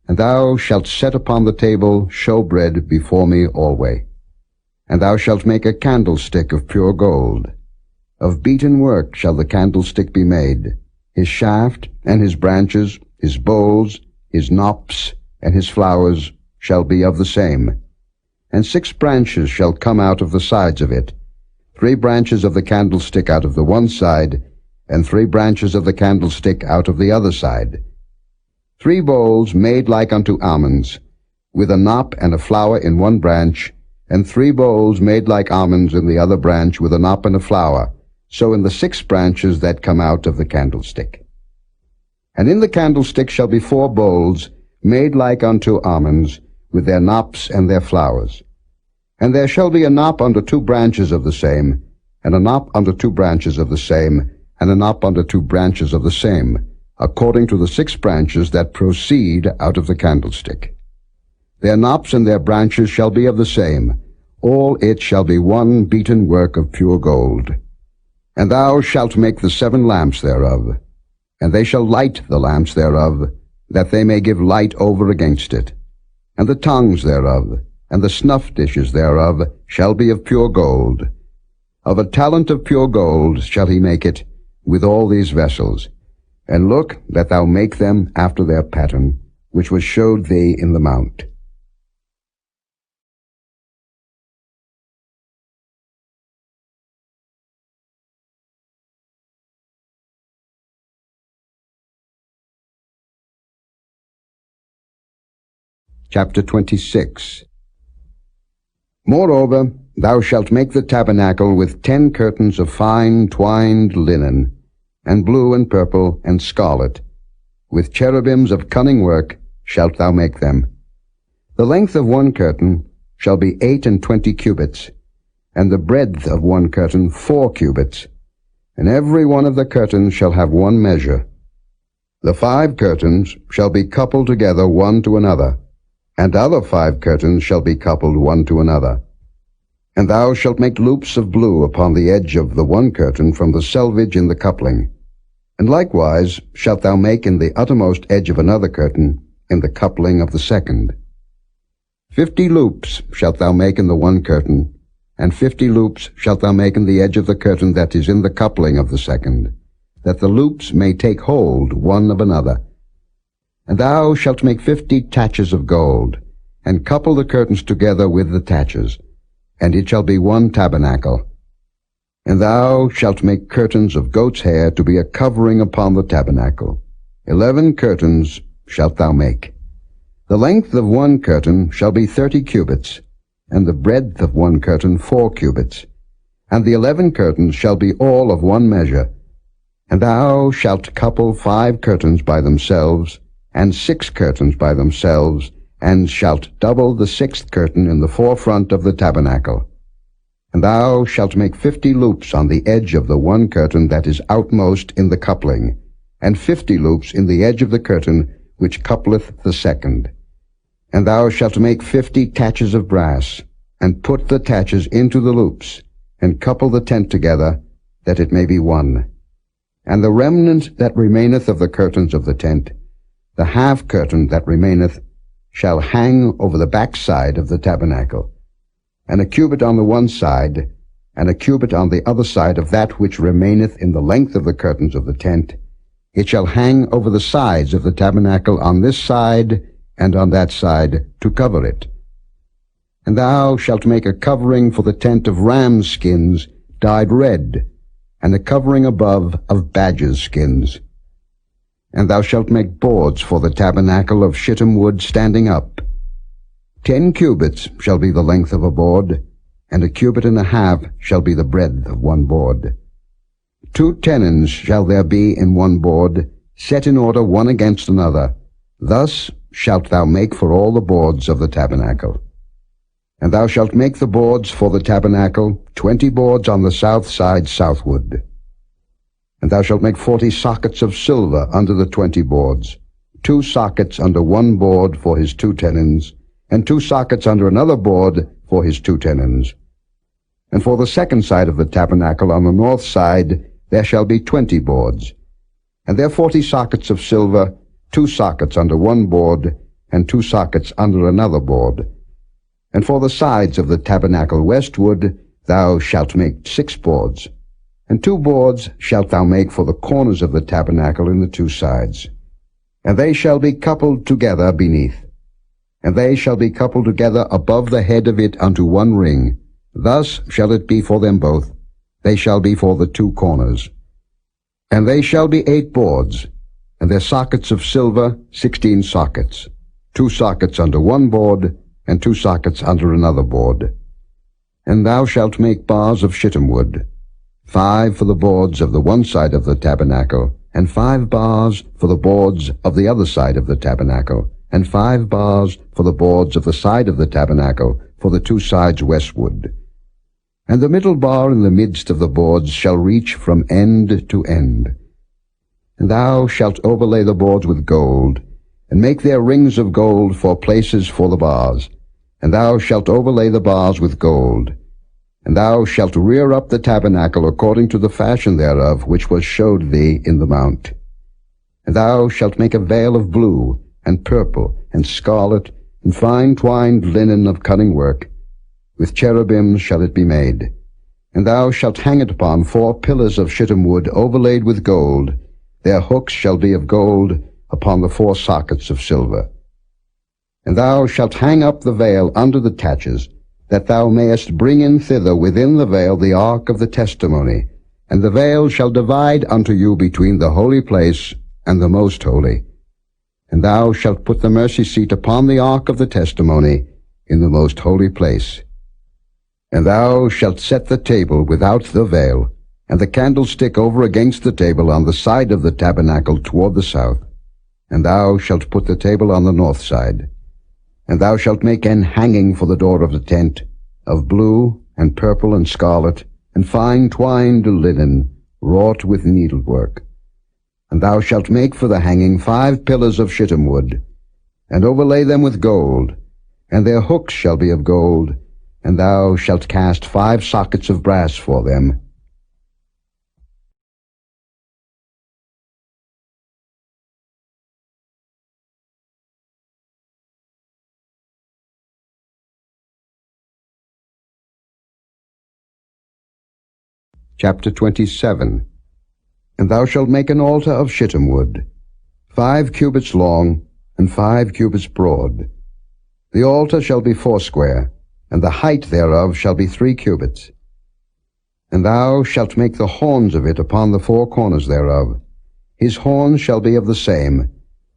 And thou shalt set upon the table showbread before me alway. And thou shalt make a candlestick of pure gold. Of beaten work shall the candlestick be made. His shaft, and his branches, his bowls, his knops, and his flowers shall be of the same. And 6 branches shall come out of the sides of it, 3 branches of the candlestick out of the one side, and 3 branches of the candlestick out of the other side. 3 bowls made like unto almonds, with a knop and a flower in one branch, and 3 bowls made like almonds in the other branch, with a knop and a flower, so in the 6 branches that come out of the candlestick. And in the candlestick shall be 4 bowls, made like unto almonds, with their knops and their flowers. And there shall be a knop under 2 branches of the same, and a knop under 2 branches of the same, and a knop under 2 branches of the same, according to the 6 branches that proceed out of the candlestick. Their knops and their branches shall be of the same. All it shall be one beaten work of pure gold. And thou shalt make the 7 lamps thereof, and they shall light the lamps thereof, that they may give light over against it. And the tongues thereof, and the snuff dishes thereof, shall be of pure gold. Of a talent of pure gold shall he make it, with all these vessels. And look that thou make them after their pattern, which was showed thee in the mount. Chapter 26. Moreover, thou shalt make the tabernacle with 10 curtains of fine twined linen, and blue and purple and scarlet. With cherubims of cunning work shalt thou make them. The length of one curtain shall be 28 cubits, and the breadth of one curtain 4 cubits, and every one of the curtains shall have one measure. The 5 curtains shall be coupled together one to another, and other 5 curtains shall be coupled one to another. And thou shalt make loops of blue upon the edge of the one curtain from the selvage in the coupling. And likewise shalt thou make in the uttermost edge of another curtain in the coupling of the second. 50 loops shalt thou make in the one curtain, and 50 loops shalt thou make in the edge of the curtain that is in the coupling of the second, that the loops may take hold one of another. And thou shalt make 50 taches of gold, and couple the curtains together with the taches, and it shall be one tabernacle. And thou shalt make curtains of goat's hair to be a covering upon the tabernacle. 11 curtains shalt thou make. The length of one curtain shall be 30 cubits, and the breadth of one curtain 4 cubits. And the 11 curtains shall be all of one measure. And thou shalt couple 5 curtains by themselves, and 6 curtains by themselves, and shalt double the 6th curtain in the forefront of the tabernacle. And thou shalt make 50 loops on the edge of the one curtain that is outmost in the coupling, and 50 loops in the edge of the curtain which coupleth the second. And thou shalt make 50 taches of brass, and put the taches into the loops, and couple the tent together, that it may be one. And the remnant that remaineth of the curtains of the tent, the half curtain that remaineth, shall hang over the backside of the tabernacle, and a cubit on the one side, and a cubit on the other side of that which remaineth in the length of the curtains of the tent. It shall hang over the sides of the tabernacle on this side and on that side, to cover it. And thou shalt make a covering for the tent of rams' skins dyed red, and a covering above of badgers' skins. And thou shalt make boards for the tabernacle of shittim wood standing up. 10 cubits shall be the length of a board, and a cubit and a half shall be the breadth of one board. 2 tenons shall there be in one board, set in order one against another. Thus shalt thou make for all the boards of the tabernacle. And thou shalt make the boards for the tabernacle, 20 boards on the south side southward. And thou shalt make 40 sockets of silver under the 20 boards, 2 sockets under one board for his 2 tenons, and 2 sockets under another board for his 2 tenons. And for the second side of the tabernacle on the north side there shall be 20 boards, and there 40 sockets of silver, 2 sockets under one board, and 2 sockets under another board. And for the sides of the tabernacle westward thou shalt make 6 boards, and 2 boards shalt thou make for the corners of the tabernacle in the 2 sides. And they shall be coupled together beneath, and they shall be coupled together above the head of it unto one ring. Thus shall it be for them both. They shall be for the 2 corners. And they shall be 8 boards, and their sockets of silver 16 sockets, 2 sockets under one board, and 2 sockets under another board. And thou shalt make bars of shittim wood, 5 for the boards of the one side of the tabernacle, and 5 bars for the boards of the other side of the tabernacle, and 5 bars for the boards of the side of the tabernacle for the 2 sides westward. And the middle bar in the midst of the boards shall reach from end to end. And thou shalt overlay the boards with gold, and make their rings of gold for places for the bars. And thou shalt overlay the bars with gold. And thou shalt rear up the tabernacle according to the fashion thereof, which was showed thee in the mount. And thou shalt make a veil of blue, and purple, and scarlet, and fine twined linen of cunning work. With cherubims shall it be made. And thou shalt hang it upon 4 pillars of shittim wood overlaid with gold. Their hooks shall be of gold upon the 4 sockets of silver. And thou shalt hang up the veil under the taches, that thou mayest bring in thither within the veil the ark of the testimony. And the veil shall divide unto you between the holy place and the most holy. And thou shalt put the mercy seat upon the ark of the testimony in the most holy place. And thou shalt set the table without the veil, and the candlestick over against the table on the side of the tabernacle toward the south. And thou shalt put the table on the north side. And thou shalt make an hanging for the door of the tent, of blue, and purple, and scarlet, and fine twined linen, wrought with needlework. And thou shalt make for the hanging 5 pillars of shittim wood, and overlay them with gold, and their hooks shall be of gold, and thou shalt cast 5 sockets of brass for them. Chapter 27. And thou shalt make an altar of shittim wood, 5 cubits long, and 5 cubits broad. The altar shall be foursquare, and the height thereof shall be 3 cubits. And thou shalt make the horns of it upon the 4 corners thereof. His horns shall be of the same,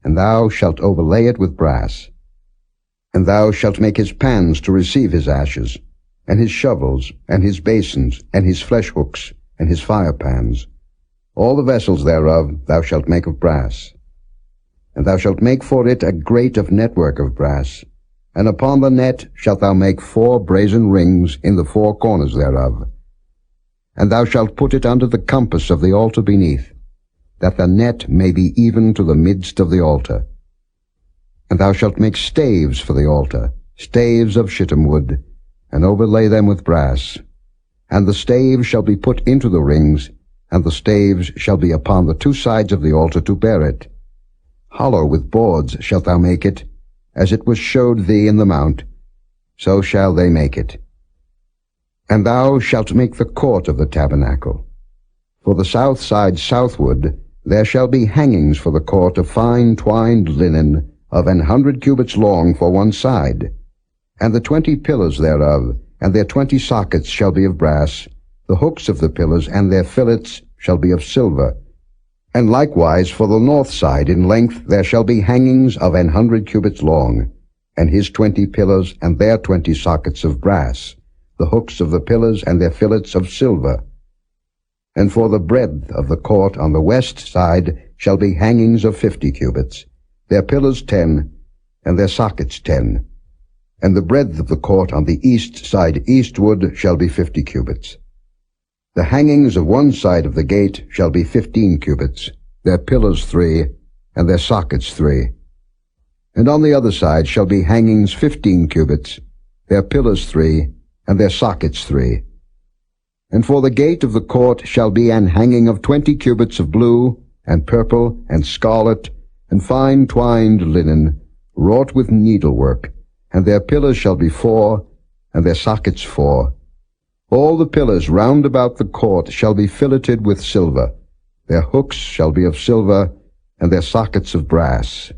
and thou shalt overlay it with brass. And thou shalt make his pans to receive his ashes, and his shovels, and his basins, and his flesh hooks, and his fire pans. All the vessels thereof thou shalt make of brass. And thou shalt make for it a grate of network of brass, and upon the net shalt thou make 4 brazen rings in the 4 corners thereof. And thou shalt put it under the compass of the altar beneath, that the net may be even to the midst of the altar. And thou shalt make staves for the altar, staves of shittim wood, and overlay them with brass. And the staves shall be put into the rings, and the staves shall be upon the two sides of the altar to bear it. Hollow with boards shalt thou make it, as it was showed thee in the mount, so shall they make it. And thou shalt make the court of the tabernacle. For the south side southward there shall be hangings for the court of fine twined linen of 100 cubits long for one side. And the 20 pillars thereof, and their 20 sockets shall be of brass. The hooks of the pillars and their fillets shall be of silver. And likewise for the north side in length there shall be hangings of 100 cubits long, and his 20 pillars and their 20 sockets of brass, the hooks of the pillars and their fillets of silver. And for the breadth of the court on the west side shall be hangings of 50 cubits, their pillars 10, and their sockets 10. And the breadth of the court on the east side eastward shall be 50 cubits. The hangings of one side of the gate shall be 15 cubits, their pillars 3, and their sockets 3. And on the other side shall be hangings 15 cubits, their pillars 3, and their sockets 3. And for the gate of the court shall be an hanging of 20 cubits of blue, and purple, and scarlet, and fine twined linen, wrought with needlework, and their pillars shall be 4, and their sockets 4. All the pillars round about the court shall be filleted with silver. Their hooks shall be of silver, and their sockets of brass.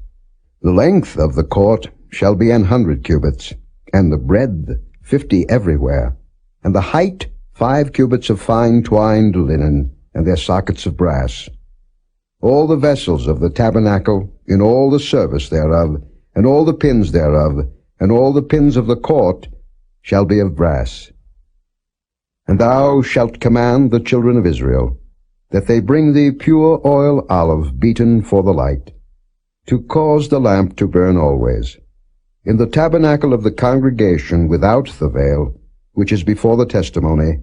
The length of the court shall be 100 cubits, and the breadth 50 everywhere, and the height 5 cubits of fine twined linen, and their sockets of brass. All the vessels of the tabernacle, in all the service thereof, and all the pins thereof, and all the pins of the court, shall be of brass. And thou shalt command the children of Israel, that they bring thee pure oil olive beaten for the light, to cause the lamp to burn always. In the tabernacle of the congregation without the veil, which is before the testimony,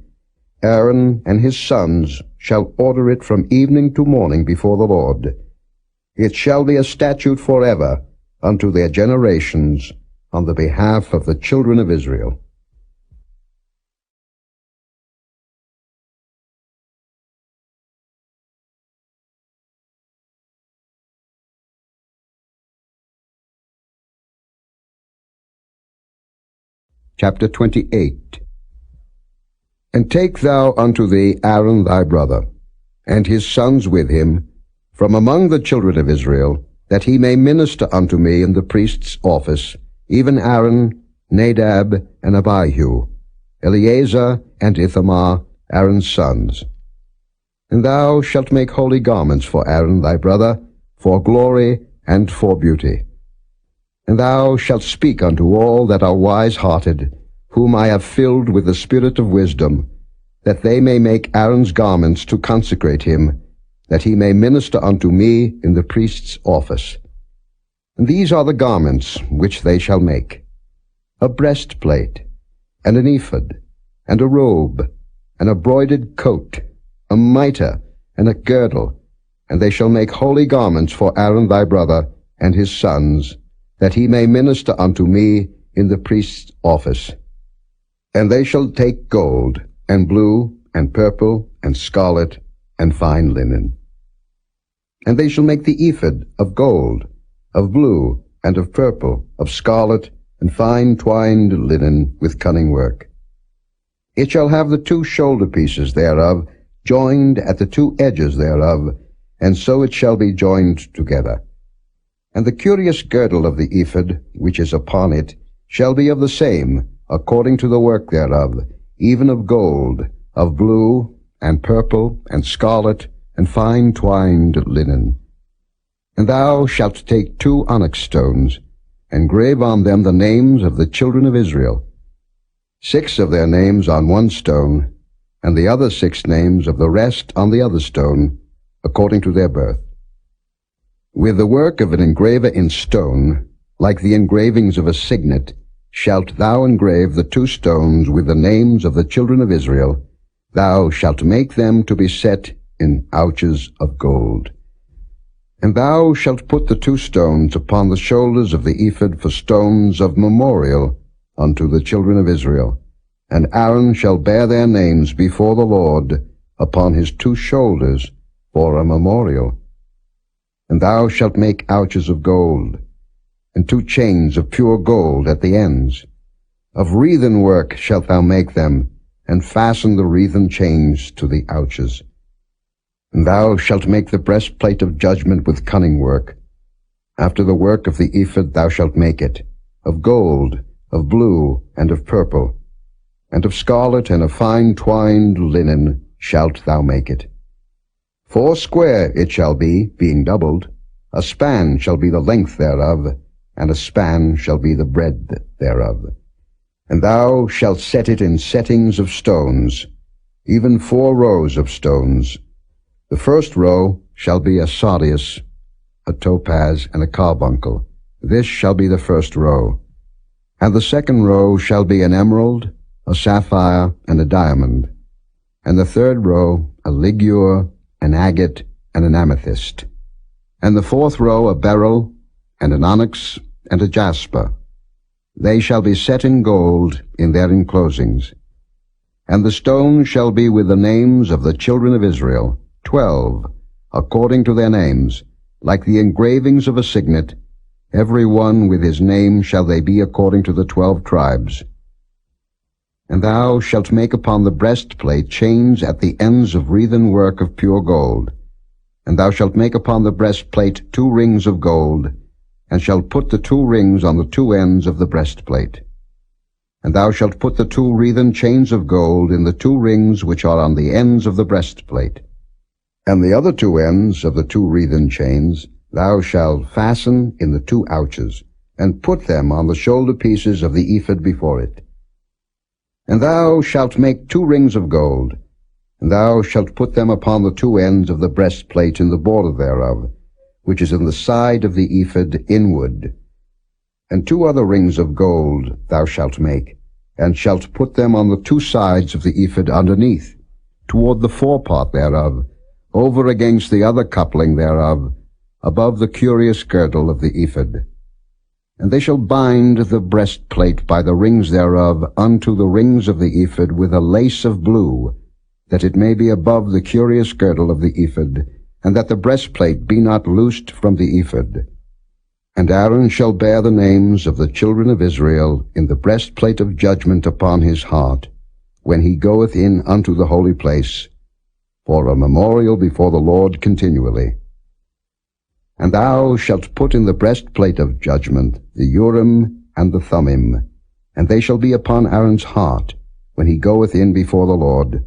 Aaron and his sons shall order it from evening to morning before the Lord. It shall be a statute forever unto their generations on the behalf of the children of Israel. Chapter 28. And take thou unto thee Aaron thy brother, and his sons with him, from among the children of Israel, that he may minister unto me in the priest's office, even Aaron, Nadab, and Abihu, Eleazar, and Ithamar, Aaron's sons. And thou shalt make holy garments for Aaron thy brother, for glory and for beauty. And thou shalt speak unto all that are wise-hearted, whom I have filled with the spirit of wisdom, that they may make Aaron's garments to consecrate him, that he may minister unto me in the priest's office. And these are the garments which they shall make: a breastplate, and an ephod, and a robe, and a broidered coat, a mitre, and a girdle. And they shall make holy garments for Aaron thy brother and his sons, that he may minister unto me in the priest's office. And they shall take gold, and blue, and purple, and scarlet, and fine linen. And they shall make the ephod of gold, of blue, and of purple, of scarlet, and fine twined linen with cunning work. It shall have the 2 shoulder pieces thereof, joined at the 2 edges thereof, and so it shall be joined together. And the curious girdle of the ephod, which is upon it, shall be of the same, according to the work thereof, even of gold, of blue, and purple, and scarlet, and fine twined linen. And thou shalt take 2 onyx stones, and grave on them the names of the children of Israel, 6 of their names on one stone, and the other 6 names of the rest on the other stone, according to their birth. With the work of an engraver in stone, like the engravings of a signet, shalt thou engrave the 2 stones with the names of the children of Israel. Thou shalt make them to be set in ouches of gold. And thou shalt put the 2 stones upon the shoulders of the ephod for stones of memorial unto the children of Israel. And Aaron shall bear their names before the Lord upon his 2 shoulders for a memorial. And thou shalt make ouches of gold, and 2 chains of pure gold at the ends. Of wreathen work shalt thou make them, and fasten the wreathen chains to the ouches. And thou shalt make the breastplate of judgment with cunning work. After the work of the ephod thou shalt make it, of gold, of blue, and of purple, and of scarlet and of fine twined linen shalt thou make it. 4 square it shall be, being doubled. A span shall be the length thereof, and a span shall be the breadth thereof. And thou shalt set it in settings of stones, even 4 rows of stones. The first row shall be a sardius, a topaz, and a carbuncle. This shall be the first row. And the second row shall be an emerald, a sapphire, and a diamond. And the third row a ligure, an agate, and an amethyst. And the fourth row a beryl, and an onyx, and a jasper. They shall be set in gold in their enclosings. And the stones shall be with the names of the children of Israel, 12, according to their names, like the engravings of a signet. Every one with his name shall they be according to the 12 tribes. And thou shalt make upon the breastplate chains at the ends of wreathen work of pure gold. And thou shalt make upon the breastplate 2 rings of gold, and shalt put the 2 rings on the 2 ends of the breastplate. And thou shalt put the 2 wreathen chains of gold in the 2 rings which are on the ends of the breastplate. And the other 2 ends of the 2 wreathen chains thou shalt fasten in the 2 ouches, and put them on the shoulder pieces of the ephod before it. And thou shalt make 2 rings of gold, and thou shalt put them upon the 2 ends of the breastplate in the border thereof, which is in the side of the ephod inward. And 2 other rings of gold thou shalt make, and shalt put them on the 2 sides of the ephod underneath, toward the forepart thereof, over against the other coupling thereof, above the curious girdle of the ephod. And they shall bind the breastplate by the rings thereof unto the rings of the ephod with a lace of blue, that it may be above the curious girdle of the ephod, and that the breastplate be not loosed from the ephod. And Aaron shall bear the names of the children of Israel in the breastplate of judgment upon his heart, when he goeth in unto the holy place, for a memorial before the Lord continually. And thou shalt put in the breastplate of judgment the Urim and the Thummim, and they shall be upon Aaron's heart, when he goeth in before the Lord.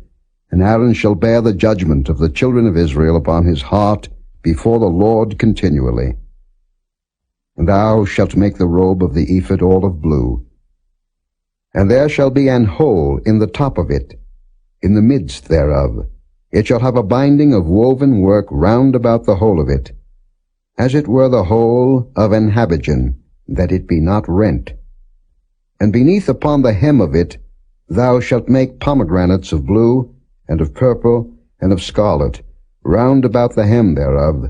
And Aaron shall bear the judgment of the children of Israel upon his heart before the Lord continually. And thou shalt make the robe of the ephod all of blue. And there shall be an hole in the top of it, in the midst thereof. It shall have a binding of woven work round about the whole of it, as it were the hole of an habergeon, that it be not rent. And beneath upon the hem of it thou shalt make pomegranates of blue, and of purple, and of scarlet, round about the hem thereof,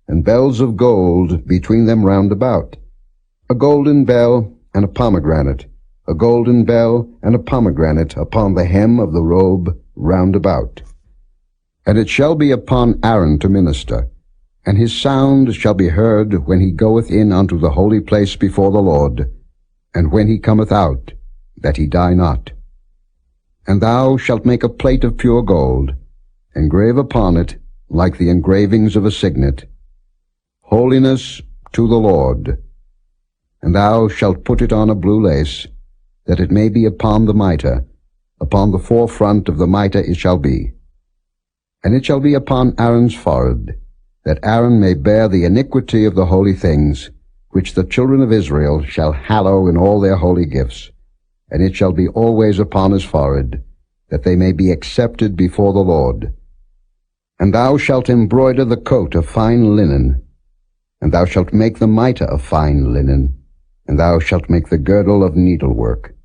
and bells of gold between them round about. A golden bell and a pomegranate, a golden bell and a pomegranate upon the hem of the robe round about. And it shall be upon Aaron to minister, and his sound shall be heard when he goeth in unto the holy place before the Lord, and when he cometh out, that he die not. And thou shalt make a plate of pure gold, engrave upon it, like the engravings of a signet, Holiness to the Lord. And thou shalt put it on a blue lace, that it may be upon the mitre, upon the forefront of the mitre it shall be. And it shall be upon Aaron's forehead, that Aaron may bear the iniquity of the holy things, which the children of Israel shall hallow in all their holy gifts. And it shall be always upon his forehead, that they may be accepted before the Lord. And thou shalt embroider the coat of fine linen, and thou shalt make the mitre of fine linen, and thou shalt make the girdle of needlework.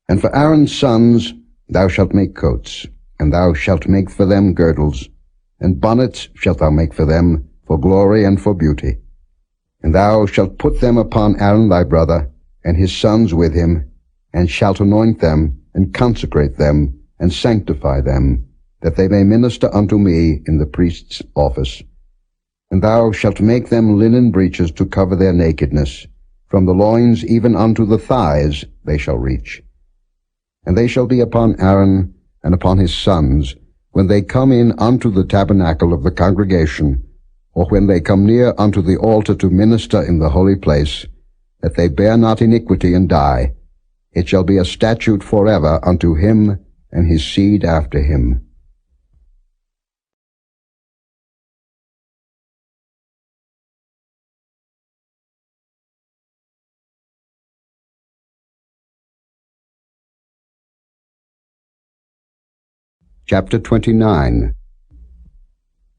And for Aaron's sons thou shalt make coats, and thou shalt make for them girdles, and bonnets shalt thou make for them, for glory and for beauty. And thou shalt put them upon Aaron thy brother, and his sons with him, and shalt anoint them, and consecrate them, and sanctify them, that they may minister unto me in the priest's office. And thou shalt make them linen breeches to cover their nakedness. From the loins even unto the thighs they shall reach. And they shall be upon Aaron and upon his sons, when they come in unto the tabernacle of the congregation, or when they come near unto the altar to minister in the holy place, that they bear not iniquity and die. It shall be a statute forever unto him and his seed after him. Chapter 29.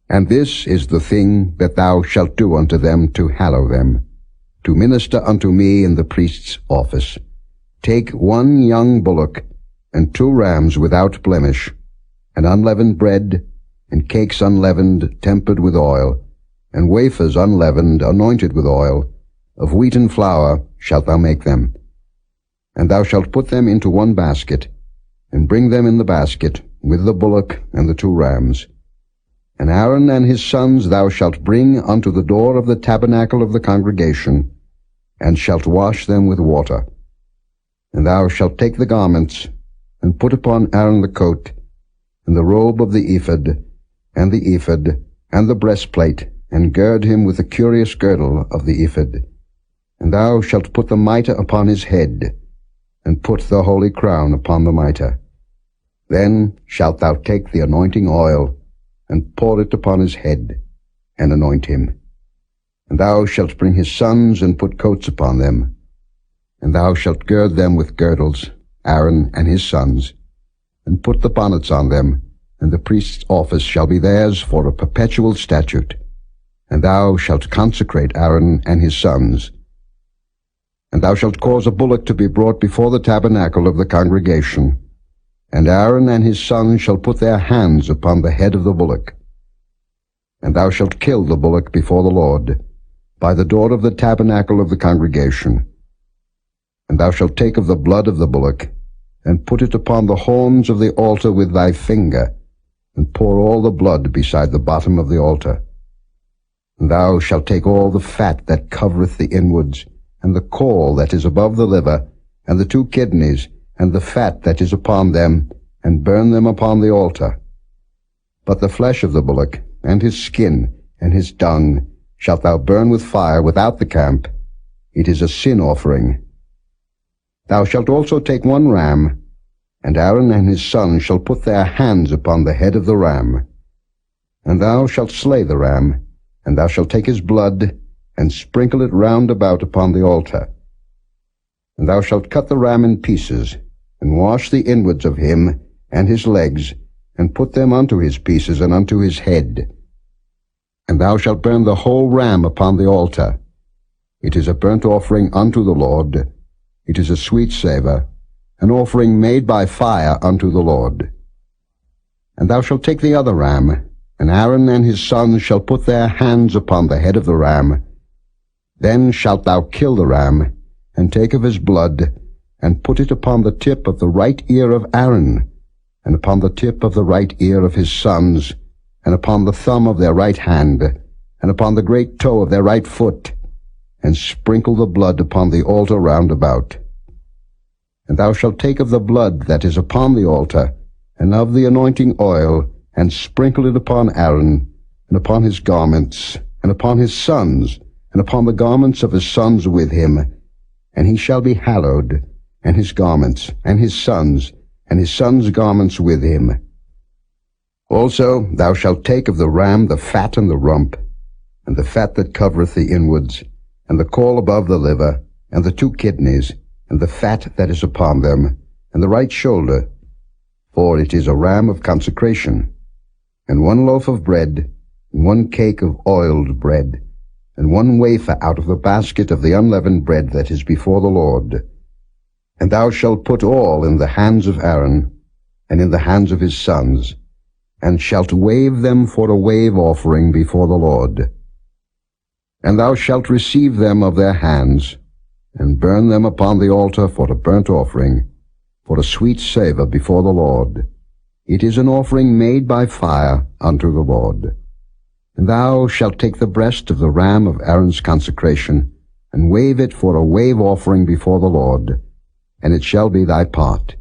And this is the thing that thou shalt do unto them to hallow them, to minister unto me in the priest's office. Take 1 young bullock, and 2 rams without blemish, and unleavened bread, and cakes unleavened, tempered with oil, and wafers unleavened, anointed with oil. Of wheaten flour shalt thou make them. And thou shalt put them into 1 basket, and bring them in the basket, with the bullock and the 2 rams. And Aaron and his sons thou shalt bring unto the door of the tabernacle of the congregation, and shalt wash them with water. And thou shalt take the garments, and put upon Aaron the coat, and the robe of the ephod, and the ephod, and the breastplate, and gird him with the curious girdle of the ephod. And thou shalt put the mitre upon his head, and put the holy crown upon the mitre. Then shalt thou take the anointing oil, and pour it upon his head, and anoint him. And thou shalt bring his sons, and put coats upon them. And thou shalt gird them with girdles, Aaron and his sons, and put the bonnets on them, and the priest's office shall be theirs for a perpetual statute. And thou shalt consecrate Aaron and his sons. And thou shalt cause a bullock to be brought before the tabernacle of the congregation, and Aaron and his sons shall put their hands upon the head of the bullock. And thou shalt kill the bullock before the Lord, by the door of the tabernacle of the congregation. And thou shalt take of the blood of the bullock, and put it upon the horns of the altar with thy finger, and pour all the blood beside the bottom of the altar. And thou shalt take all the fat that covereth the inwards, and the caul that is above the liver, and the 2 kidneys, and the fat that is upon them, and burn them upon the altar. But the flesh of the bullock, and his skin, and his dung, shalt thou burn with fire without the camp. It is a sin offering. Thou shalt also take 1 ram, and Aaron and his sons shall put their hands upon the head of the ram. And thou shalt slay the ram, and thou shalt take his blood, and sprinkle it round about upon the altar. And thou shalt cut the ram in pieces, and wash the inwards of him, and his legs, and put them unto his pieces, and unto his head. And thou shalt burn the whole ram upon the altar. It is a burnt offering unto the Lord. It is a sweet savour, an offering made by fire unto the Lord. And thou shalt take the other ram, and Aaron and his sons shall put their hands upon the head of the ram. Then shalt thou kill the ram, and take of his blood, and put it upon the tip of the right ear of Aaron, and upon the tip of the right ear of his sons, and upon the thumb of their right hand, and upon the great toe of their right foot, and sprinkle the blood upon the altar round about. And thou shalt take of the blood that is upon the altar, and of the anointing oil, and sprinkle it upon Aaron, and upon his garments, and upon his sons, and upon the garments of his sons with him, and he shall be hallowed, and his garments, and his sons' garments with him. Also thou shalt take of the ram the fat and the rump, and the fat that covereth the inwards, and the caul above the liver, and the 2 kidneys, and the fat that is upon them, and the right shoulder, for it is a ram of consecration, and 1 loaf of bread, and 1 cake of oiled bread, and 1 wafer out of the basket of the unleavened bread that is before the Lord. And thou shalt put all in the hands of Aaron, and in the hands of his sons, and shalt wave them for a wave offering before the Lord. And thou shalt receive them of their hands, and burn them upon the altar for a burnt offering, for a sweet savour before the Lord. It is an offering made by fire unto the Lord. And thou shalt take the breast of the ram of Aaron's consecration, and wave it for a wave offering before the Lord, and it shall be thy part.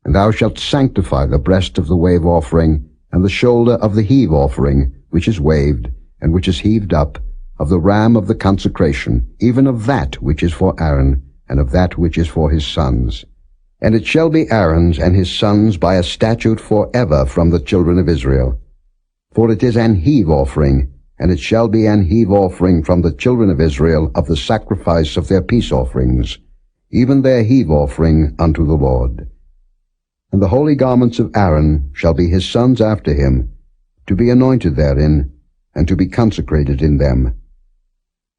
And thou shalt sanctify the breast of the wave offering, and the shoulder of the heave offering, which is waved, and which is heaved up, of the ram of the consecration, even of that which is for Aaron, and of that which is for his sons. And it shall be Aaron's and his sons by a statute forever from the children of Israel. For it is an heave offering, and it shall be an heave offering from the children of Israel of the sacrifice of their peace offerings, even their heave offering unto the Lord. And the holy garments of Aaron shall be his sons after him, to be anointed therein, and to be consecrated in them.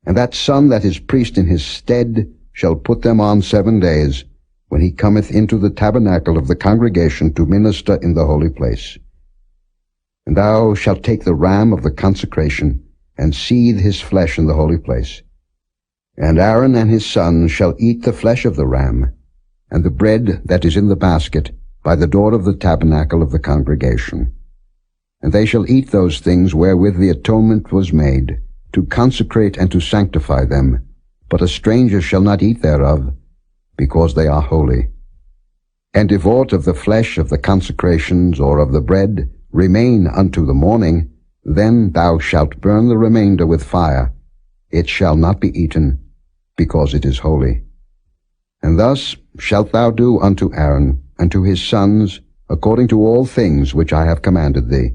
And that son that is priest in his stead shall put them on 7 days, when he cometh into the tabernacle of the congregation to minister in the holy place. And thou shalt take the ram of the consecration, and seethe his flesh in the holy place. And Aaron and his sons shall eat the flesh of the ram, and the bread that is in the basket, by the door of the tabernacle of the congregation. And they shall eat those things wherewith the atonement was made, to consecrate and to sanctify them, but a stranger shall not eat thereof, because they are holy. And if aught of the flesh of the consecrations or of the bread remain unto the morning, then thou shalt burn the remainder with fire. It shall not be eaten, because it is holy. And thus shalt thou do unto Aaron and to his sons, according to all things which I have commanded thee.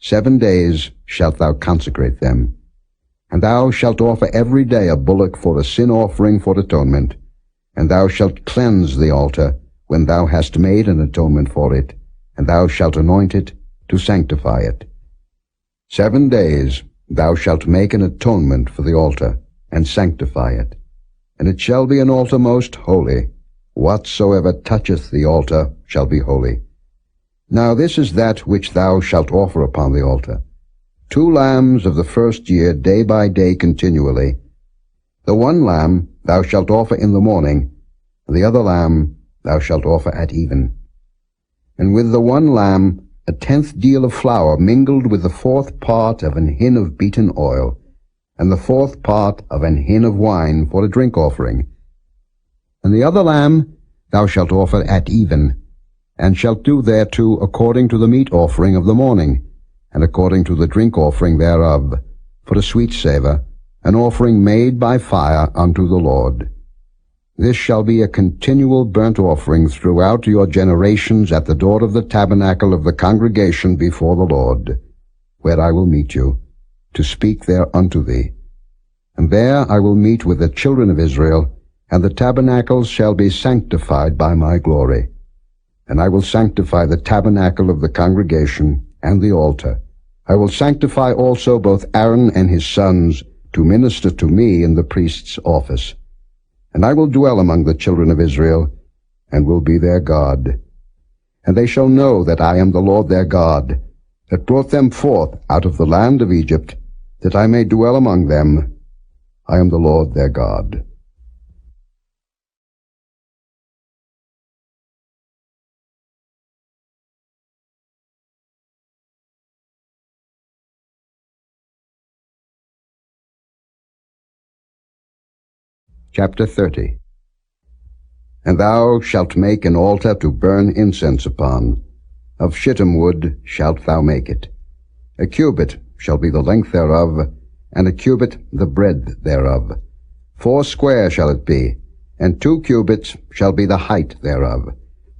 7 days shalt thou consecrate them. And thou shalt offer every day a bullock for a sin offering for atonement. And thou shalt cleanse the altar when thou hast made an atonement for it, and thou shalt anoint it to sanctify it. 7 days thou shalt make an atonement for the altar, and sanctify it. And it shall be an altar most holy. Whatsoever toucheth the altar shall be holy. Now this is that which thou shalt offer upon the altar: 2 lambs of the first year, day by day continually. The one lamb thou shalt offer in the morning, and the other lamb thou shalt offer at even. And with the one lamb 1/10 deal of flour mingled with the 4th part of an hin of beaten oil, and the 4th part of an hin of wine for a drink offering. And the other lamb thou shalt offer at even, and shalt do thereto according to the meat offering of the morning, and according to the drink offering thereof, for a sweet savour, an offering made by fire unto the Lord. This shall be a continual burnt offering throughout your generations at the door of the tabernacle of the congregation before the Lord, where I will meet you, to speak there unto thee. And there I will meet with the children of Israel, and the tabernacle shall be sanctified by my glory. And I will sanctify the tabernacle of the congregation and the altar. I will sanctify also both Aaron and his sons to minister to me in the priest's office. And I will dwell among the children of Israel, and will be their God. And they shall know that I am the Lord their God, that brought them forth out of the land of Egypt, that I may dwell among them. I am the Lord their God. Chapter 30. And thou shalt make an altar to burn incense upon. Of shittim wood shalt thou make it. A cubit shall be the length thereof, and a cubit the breadth thereof. 4 square shall it be, and 2 cubits shall be the height thereof.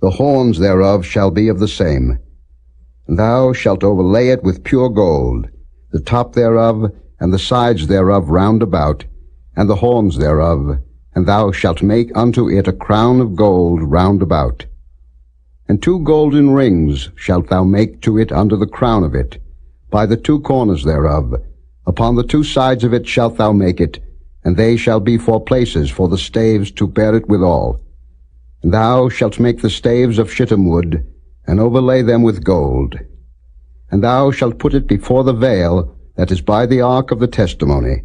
The horns thereof shall be of the same. And thou shalt overlay it with pure gold, the top thereof, and the sides thereof round about, and the horns thereof, and thou shalt make unto it a crown of gold round about. And 2 golden rings shalt thou make to it under the crown of it, by the 2 corners thereof. Upon the 2 sides of it shalt thou make it, and they shall be for places for the staves to bear it withal. And thou shalt make the staves of shittim wood, and overlay them with gold. And thou shalt put it before the veil that is by the ark of the testimony,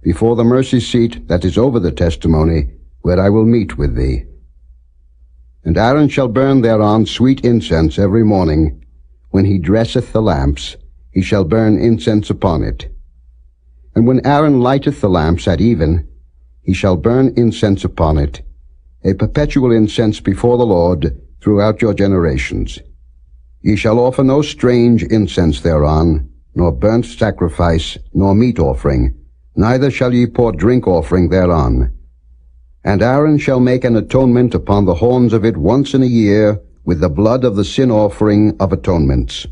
before the mercy seat that is over the testimony, where I will meet with thee. And Aaron shall burn thereon sweet incense every morning. When he dresseth the lamps, he shall burn incense upon it. And when Aaron lighteth the lamps at even, he shall burn incense upon it, a perpetual incense before the Lord throughout your generations. Ye shall offer no strange incense thereon, nor burnt sacrifice, nor meat offering, neither shall ye pour drink offering thereon. And Aaron shall make an atonement upon the horns of it once in a year with the blood of the sin offering of atonements.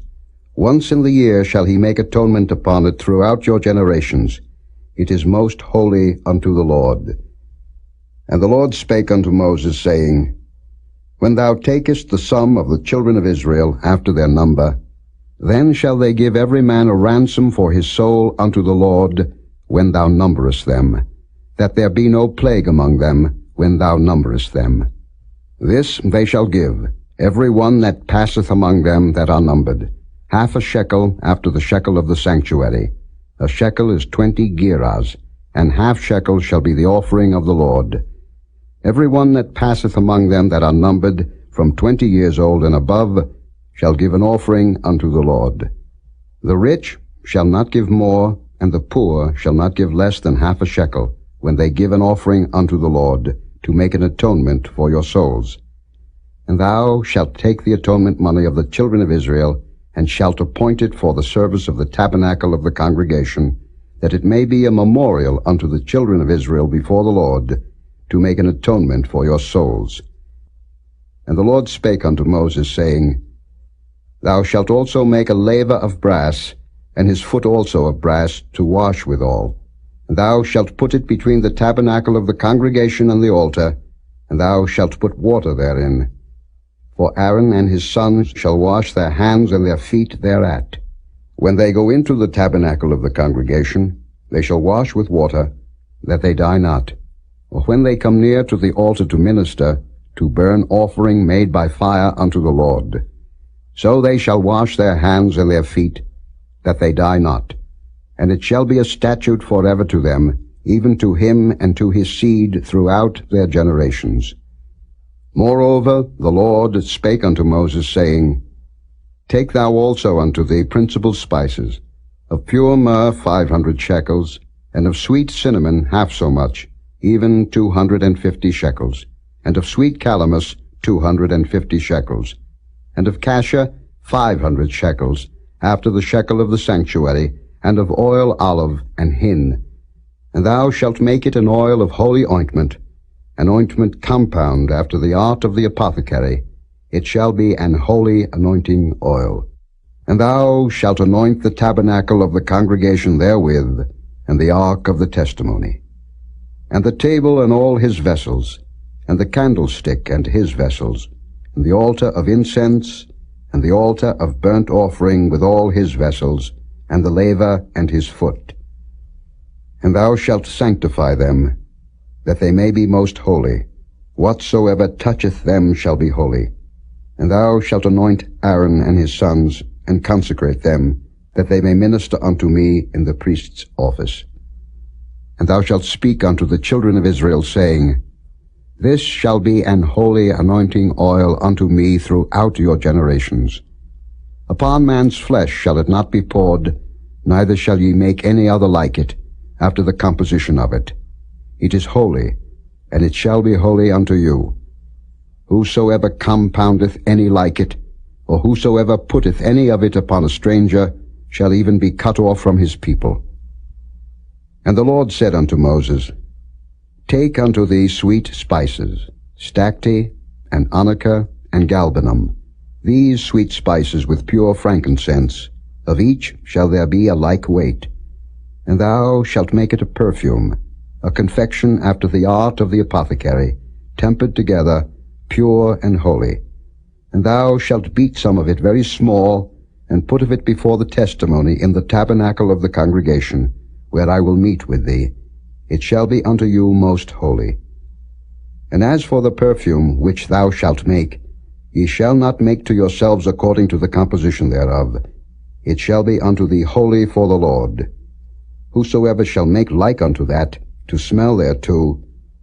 Once in the year shall he make atonement upon it throughout your generations. It is most holy unto the Lord. And the Lord spake unto Moses, saying, When thou takest the sum of the children of Israel after their number, then shall they give every man a ransom for his soul unto the Lord when thou numberest them, that there be no plague among them when thou numberest them. This they shall give, every one that passeth among them that are numbered, half a shekel after the shekel of the sanctuary. A shekel is 20 gerahs, and half shekel shall be the offering of the Lord. Every one that passeth among them that are numbered, from 20 years old and above, shall give an offering unto the Lord. The rich shall not give more, and the poor shall not give less than half a shekel, when they give an offering unto the Lord, to make an atonement for your souls. And thou shalt take the atonement money of the children of Israel, and shalt appoint it for the service of the tabernacle of the congregation, that it may be a memorial unto the children of Israel before the Lord, to make an atonement for your souls. And the Lord spake unto Moses, saying, Thou shalt also make a laver of brass, and his foot also of brass, to wash withal. And thou shalt put it between the tabernacle of the congregation and the altar, and thou shalt put water therein. For Aaron and his sons shall wash their hands and their feet thereat. When they go into the tabernacle of the congregation, they shall wash with water, that they die not. Or when they come near to the altar to minister, to burn offering made by fire unto the Lord. So they shall wash their hands and their feet, that they die not. And it shall be a statute forever to them, even to him and to his seed throughout their generations. Moreover, the Lord spake unto Moses, saying, Take thou also unto thee principal spices, of pure myrrh 500 shekels, and of sweet cinnamon half so much, even 250 shekels, and of sweet calamus 250 shekels, and of cassia 500 shekels, after the shekel of the sanctuary, and of oil olive and hin. And thou shalt make it an oil of holy ointment, an ointment compound after the art of the apothecary. It shall be an holy anointing oil. And thou shalt anoint the tabernacle of the congregation therewith, and the ark of the testimony, and the table and all his vessels, and the candlestick and his vessels, and the altar of incense, and the altar of burnt offering with all his vessels, and the laver and his foot. And thou shalt sanctify them, that they may be most holy. Whatsoever toucheth them shall be holy. And thou shalt anoint Aaron and his sons, and consecrate them, that they may minister unto me in the priest's office. And thou shalt speak unto the children of Israel, saying, This shall be an holy anointing oil unto me throughout your generations. Upon man's flesh shall it not be poured, neither shall ye make any other like it, after the composition of it. It is holy, and it shall be holy unto you. Whosoever compoundeth any like it, or whosoever putteth any of it upon a stranger, shall even be cut off from his people. And the Lord said unto Moses, Take unto thee sweet spices, stacte, and onycha, and galbanum, these sweet spices with pure frankincense, of each shall there be a like weight. And thou shalt make it a perfume, a confection after the art of the apothecary, tempered together, pure and holy. And thou shalt beat some of it very small, and put of it before the testimony in the tabernacle of the congregation, where I will meet with thee. It shall be unto you most holy. And as for the perfume which thou shalt make, ye shall not make to yourselves according to the composition thereof. It shall be unto thee holy for the Lord. Whosoever shall make like unto that, to smell thereto,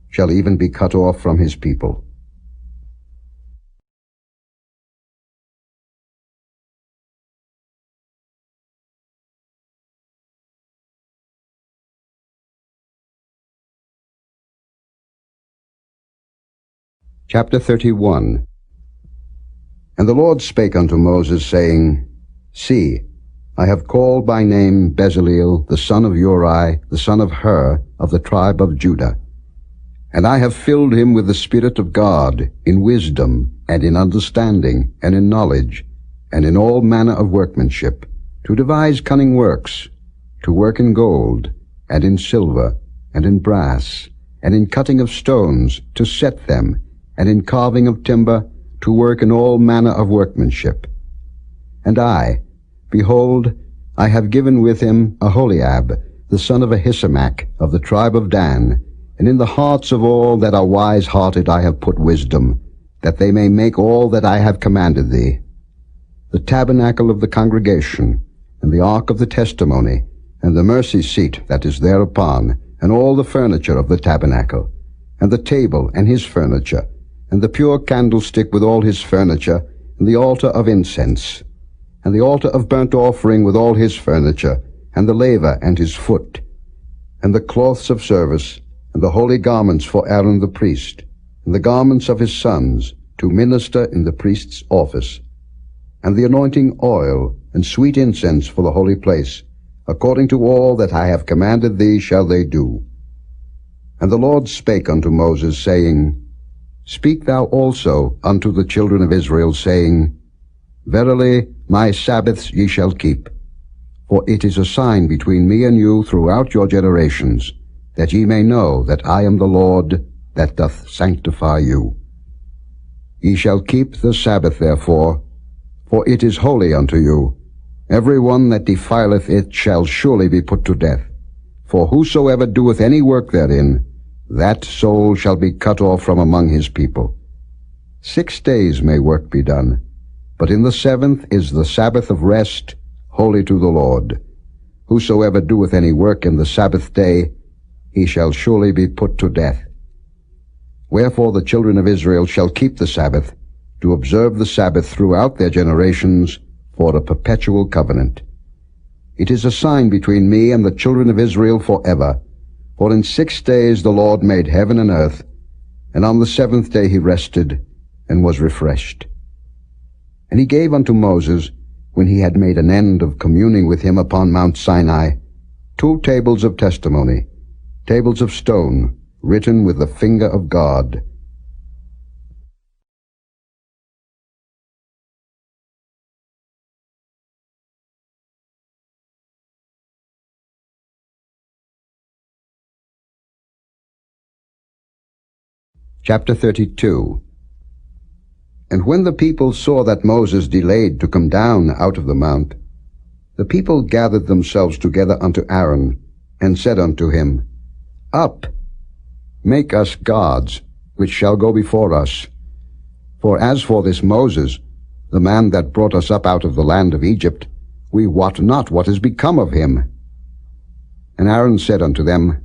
shall even be cut off from his people. Chapter 31. And the Lord spake unto Moses, saying, See, I have called by name Bezaleel, the son of Uri, the son of Hur, of the tribe of Judah. And I have filled him with the Spirit of God, in wisdom, and in understanding, and in knowledge, and in all manner of workmanship, to devise cunning works, to work in gold, and in silver, and in brass, and in cutting of stones, to set them, and in carving of timber, to work in all manner of workmanship. And I, behold, I have given with him Aholiab, the son of Ahisamach, of the tribe of Dan, and in the hearts of all that are wise-hearted I have put wisdom, that they may make all that I have commanded thee. The tabernacle of the congregation, and the ark of the testimony, and the mercy seat that is thereupon, and all the furniture of the tabernacle, and the table and his furniture, and the pure candlestick with all his furniture, and the altar of incense, and the altar of burnt offering with all his furniture, and the laver and his foot, and the cloths of service, and the holy garments for Aaron the priest, and the garments of his sons, to minister in the priest's office, and the anointing oil, and sweet incense for the holy place, according to all that I have commanded thee shall they do. And the Lord spake unto Moses, saying, Speak thou also unto the children of Israel, saying, Verily my Sabbaths ye shall keep, for it is a sign between me and you throughout your generations, that ye may know that I am the Lord that doth sanctify you. Ye shall keep the Sabbath therefore, for it is holy unto you. Every one that defileth it shall surely be put to death. For whosoever doeth any work therein, that soul shall be cut off from among his people. 6 days may work be done, but in the 7th is the Sabbath of rest, holy to the Lord. Whosoever doeth any work in the Sabbath day, he shall surely be put to death. Wherefore the children of Israel shall keep the Sabbath, to observe the Sabbath throughout their generations, for a perpetual covenant. It is a sign between me and the children of Israel forever. For in 6 days the Lord made heaven and earth, and on the 7th day he rested, and was refreshed. And he gave unto Moses, when he had made an end of communing with him upon Mount Sinai, 2 tables of testimony, tables of stone, written with the finger of God. Chapter 32. And when the people saw that Moses delayed to come down out of the mount, the people gathered themselves together unto Aaron, and said unto him, Up, make us gods, which shall go before us. For as for this Moses, the man that brought us up out of the land of Egypt, we wot not what is become of him. And Aaron said unto them,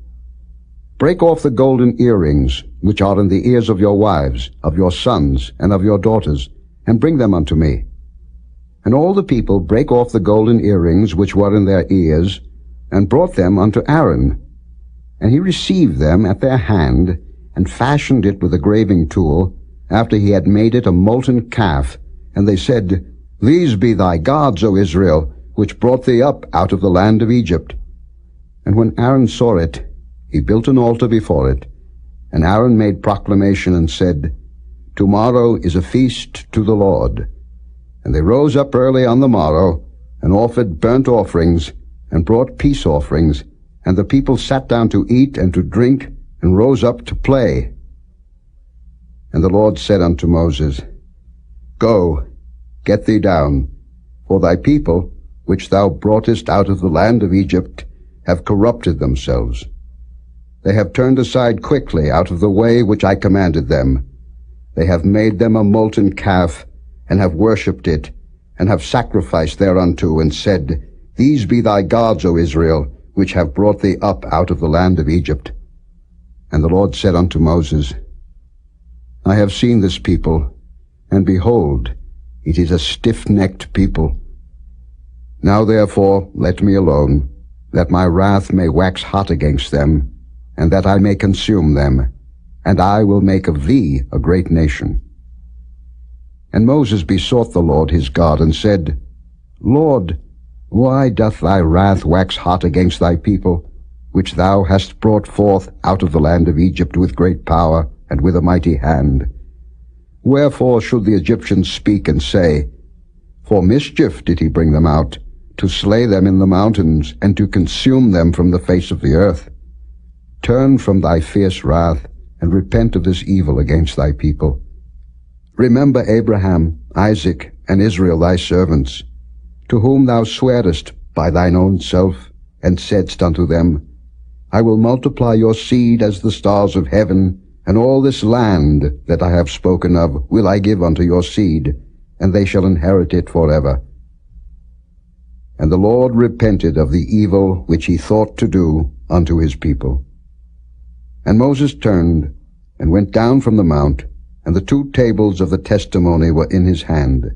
Break off the golden earrings, which are in the ears of your wives, of your sons, and of your daughters, and bring them unto me. And all the people brake off the golden earrings which were in their ears, and brought them unto Aaron. And he received them at their hand, and fashioned it with a graving tool, after he had made it a molten calf. And they said, These be thy gods, O Israel, which brought thee up out of the land of Egypt. And when Aaron saw it, he built an altar before it. And Aaron made proclamation and said, Tomorrow is a feast to the Lord. And they rose up early on the morrow, and offered burnt offerings, and brought peace offerings. And the people sat down to eat and to drink, and rose up to play. And the Lord said unto Moses, Go, get thee down, for thy people, which thou broughtest out of the land of Egypt, have corrupted themselves. They have turned aside quickly out of the way which I commanded them. They have made them a molten calf, and have worshipped it, and have sacrificed thereunto, and said, These be thy gods, O Israel, which have brought thee up out of the land of Egypt. And the Lord said unto Moses, I have seen this people, and behold, it is a stiff-necked people. Now therefore let me alone, that my wrath may wax hot against them, and that I may consume them, and I will make of thee a great nation. And Moses besought the Lord his God, and said, Lord, why doth thy wrath wax hot against thy people, which thou hast brought forth out of the land of Egypt with great power and with a mighty hand? Wherefore should the Egyptians speak and say, For mischief did he bring them out, to slay them in the mountains, and to consume them from the face of the earth? Turn from thy fierce wrath, and repent of this evil against thy people. Remember Abraham, Isaac, and Israel thy servants, to whom thou swarest by thine own self, and saidst unto them, I will multiply your seed as the stars of heaven, and all this land that I have spoken of will I give unto your seed, and they shall inherit it forever. And the Lord repented of the evil which he thought to do unto his people. And Moses turned, and went down from the mount, and the 2 tables of the testimony were in his hand.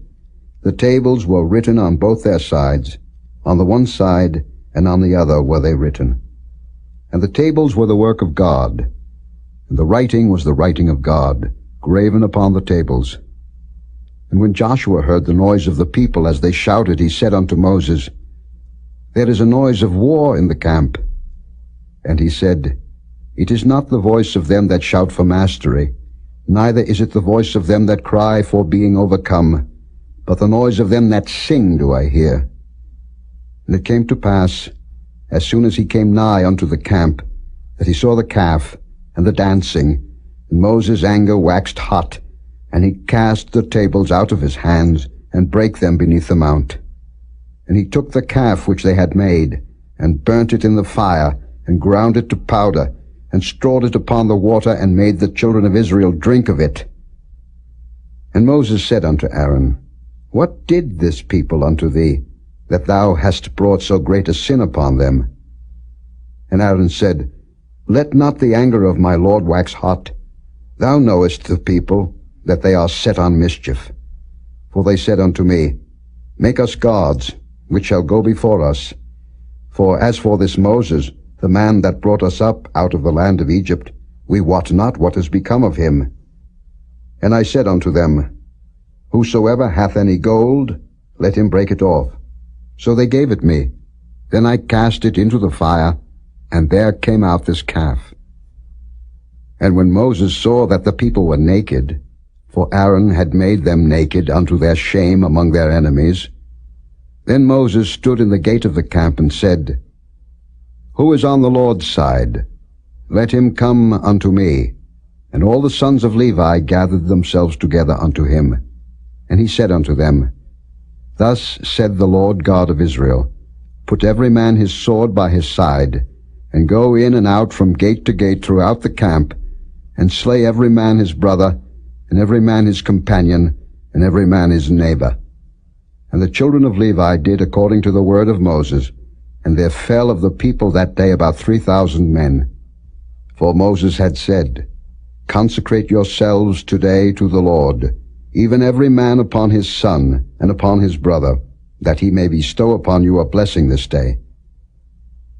The tables were written on both their sides, on the one side and on the other were they written. And the tables were the work of God, and the writing was the writing of God, graven upon the tables. And when Joshua heard the noise of the people as they shouted, he said unto Moses, There is a noise of war in the camp. And he said, It is not the voice of them that shout for mastery, neither is it the voice of them that cry for being overcome, but the noise of them that sing do I hear. And it came to pass, as soon as he came nigh unto the camp, that he saw the calf and the dancing, and Moses' anger waxed hot, and he cast the tables out of his hands, and brake them beneath the mount. And he took the calf which they had made, and burnt it in the fire, and ground it to powder, and strawed it upon the water, and made the children of Israel drink of it. And Moses said unto Aaron, What did this people unto thee, that thou hast brought so great a sin upon them? And Aaron said, Let not the anger of my Lord wax hot. Thou knowest the people, that they are set on mischief. For they said unto me, Make us gods, which shall go before us. For as for this Moses, the man that brought us up out of the land of Egypt, we wot not what is become of him. And I said unto them, Whosoever hath any gold, let him break it off. So they gave it me. Then I cast it into the fire, and there came out this calf. And when Moses saw that the people were naked, for Aaron had made them naked unto their shame among their enemies, then Moses stood in the gate of the camp and said, Who is on the Lord's side? Let him come unto me. And all the sons of Levi gathered themselves together unto him. And he said unto them, Thus said the Lord God of Israel, Put every man his sword by his side, and go in and out from gate to gate throughout the camp, and slay every man his brother, and every man his companion, and every man his neighbor. And the children of Levi did according to the word of Moses, and there fell of the people that day about 3,000 men. For Moses had said, Consecrate yourselves today to the Lord, even every man upon his son and upon his brother, that he may bestow upon you a blessing this day.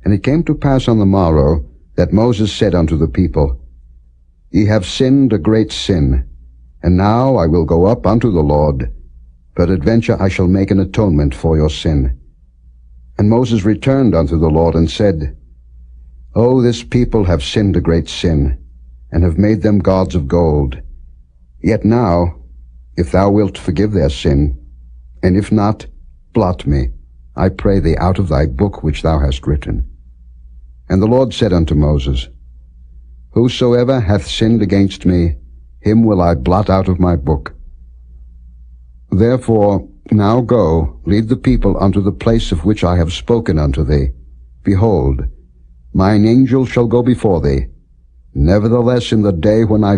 And it came to pass on the morrow that Moses said unto the people, Ye have sinned a great sin, and now I will go up unto the Lord, peradventure I shall make an atonement for your sin. And Moses returned unto the Lord and said, O this people have sinned a great sin, and have made them gods of gold. Yet now, if thou wilt forgive their sin, and if not, blot me, I pray thee, out of thy book which thou hast written. And the Lord said unto Moses, Whosoever hath sinned against me, him will I blot out of my book. Therefore now go, lead the people unto the place of which I have spoken unto thee. Behold, mine angel shall go before thee. Nevertheless in the day when I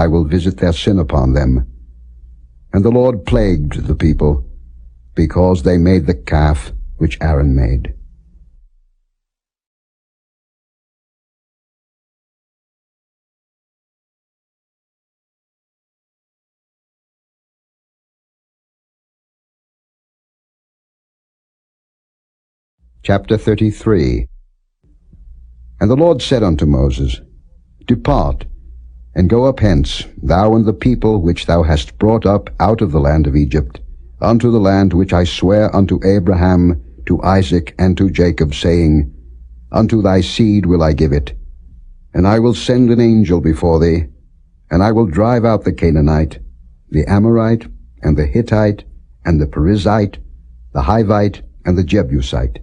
will visit their sin upon them. And the Lord plagued the people, because they made the calf which Aaron made. Chapter 33. And the Lord said unto Moses, Depart, and go up hence, thou and the people which thou hast brought up out of the land of Egypt, unto the land which I swear unto Abraham, to Isaac, and to Jacob, saying, Unto thy seed will I give it. And I will send an angel before thee, and I will drive out the Canaanite, the Amorite, and the Hittite, and the Perizzite, the Hivite, and the Jebusite,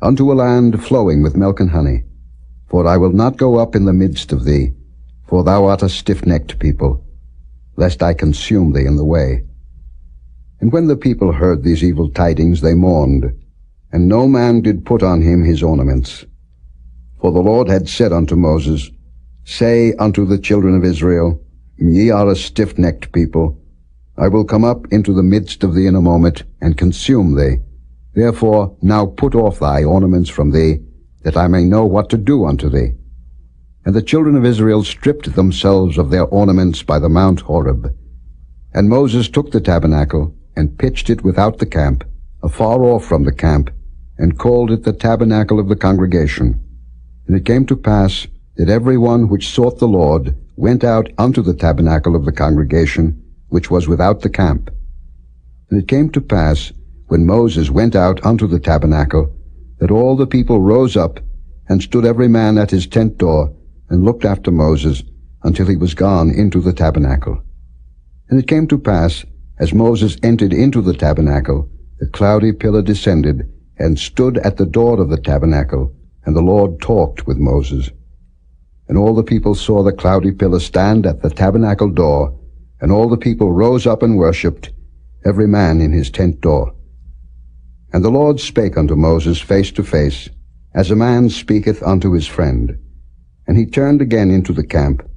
unto a land flowing with milk and honey. For I will not go up in the midst of thee, for thou art a stiff-necked people, lest I consume thee in the way. And when the people heard these evil tidings, they mourned, and no man did put on him his ornaments. For the Lord had said unto Moses, Say unto the children of Israel, Ye are a stiff-necked people. I will come up into the midst of thee in a moment, and consume thee. Therefore now put off thy ornaments from thee, that I may know what to do unto thee. And the children of Israel stripped themselves of their ornaments by the Mount Horeb. And Moses took the tabernacle, and pitched it without the camp, afar off from the camp, and called it the tabernacle of the congregation. And it came to pass that every one which sought the Lord went out unto the tabernacle of the congregation, which was without the camp. And it came to pass, when Moses went out unto the tabernacle, that all the people rose up, and stood every man at his tent door, and looked after Moses, until he was gone into the tabernacle. And it came to pass, as Moses entered into the tabernacle, the cloudy pillar descended, and stood at the door of the tabernacle, and the Lord talked with Moses. And all the people saw the cloudy pillar stand at the tabernacle door, and all the people rose up and worshipped, every man in his tent door. And the Lord spake unto Moses face to face, as a man speaketh unto his friend. And he turned again into the camp.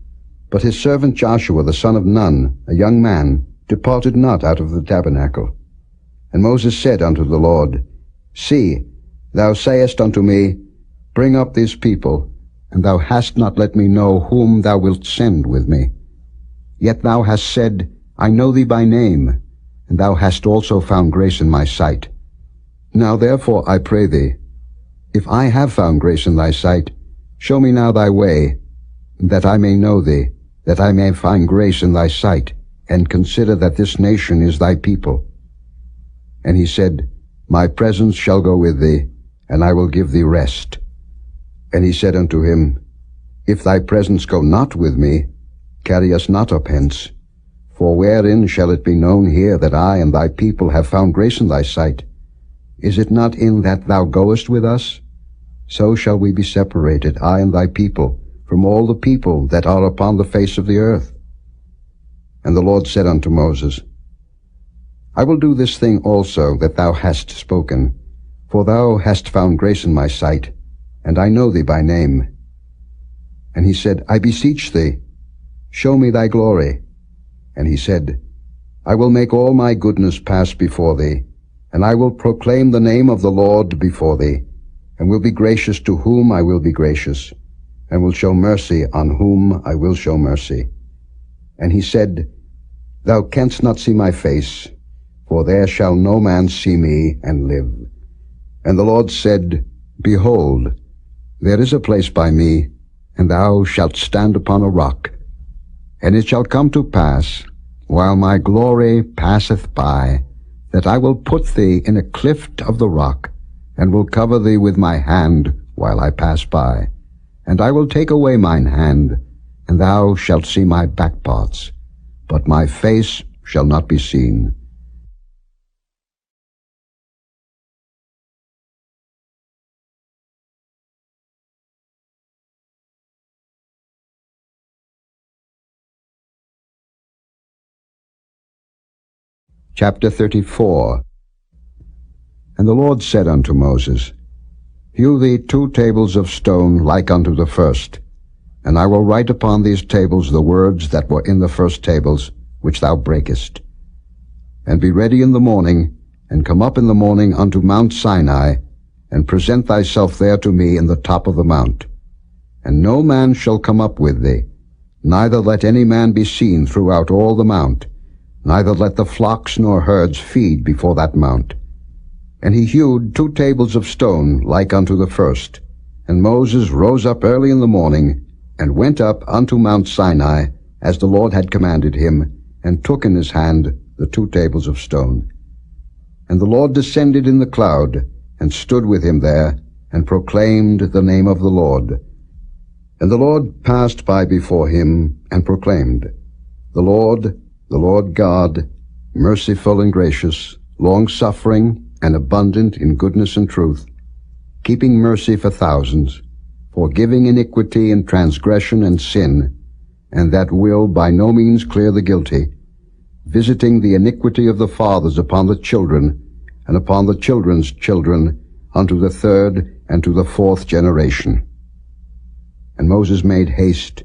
But his servant Joshua the son of Nun, a young man, departed not out of the tabernacle. And Moses said unto the Lord, See, thou sayest unto me, Bring up these people, and thou hast not let me know whom thou wilt send with me. Yet thou hast said, I know thee by name, and thou hast also found grace in my sight. Now therefore I pray thee, if I have found grace in thy sight, show me now thy way, that I may know thee, that I may find grace in thy sight, and consider that this nation is thy people. And he said, My presence shall go with thee, and I will give thee rest. And he said unto him, If thy presence go not with me, carry us not up hence. For wherein shall it be known here that I and thy people have found grace in thy sight? Is it not in that thou goest with us? So shall we be separated, I and thy people, from all the people that are upon the face of the earth. And the Lord said unto Moses, I will do this thing also that thou hast spoken, for thou hast found grace in my sight, and I know thee by name. And he said, I beseech thee, show me thy glory. And he said, I will make all my goodness pass before thee, and I will proclaim the name of the Lord before thee, and will be gracious to whom I will be gracious, and will show mercy on whom I will show mercy. And he said, Thou canst not see my face, for there shall no man see me and live. And the Lord said, Behold, there is a place by me, and thou shalt stand upon a rock. And it shall come to pass, while my glory passeth by, that I will put thee in a cleft of the rock, and will cover thee with my hand while I pass by. And I will take away mine hand, and thou shalt see my back parts, but my face shall not be seen. Chapter 34. And the Lord said unto Moses, Hew thee 2 tables of stone like unto the first, and I will write upon these tables the words that were in the first tables, which thou breakest. And be ready in the morning, and come up in the morning unto Mount Sinai, and present thyself there to me in the top of the mount. And no man shall come up with thee, neither let any man be seen throughout all the mount, neither let the flocks nor herds feed before that mount. And he hewed 2 tables of stone like unto the first. And Moses rose up early in the morning, and went up unto Mount Sinai, as the Lord had commanded him, and took in his hand the 2 tables of stone. And the Lord descended in the cloud, and stood with him there, and proclaimed the name of the Lord. And the Lord passed by before him, and proclaimed, the Lord God, merciful and gracious, long-suffering, and abundant in goodness and truth, keeping mercy for thousands, forgiving iniquity and transgression and sin, and that will by no means clear the guilty, visiting the iniquity of the fathers upon the children, and upon the children's children, unto the 3rd and to the 4th generation. And Moses made haste,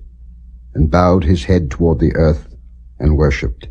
and bowed his head toward the earth, and worshipped.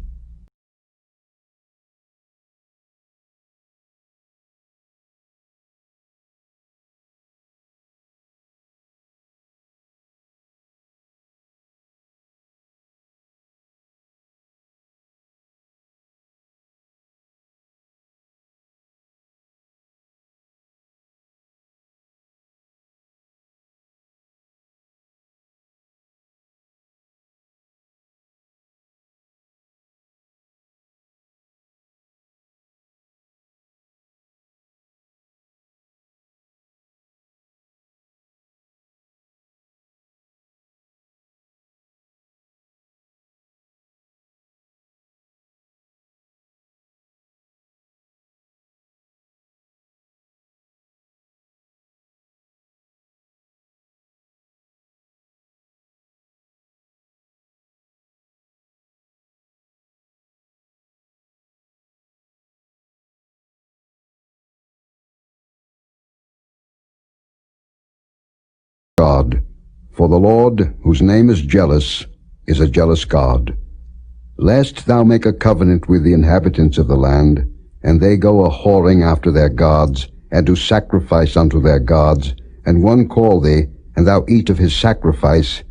God, for the Lord, whose name is jealous, is a jealous God. Lest thou make a covenant with the inhabitants of the land, and they go a-whoring after their gods, and do sacrifice unto their gods, and one call thee, and thou eat of his sacrifice,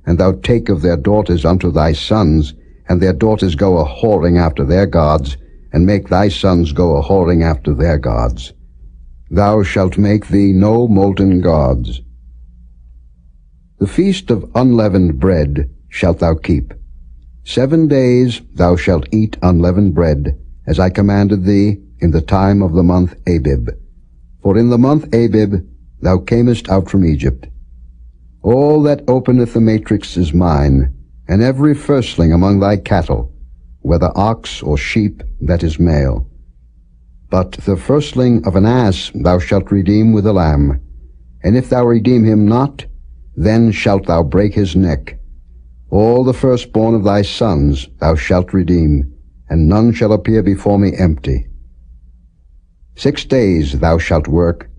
and thou take of their daughters unto thy sons, and their daughters go a-whoring after their gods, and make thy sons go a-whoring after their gods. Thou shalt make thee no molten gods. The feast of unleavened bread shalt thou keep. 7 days thou shalt eat unleavened bread, as I commanded thee, in the time of the month Abib. For in the month Abib thou camest out from Egypt. All that openeth the matrix is mine, and every firstling among thy cattle, whether ox or sheep, that is male. But the firstling of an ass thou shalt redeem with a lamb, and if thou redeem him not, then shalt thou break his neck. All the firstborn of thy sons thou shalt redeem, and none shall appear before me empty. 6 days thou shalt work,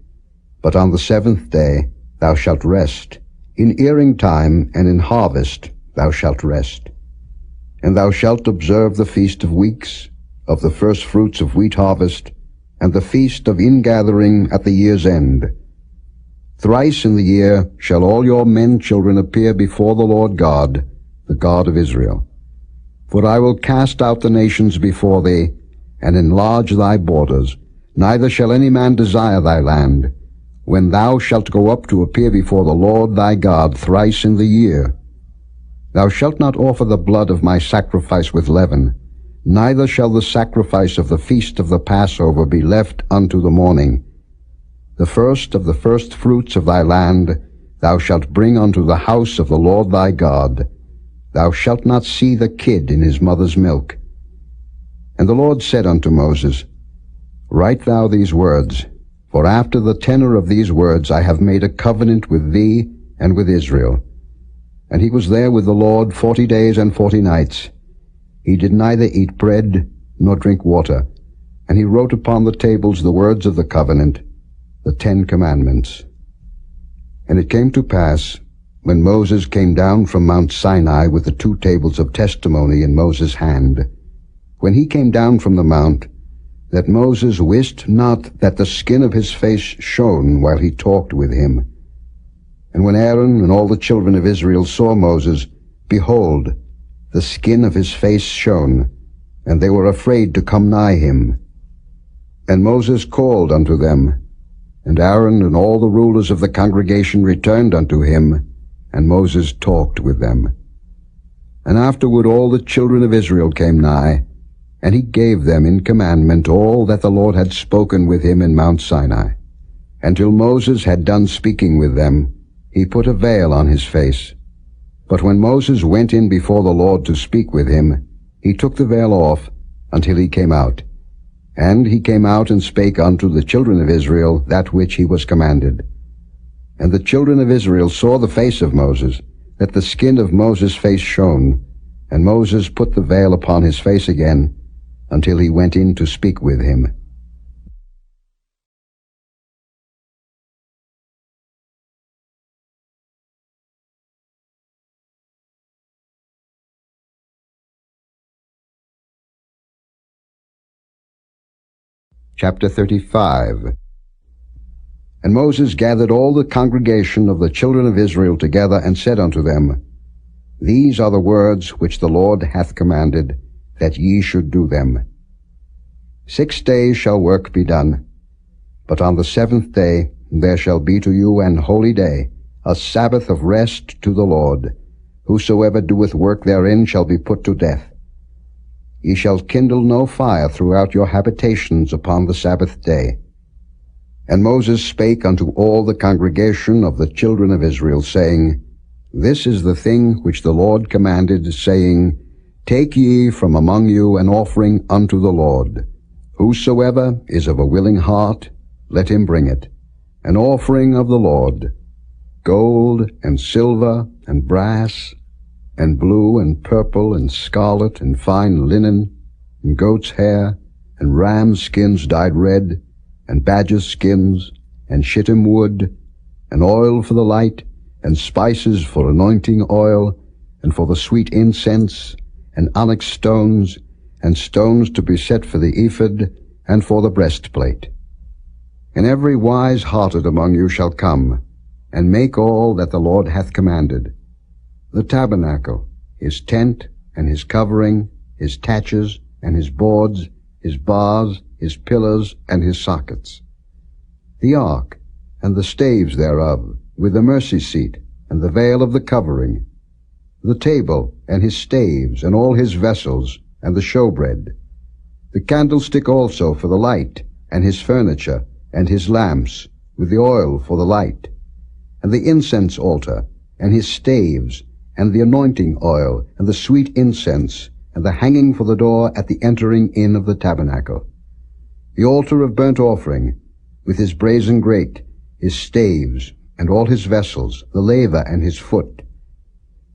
but on the 7th day thou shalt rest. In earing time and in harvest thou shalt rest. And thou shalt observe the feast of weeks, of the first fruits of wheat harvest, and the feast of ingathering at the year's end. Thrice in the year shall all your men children appear before the Lord God, the God of Israel. For I will cast out the nations before thee, and enlarge thy borders. Neither shall any man desire thy land, when thou shalt go up to appear before the Lord thy God thrice in the year. Thou shalt not offer the blood of my sacrifice with leaven, neither shall the sacrifice of the feast of the Passover be left unto the morning. The first of the first fruits of thy land thou shalt bring unto the house of the Lord thy God. Thou shalt not see the kid in his mother's milk. And the Lord said unto Moses, Write thou these words, for after the tenor of these words I have made a covenant with thee and with Israel. And he was there with the Lord 40 days and 40 nights. He did neither eat bread nor drink water. And he wrote upon the tables the words of the covenant, the 10 commandments. And it came to pass, when Moses came down from Mount Sinai with the 2 tables of testimony in Moses' hand, when he came down from the mount, that Moses wist not that the skin of his face shone while he talked with him. And when Aaron and all the children of Israel saw Moses, behold, the skin of his face shone, and they were afraid to come nigh him. And Moses called unto them, and Aaron and all the rulers of the congregation returned unto him, and Moses talked with them. And afterward all the children of Israel came nigh, and he gave them in commandment all that the Lord had spoken with him in Mount Sinai. And till Moses had done speaking with them, he put a veil on his face. But when Moses went in before the Lord to speak with him, he took the veil off until he came out. And he came out and spake unto the children of Israel that which he was commanded. And the children of Israel saw the face of Moses, that the skin of Moses' face shone. And Moses put the veil upon his face again, until he went in to speak with him. Chapter 35. And Moses gathered all the congregation of the children of Israel together, and said unto them, These are the words which the Lord hath commanded, that ye should do them. 6 days shall work be done, but on the 7th day there shall be to you an holy day, a Sabbath of rest to the Lord. Whosoever doeth work therein shall be put to death. Ye shall kindle no fire throughout your habitations upon the Sabbath day. And Moses spake unto all the congregation of the children of Israel, saying, This is the thing which the Lord commanded, saying, Take ye from among you an offering unto the Lord. Whosoever is of a willing heart, let him bring it, an offering of the Lord, gold and silver and brass, and blue and purple and scarlet and fine linen, and goat's hair, and ram's skins dyed red, and badger's skins, and shittim wood, and oil for the light, and spices for anointing oil, and for the sweet incense, and onyx stones, and stones to be set for the ephod, and for the breastplate. And every wise-hearted among you shall come, and make all that the Lord hath commanded. The tabernacle, his tent, and his covering, his taches, and his boards, his bars, his pillars, and his sockets. The ark, and the staves thereof, with the mercy seat, and the veil of the covering. The table, and his staves, and all his vessels, and the showbread. The candlestick also for the light, and his furniture, and his lamps, with the oil for the light. And the incense altar, and his staves, and the anointing oil, and the sweet incense, and the hanging for the door at the entering in of the tabernacle. The altar of burnt offering, with his brazen grate, his staves, and all his vessels, the laver and his foot.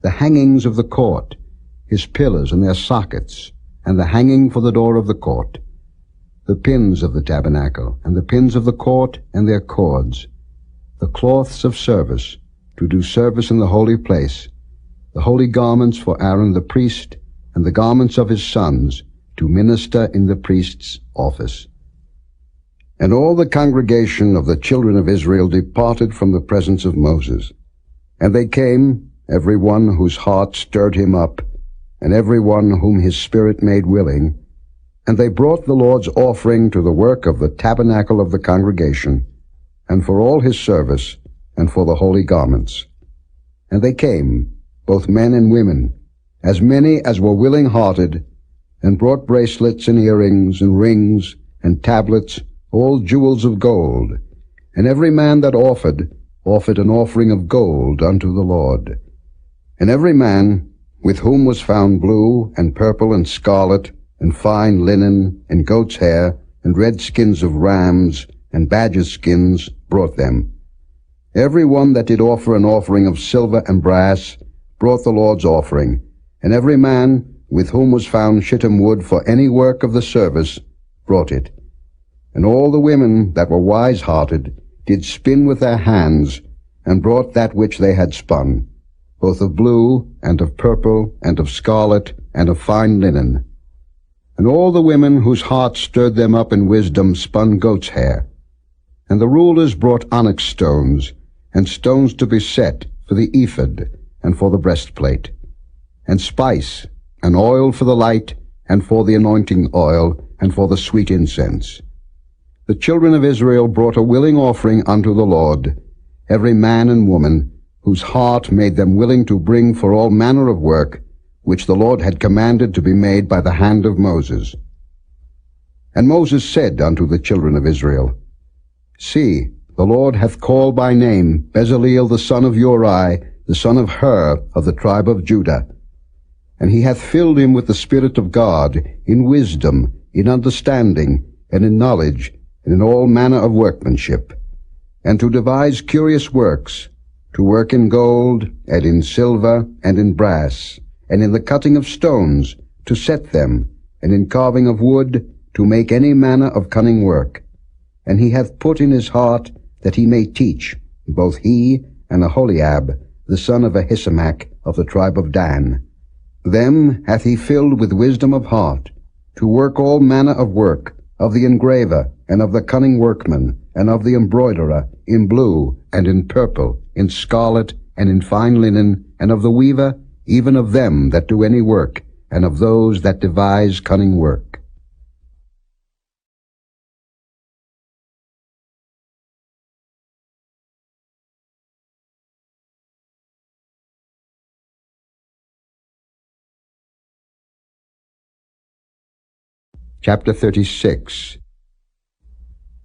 The hangings of the court, his pillars and their sockets, and the hanging for the door of the court. The pins of the tabernacle, and the pins of the court, and their cords. The cloths of service, to do service in the holy place, the holy garments for Aaron the priest, and the garments of his sons, to minister in the priest's office. And all the congregation of the children of Israel departed from the presence of Moses. And they came, every one whose heart stirred him up, and every one whom his spirit made willing, and they brought the Lord's offering to the work of the tabernacle of the congregation, and for all his service, and for the holy garments. And they came, both men and women, as many as were willing-hearted, and brought bracelets and earrings and rings and tablets, all jewels of gold. And every man that offered an offering of gold unto the Lord. And every man with whom was found blue and purple and scarlet and fine linen and goat's hair and red skins of rams and badger's skins brought them. Every one that did offer an offering of silver and brass brought the Lord's offering, and every man with whom was found shittim wood for any work of the service brought it. And all the women that were wise-hearted did spin with their hands, and brought that which they had spun, both of blue, and of purple, and of scarlet, and of fine linen. And all the women whose hearts stirred them up in wisdom spun goat's hair. And the rulers brought onyx stones, and stones to be set for the ephod, and for the breastplate, and spice, and oil for the light, and for the anointing oil, and for the sweet incense. The children of Israel brought a willing offering unto the Lord, every man and woman, whose heart made them willing to bring for all manner of work, which the Lord had commanded to be made by the hand of Moses. And Moses said unto the children of Israel, See, the Lord hath called by name Bezaleel the son of Uri, the son of Hur, of the tribe of Judah. And he hath filled him with the Spirit of God, in wisdom, in understanding, and in knowledge, and in all manner of workmanship, and to devise curious works, to work in gold, and in silver, and in brass, and in the cutting of stones, to set them, and in carving of wood, to make any manner of cunning work. And he hath put in his heart that he may teach, both he and Aholiab, the son of Ahisamach, of the tribe of Dan. Them hath he filled with wisdom of heart, to work all manner of work, of the engraver, and of the cunning workman, and of the embroiderer, in blue, and in purple, in scarlet, and in fine linen, and of the weaver, even of them that do any work, and of those that devise cunning work. Chapter 36.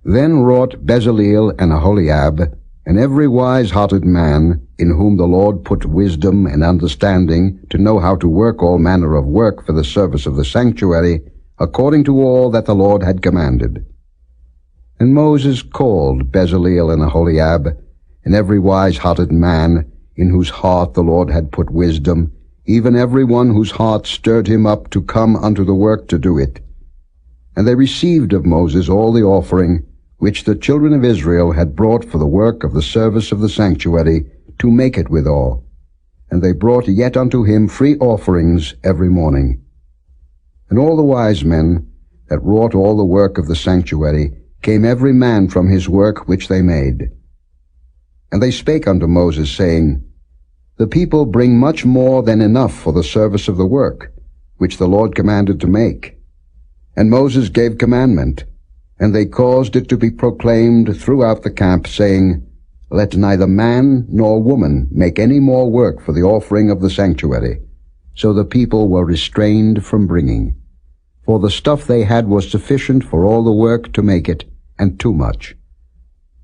Then wrought Bezaleel and Aholiab, and every wise-hearted man, in whom the Lord put wisdom and understanding, to know how to work all manner of work for the service of the sanctuary, according to all that the Lord had commanded. And Moses called Bezaleel and Aholiab, and every wise-hearted man, in whose heart the Lord had put wisdom, even every one whose heart stirred him up to come unto the work to do it. And they received of Moses all the offering which the children of Israel had brought for the work of the service of the sanctuary, to make it withal. And they brought yet unto him free offerings every morning. And all the wise men that wrought all the work of the sanctuary came every man from his work which they made. And they spake unto Moses, saying, The people bring much more than enough for the service of the work, which the Lord commanded to make. And Moses gave commandment, and they caused it to be proclaimed throughout the camp, saying, Let neither man nor woman make any more work for the offering of the sanctuary. So the people were restrained from bringing. For the stuff they had was sufficient for all the work to make it, and too much.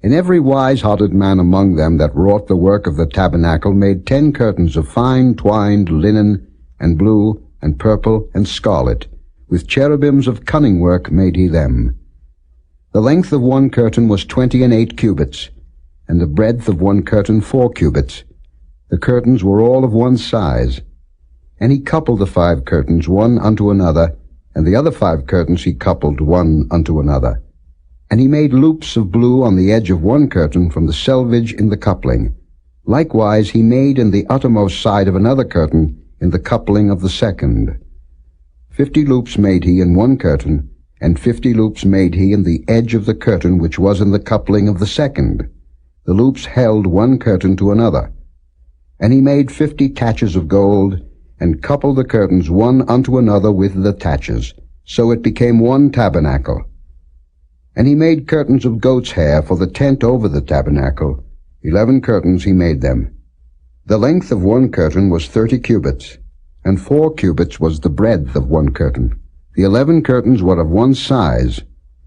And every wise-hearted man among them that wrought the work of the tabernacle made 10 curtains of fine twined linen, and blue, and purple, and scarlet, with cherubims of cunning work made he them. The length of one curtain was 28 cubits, and the breadth of one curtain 4 cubits. The curtains were all of one size. And he coupled the 5 curtains one unto another, and the other 5 curtains he coupled one unto another. And he made loops of blue on the edge of one curtain from the selvage in the coupling. Likewise he made in the uttermost side of another curtain in the coupling of the second. 50 loops made he in one curtain, and 50 loops made he in the edge of the curtain which was in the coupling of the second. The loops held one curtain to another. And he made 50 taches of gold, and coupled the curtains one unto another with the taches. So it became one tabernacle. And he made curtains of goat's hair for the tent over the tabernacle. 11 curtains he made them. The length of one curtain was 30 cubits, and 4 cubits was the breadth of one curtain. The 11 curtains were of one size,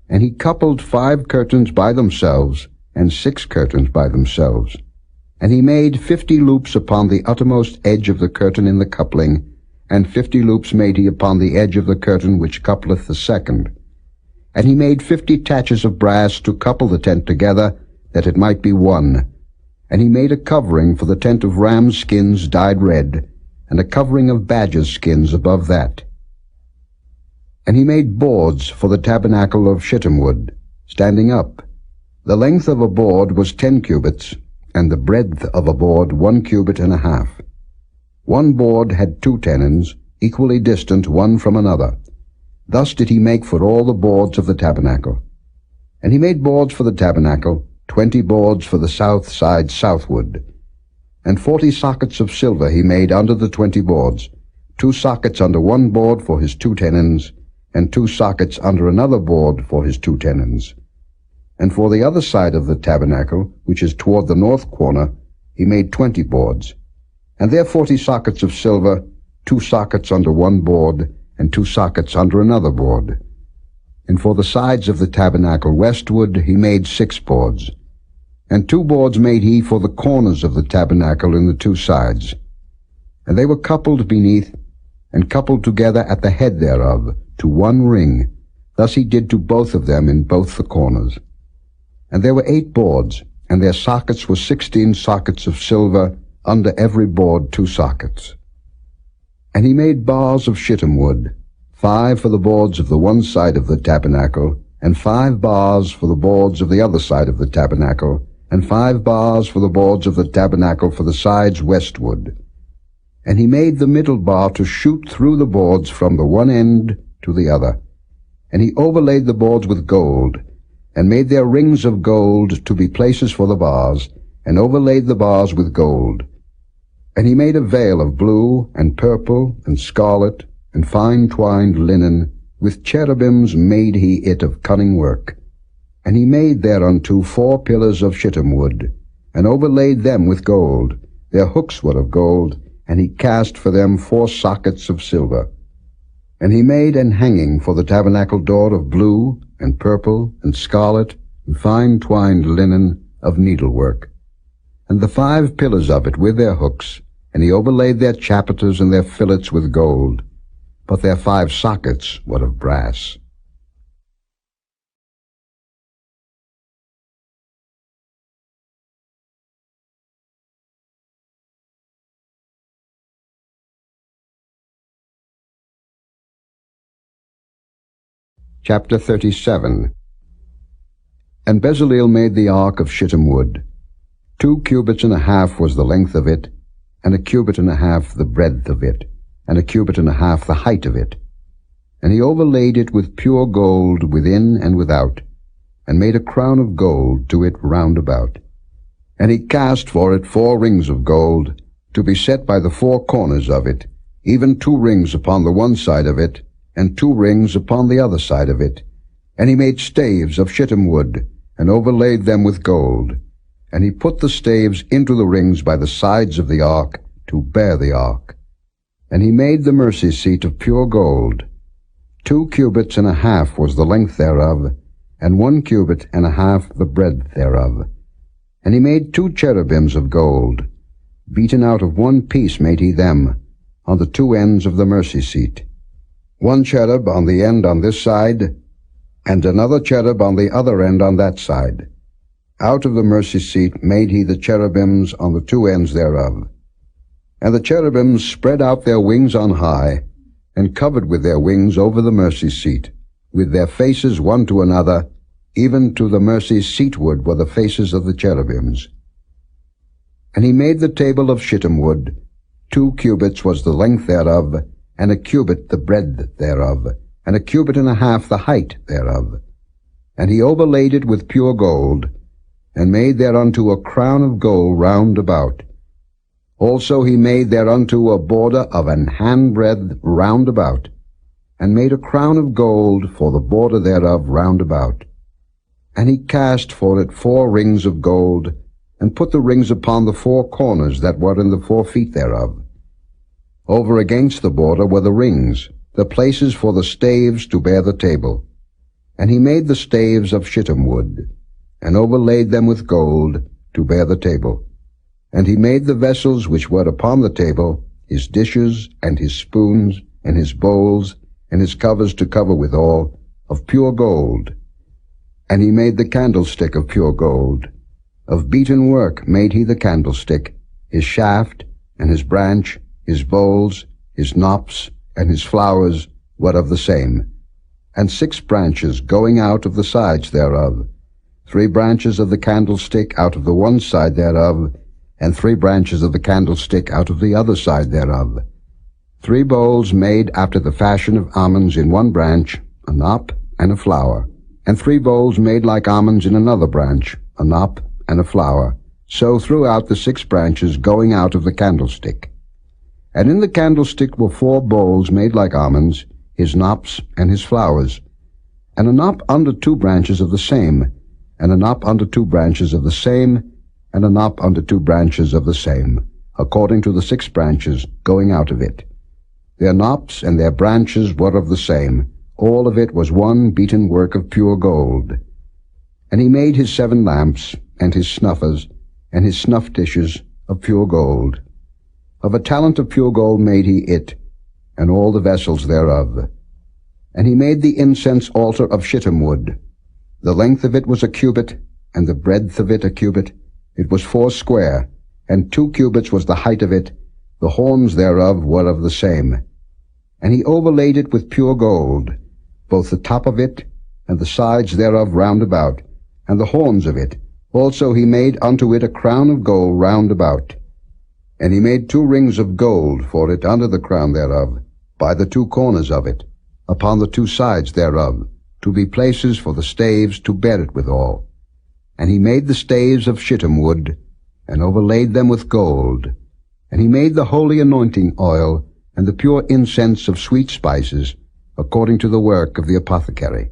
and he coupled 5 curtains by themselves, and 6 curtains by themselves. And he made 50 loops upon the uttermost edge of the curtain in the coupling, and 50 loops made he upon the edge of the curtain which coupleth the second. And he made 50 taches of brass to couple the tent together, that it might be one. And he made a covering for the tent of rams' skins dyed red, and a covering of badgers' skins above that. And he made boards for the tabernacle of shittim wood, standing up. The length of a board was 10 cubits, and the breadth of a board 1 cubit and a half. One board had 2 tenons, equally distant one from another. Thus did he make for all the boards of the tabernacle. And he made boards for the tabernacle, 20 boards for the south side southward. And 40 sockets of silver he made under the 20 boards, 2 sockets under one board for his 2 tenons, and 2 sockets under another board for his 2 tenons. And for the other side of the tabernacle, which is toward the north corner, he made 20 boards. And there 40 sockets of silver, 2 sockets under one board, and 2 sockets under another board. And for the sides of the tabernacle westward he made 6 boards. And 2 boards made he for the corners of the tabernacle in the 2 sides. And they were coupled beneath, and coupled together at the head thereof, to one ring. Thus he did to both of them in both the corners. And there were 8 boards, and their sockets were 16 sockets of silver, under every board 2 sockets. And he made bars of shittim wood, 5 for the boards of the one side of the tabernacle, and 5 bars for the boards of the other side of the tabernacle, and 5 bars for the boards of the tabernacle for the sides westward. And he made the middle bar to shoot through the boards from the one end to the other. And he overlaid the boards with gold, and made their rings of gold to be places for the bars, and overlaid the bars with gold. And he made a veil of blue, and purple, and scarlet, and fine twined linen, with cherubims made he it of cunning work. And he made thereunto 4 pillars of shittim wood, and overlaid them with gold. Their hooks were of gold, and he cast for them 4 sockets of silver. And he made an hanging for the tabernacle door of blue, and purple, and scarlet, and fine twined linen of needlework. And the 5 pillars of it with their hooks, and he overlaid their chapiters and their fillets with gold, but their 5 sockets were of brass. Chapter 37. And Bezaleel made the ark of shittim wood. 2 cubits and a half was the length of it, and a cubit and a half the breadth of it, and a cubit and a half the height of it. And he overlaid it with pure gold within and without, and made a crown of gold to it round about. And he cast for it 4 rings of gold, to be set by the 4 corners of it, even 2 rings upon the one side of it, and 2 rings upon the other side of it. And he made staves of shittim wood, and overlaid them with gold. And he put the staves into the rings by the sides of the ark, to bear the ark. And he made the mercy seat of pure gold. 2 cubits and a half was the length thereof, and 1 cubit and a half the breadth thereof. And he made 2 cherubims of gold. Beaten out of 1 piece made he them, on the 2 ends of the mercy seat. 1 cherub on the end on this side, and another cherub on the other end on that side. Out of the mercy seat made he the cherubims on the 2 ends thereof. And the cherubims spread out their wings on high, and covered with their wings over the mercy seat, with their faces one to another, even to the mercy seatward were the faces of the cherubims. And he made the table of shittim wood. 2 cubits was the length thereof, and a cubit the breadth thereof, and a cubit and a half the height thereof. And he overlaid it with pure gold, and made thereunto a crown of gold round about. Also he made thereunto a border of an handbreadth round about, and made a crown of gold for the border thereof round about. And he cast for it 4 rings of gold, and put the rings upon the 4 corners that were in the 4 feet thereof. Over against the border were the rings, the places for the staves to bear the table. And he made the staves of shittim wood, and overlaid them with gold, to bear the table. And he made the vessels which were upon the table, his dishes, and his spoons, and his bowls, and his covers to cover withal, of pure gold. And he made the candlestick of pure gold. Of beaten work made he the candlestick, his shaft, and his branch, his bowls, his knops, and his flowers were of the same. And 6 branches going out of the sides thereof, 3 branches of the candlestick out of the one side thereof, and 3 branches of the candlestick out of the other side thereof. 3 bowls made after the fashion of almonds in one branch, a knop and a flower, and 3 bowls made like almonds in another branch, a knop and a flower, so throughout the 6 branches going out of the candlestick. And in the candlestick were 4 bowls made like almonds, his knops and his flowers, and a knop under 2 branches of the same, and a knop under 2 branches of the same, and a knop under 2 branches of the same, according to the 6 branches going out of it. Their knops and their branches were of the same. All of it was one beaten work of pure gold. And he made his 7 lamps, and his snuffers, and his snuff dishes of pure gold. Of a talent of pure gold made he it, and all the vessels thereof. And he made the incense altar of shittim wood. The length of it was a cubit, and the breadth of it a cubit. It was 4 square, and 2 cubits was the height of it. The horns thereof were of the same. And he overlaid it with pure gold, both the top of it, and the sides thereof round about, and the horns of it. Also he made unto it a crown of gold round about. And he made 2 rings of gold for it under the crown thereof, by the 2 corners of it, upon the 2 sides thereof, to be places for the staves to bear it withal. And he made the staves of shittim wood, and overlaid them with gold. And he made the holy anointing oil, and the pure incense of sweet spices, according to the work of the apothecary.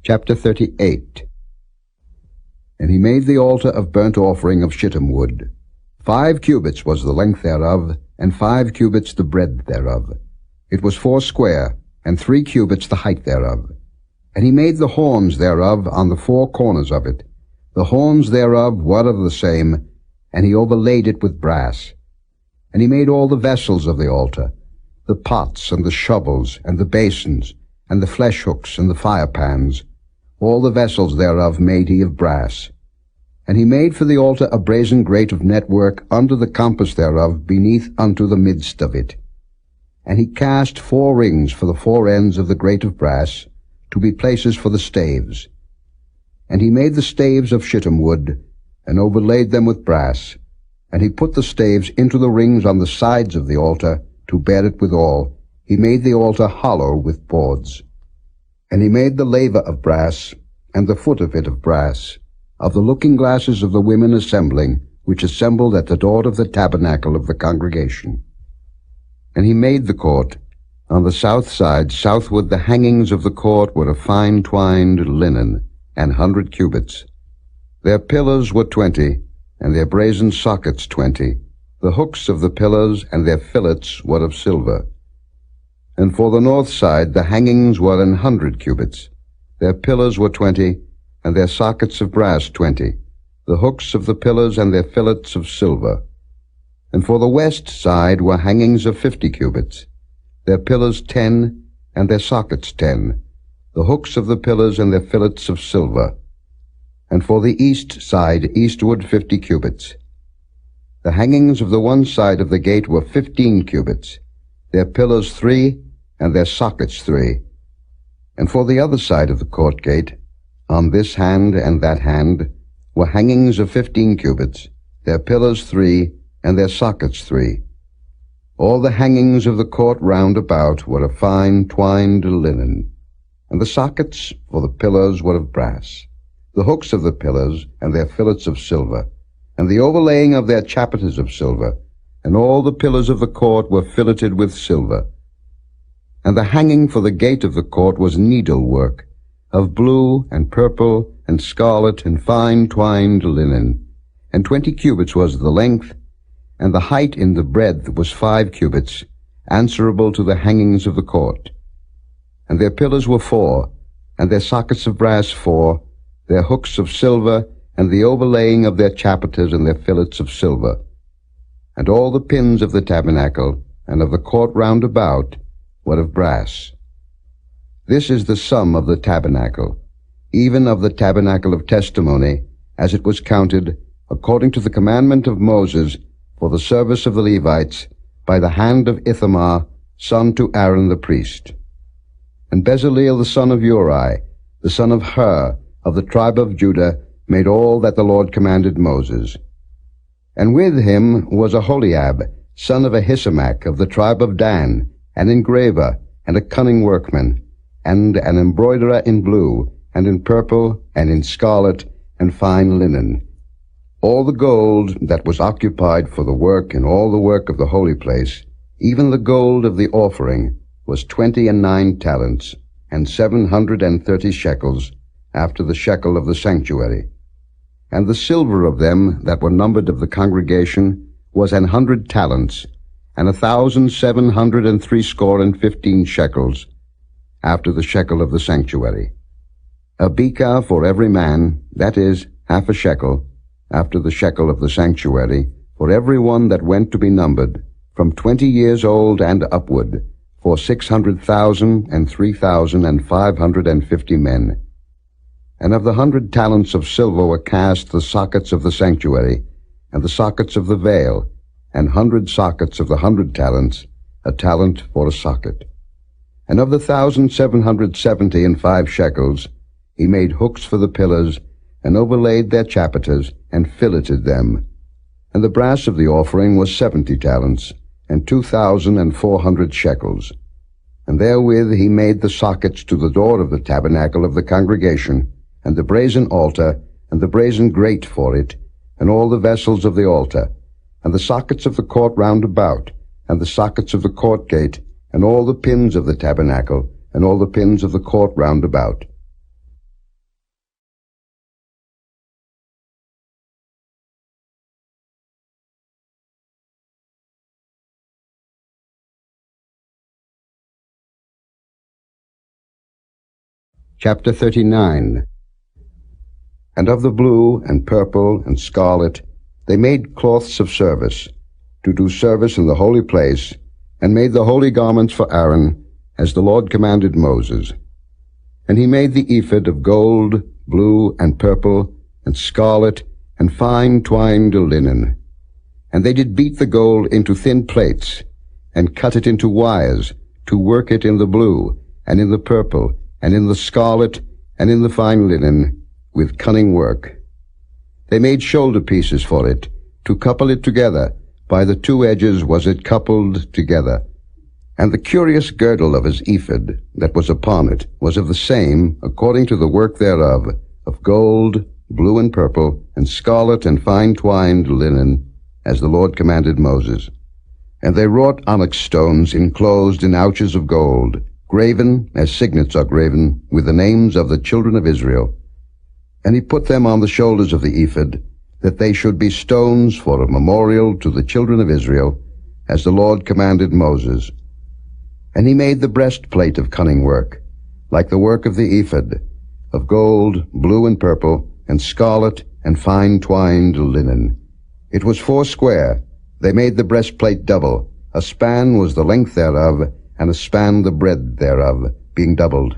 Chapter 38. And he made the altar of burnt offering of shittim wood. 5 cubits was the length thereof, and 5 cubits the breadth thereof. It was 4 square, and 3 cubits the height thereof. And he made the horns thereof on the 4 corners of it. The horns thereof were of the same, and he overlaid it with brass. And he made all the vessels of the altar, the pots and the shovels and the basins, and the flesh hooks and the firepans. All the vessels thereof made he of brass. And he made for the altar a brazen grate of network under the compass thereof beneath unto the midst of it. And he cast 4 rings for the 4 ends of the grate of brass, to be places for the staves. And he made the staves of shittim wood, and overlaid them with brass. And he put the staves into the rings on the sides of the altar, to bear it withal. He made the altar hollow with boards. And he made the laver of brass, and the foot of it of brass, of the looking glasses of the women assembling, which assembled at the door of the tabernacle of the congregation. And he made the court. On the south side, southward, the hangings of the court were of fine twined linen, 100 cubits. Their pillars were 20, and their brazen sockets 20. The hooks of the pillars and their fillets were of silver. And for the north side the hangings were 100 cubits. Their pillars were 20, and their sockets of brass 20. The hooks of the pillars and their fillets of silver. And for the west side were hangings of 50 cubits. Their pillars 10, and their sockets 10. The hooks of the pillars and their fillets of silver. And for the east side eastward 50 cubits. The hangings of the one side of the gate were 15 cubits. Their pillars 3, and their sockets 3. And for the other side of the court gate, on this hand and that hand, were hangings of 15 cubits, their pillars 3, and their sockets 3. All the hangings of the court round about were of fine twined linen, and the sockets for the pillars were of brass, the hooks of the pillars and their fillets of silver, and the overlaying of their chapiters of silver, and all the pillars of the court were filleted with silver. And the hanging for the gate of the court was needlework, of blue and purple and scarlet and fine twined linen, and 20 cubits was the length, and the height in the breadth was 5 cubits, answerable to the hangings of the court. And their pillars were 4, and their sockets of brass 4, their hooks of silver, and the overlaying of their chapiters and their fillets of silver. And all the pins of the tabernacle and of the court round about were of brass. This is the sum of the tabernacle, even of the tabernacle of testimony, as it was counted, according to the commandment of Moses, for the service of the Levites, by the hand of Ithamar, son to Aaron the priest. And Bezaleel the son of Uri, the son of Hur, of the tribe of Judah, made all that the Lord commanded Moses. And with him was Aholiab, son of Ahisamach, of the tribe of Dan, an engraver, and a cunning workman, and an embroiderer in blue, and in purple, and in scarlet, and fine linen. All the gold that was occupied for the work and all the work of the holy place, even the gold of the offering, was 29 talents, and 730 shekels, after the shekel of the sanctuary. And the silver of them that were numbered of the congregation was 100 talents, and 1,760 shekels, after the shekel of the sanctuary. A bekah for every man, that is, half a shekel, after the shekel of the sanctuary, for every one that went to be numbered, from 20 years old and upward, for 600,000 and 3,550 men. And of the 100 talents of silver were cast the sockets of the sanctuary, and the sockets of the veil, and 100 sockets of the 100 talents, a talent for a socket. And of the 1,775 shekels, he made hooks for the pillars, and overlaid their chapiters, and filleted them. And the brass of the offering was 70 talents, and 2,400 shekels. And therewith he made the sockets to the door of the tabernacle of the congregation, and the brazen altar, and the brazen grate for it, and all the vessels of the altar, and the sockets of the court round about, and the sockets of the court gate, and all the pins of the tabernacle, and all the pins of the court round about. Chapter 39. And of the blue, and purple, and scarlet, they made cloths of service, to do service in the holy place, and made the holy garments for Aaron, as the Lord commanded Moses. And he made the ephod of gold, blue, and purple, and scarlet, and fine twined linen. And they did beat the gold into thin plates, and cut it into wires, to work it in the blue, and in the purple, and in the scarlet, and in the fine linen, with cunning work. They made shoulder pieces for it, to couple it together. By the two edges was it coupled together. And the curious girdle of his ephod that was upon it was of the same, according to the work thereof, of gold, blue and purple, and scarlet and fine twined linen, as the Lord commanded Moses. And they wrought onyx stones enclosed in ouches of gold, graven, as signets are graven, with the names of the children of Israel. And he put them on the shoulders of the ephod, that they should be stones for a memorial to the children of Israel, as the Lord commanded Moses. And he made the breastplate of cunning work, like the work of the ephod, of gold, blue and purple, and scarlet, and fine twined linen. It was 4 square. They made the breastplate double. A span was the length thereof, and a span the breadth thereof, being doubled.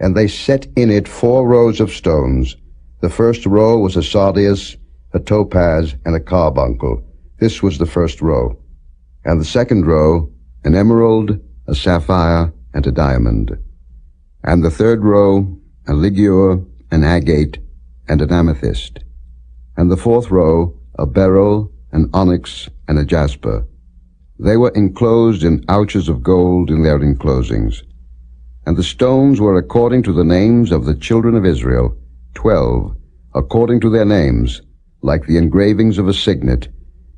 And they set in it 4 rows of stones. The first row was a sardius, a topaz, and a carbuncle. This was the first row. And the second row, an emerald, a sapphire, and a diamond. And the third row, a ligure, an agate, and an amethyst. And the fourth row, a beryl, an onyx, and a jasper. They were enclosed in ouches of gold in their enclosings. And the stones were according to the names of the children of Israel, 12, according to their names, like the engravings of a signet,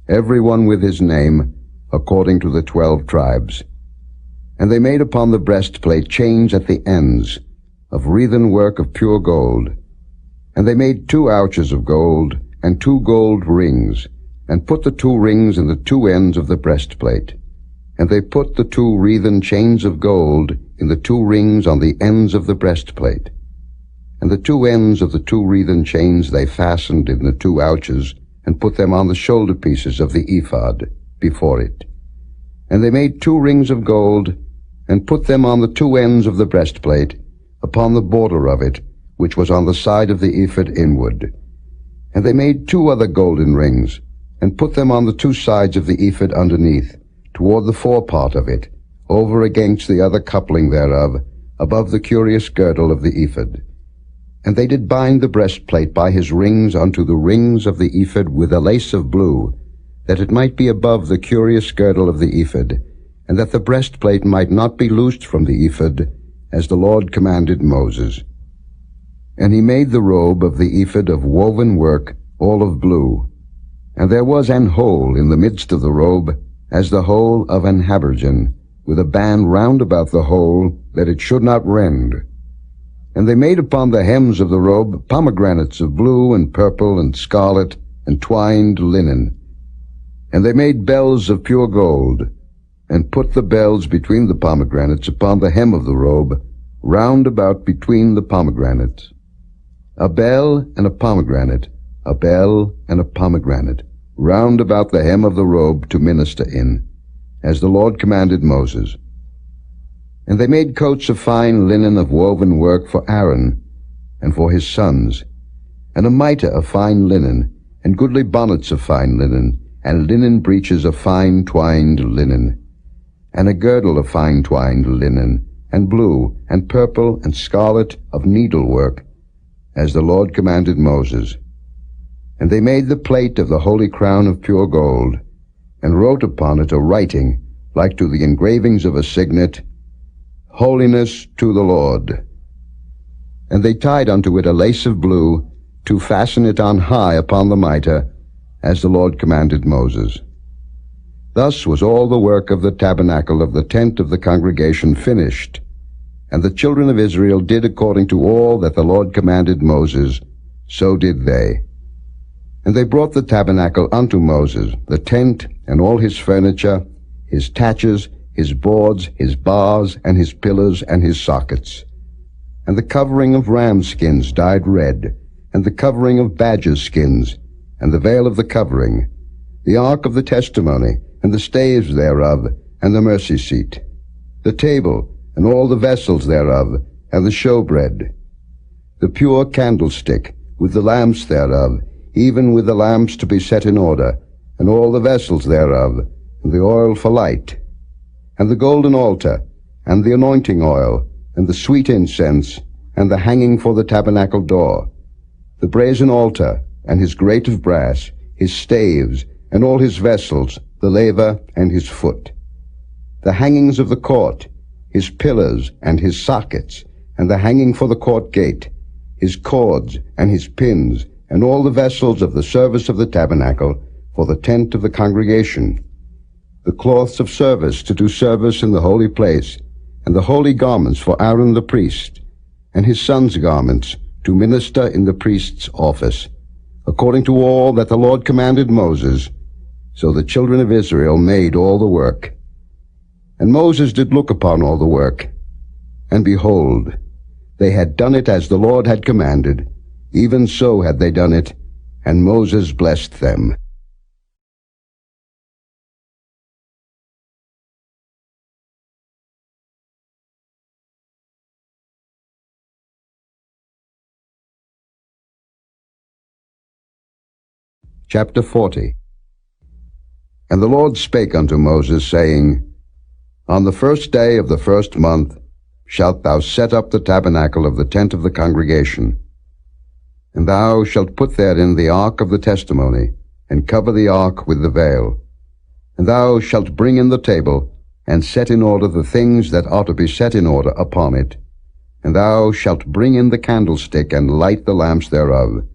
every one with his name, according to the 12 tribes. And they made upon the breastplate chains at the ends, of wreathen work of pure gold. And they made 2 ouches of gold, and 2 gold rings, and put the 2 rings in the 2 ends of the breastplate. And they put the 2 wreathen chains of gold in the 2 rings on the ends of the breastplate. And the 2 ends of the 2 wreathen chains they fastened in the 2 ouches, and put them on the shoulder pieces of the ephod before it. And they made 2 rings of gold, and put them on the 2 ends of the breastplate, upon the border of it, which was on the side of the ephod inward. And they made 2 other golden rings, and put them on the 2 sides of the ephod underneath, toward the forepart of it, over against the other coupling thereof, above the curious girdle of the ephod. And they did bind the breastplate by his rings unto the rings of the ephod with a lace of blue, that it might be above the curious girdle of the ephod, and that the breastplate might not be loosed from the ephod, as the Lord commanded Moses. And he made the robe of the ephod of woven work, all of blue. And there was an hole in the midst of the robe, as the hole of an habergeon, with a band round about the hole, that it should not rend. And they made upon the hems of the robe pomegranates of blue and purple and scarlet and twined linen. And they made bells of pure gold, and put the bells between the pomegranates upon the hem of the robe, round about between the pomegranates. A bell and a pomegranate, a bell and a pomegranate, round about the hem of the robe to minister in, as the Lord commanded Moses. And they made coats of fine linen of woven work for Aaron and for his sons, and a mitre of fine linen, and goodly bonnets of fine linen, and linen breeches of fine twined linen, and a girdle of fine twined linen, and blue, and purple, and scarlet of needlework, as the Lord commanded Moses. And they made the plate of the holy crown of pure gold, and wrote upon it a writing, like to the engravings of a signet, Holiness to the Lord. And they tied unto it a lace of blue, to fasten it on high upon the mitre, as the Lord commanded Moses. Thus was all the work of the tabernacle of the tent of the congregation finished, and the children of Israel did according to all that the Lord commanded Moses, so did they. And they brought the tabernacle unto Moses, the tent, and all his furniture, his taches, his boards, his bars, and his pillars, and his sockets, and the covering of ram skins dyed red, and the covering of badger skins, and the veil of the covering, the ark of the testimony, and the staves thereof, and the mercy seat, the table, and all the vessels thereof, and the showbread, the pure candlestick, with the lamps thereof, even with the lamps to be set in order, and all the vessels thereof, and the oil for light, and the golden altar, and the anointing oil, and the sweet incense, and the hanging for the tabernacle door, the brazen altar, and his grate of brass, his staves, and all his vessels, the laver, and his foot, the hangings of the court, his pillars, and his sockets, and the hanging for the court gate, his cords, and his pins, and all the vessels of the service of the tabernacle, for the tent of the congregation, the cloths of service to do service in the holy place, and the holy garments for Aaron the priest, and his sons' garments, to minister in the priest's office, according to all that the Lord commanded Moses. So the children of Israel made all the work. And Moses did look upon all the work, and behold, they had done it as the Lord had commanded, even so had they done it, and Moses blessed them. Chapter 40. And the Lord spake unto Moses, saying, On the first day of the first month shalt thou set up the tabernacle of the tent of the congregation. And thou shalt put therein the ark of the testimony, and cover the ark with the veil. And thou shalt bring in the table, and set in order the things that ought to be set in order upon it. And thou shalt bring in the candlestick, and light the lamps thereof.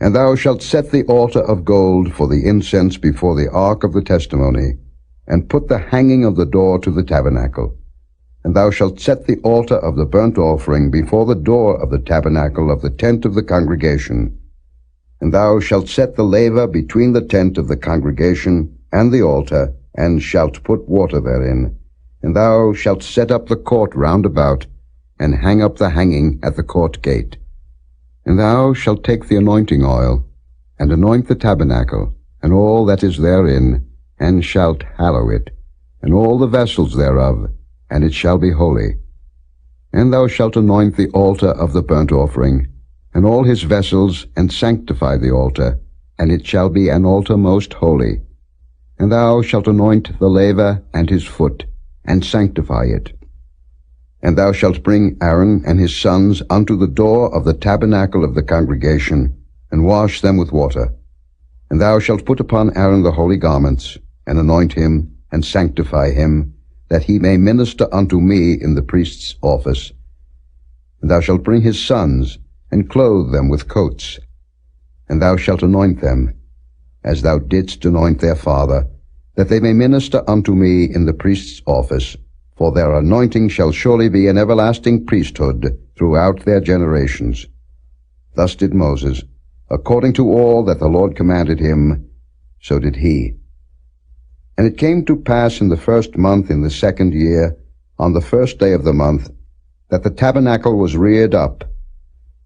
And thou shalt set the altar of gold for the incense before the ark of the testimony, and put the hanging of the door to the tabernacle. And thou shalt set the altar of the burnt offering before the door of the tabernacle of the tent of the congregation. And thou shalt set the laver between the tent of the congregation and the altar, and shalt put water therein. And thou shalt set up the court round about, and hang up the hanging at the court gate. And thou shalt take the anointing oil, and anoint the tabernacle, and all that is therein, and shalt hallow it, and all the vessels thereof, and it shall be holy. And thou shalt anoint the altar of the burnt offering, and all his vessels, and sanctify the altar, and it shall be an altar most holy. And thou shalt anoint the laver and his foot, and sanctify it. And thou shalt bring Aaron and his sons unto the door of the tabernacle of the congregation, and wash them with water. And thou shalt put upon Aaron the holy garments, and anoint him, and sanctify him, that he may minister unto me in the priest's office. And thou shalt bring his sons, and clothe them with coats. And thou shalt anoint them, as thou didst anoint their father, that they may minister unto me in the priest's office, for their anointing shall surely be an everlasting priesthood throughout their generations. Thus did Moses, according to all that the Lord commanded him, so did he. And it came to pass in the 1st month in the 2nd year, on the 1st day of the month, that the tabernacle was reared up.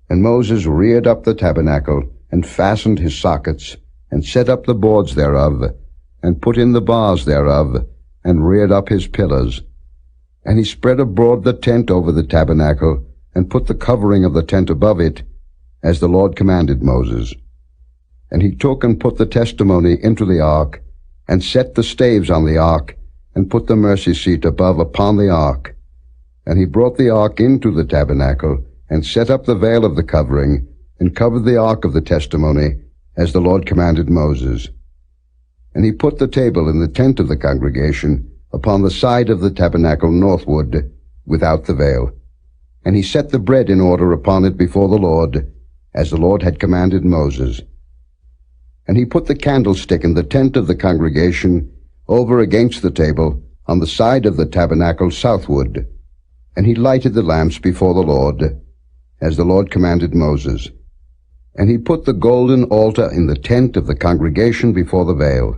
And Moses reared up the tabernacle, and fastened his sockets, and set up the boards thereof, and put in the bars thereof, and reared up his pillars. And he spread abroad the tent over the tabernacle, and put the covering of the tent above it, as the Lord commanded Moses. And he took and put the testimony into the ark, and set the staves on the ark, and put the mercy seat above upon the ark. And he brought the ark into the tabernacle, and set up the veil of the covering, and covered the ark of the testimony, as the Lord commanded Moses. And he put the table in the tent of the congregation, upon the side of the tabernacle northward, without the veil. And he set the bread in order upon it before the Lord, as the Lord had commanded Moses. And he put the candlestick in the tent of the congregation, over against the table, on the side of the tabernacle southward. And he lighted the lamps before the Lord, as the Lord commanded Moses. And he put the golden altar in the tent of the congregation before the veil.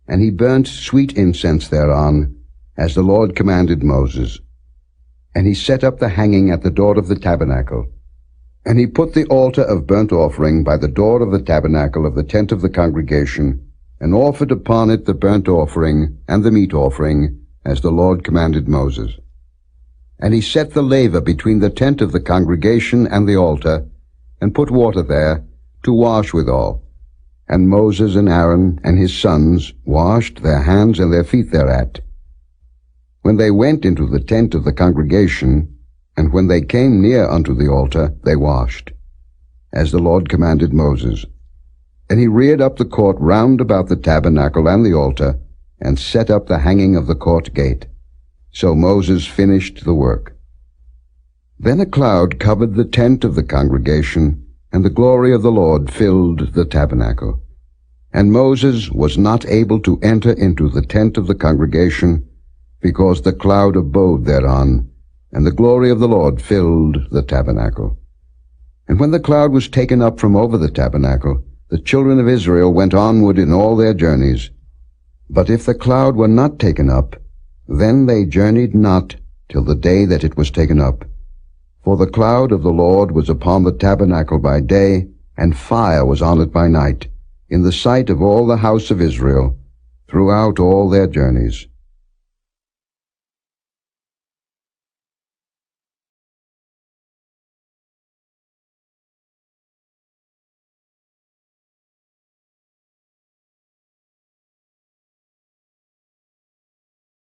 And he burnt sweet incense thereon, as the Lord commanded Moses. And he set up the hanging at the door of the tabernacle. And he put the altar of burnt offering by the door of the tabernacle of the tent of the congregation, and offered upon it the burnt offering and the meat offering, as the Lord commanded Moses. And he set the laver between the tent of the congregation and the altar, and put water there, to wash withal. And Moses and Aaron and his sons washed their hands and their feet thereat. When they went into the tent of the congregation, and when they came near unto the altar, they washed, as the Lord commanded Moses. And he reared up the court round about the tabernacle and the altar, and set up the hanging of the court gate. So Moses finished the work. Then a cloud covered the tent of the congregation, and the glory of the Lord filled the tabernacle. And Moses was not able to enter into the tent of the congregation, because the cloud abode thereon, and the glory of the Lord filled the tabernacle. And when the cloud was taken up from over the tabernacle, the children of Israel went onward in all their journeys. But if the cloud were not taken up, then they journeyed not till the day that it was taken up. For the cloud of the Lord was upon the tabernacle by day, and fire was on it by night, in the sight of all the house of Israel, throughout all their journeys.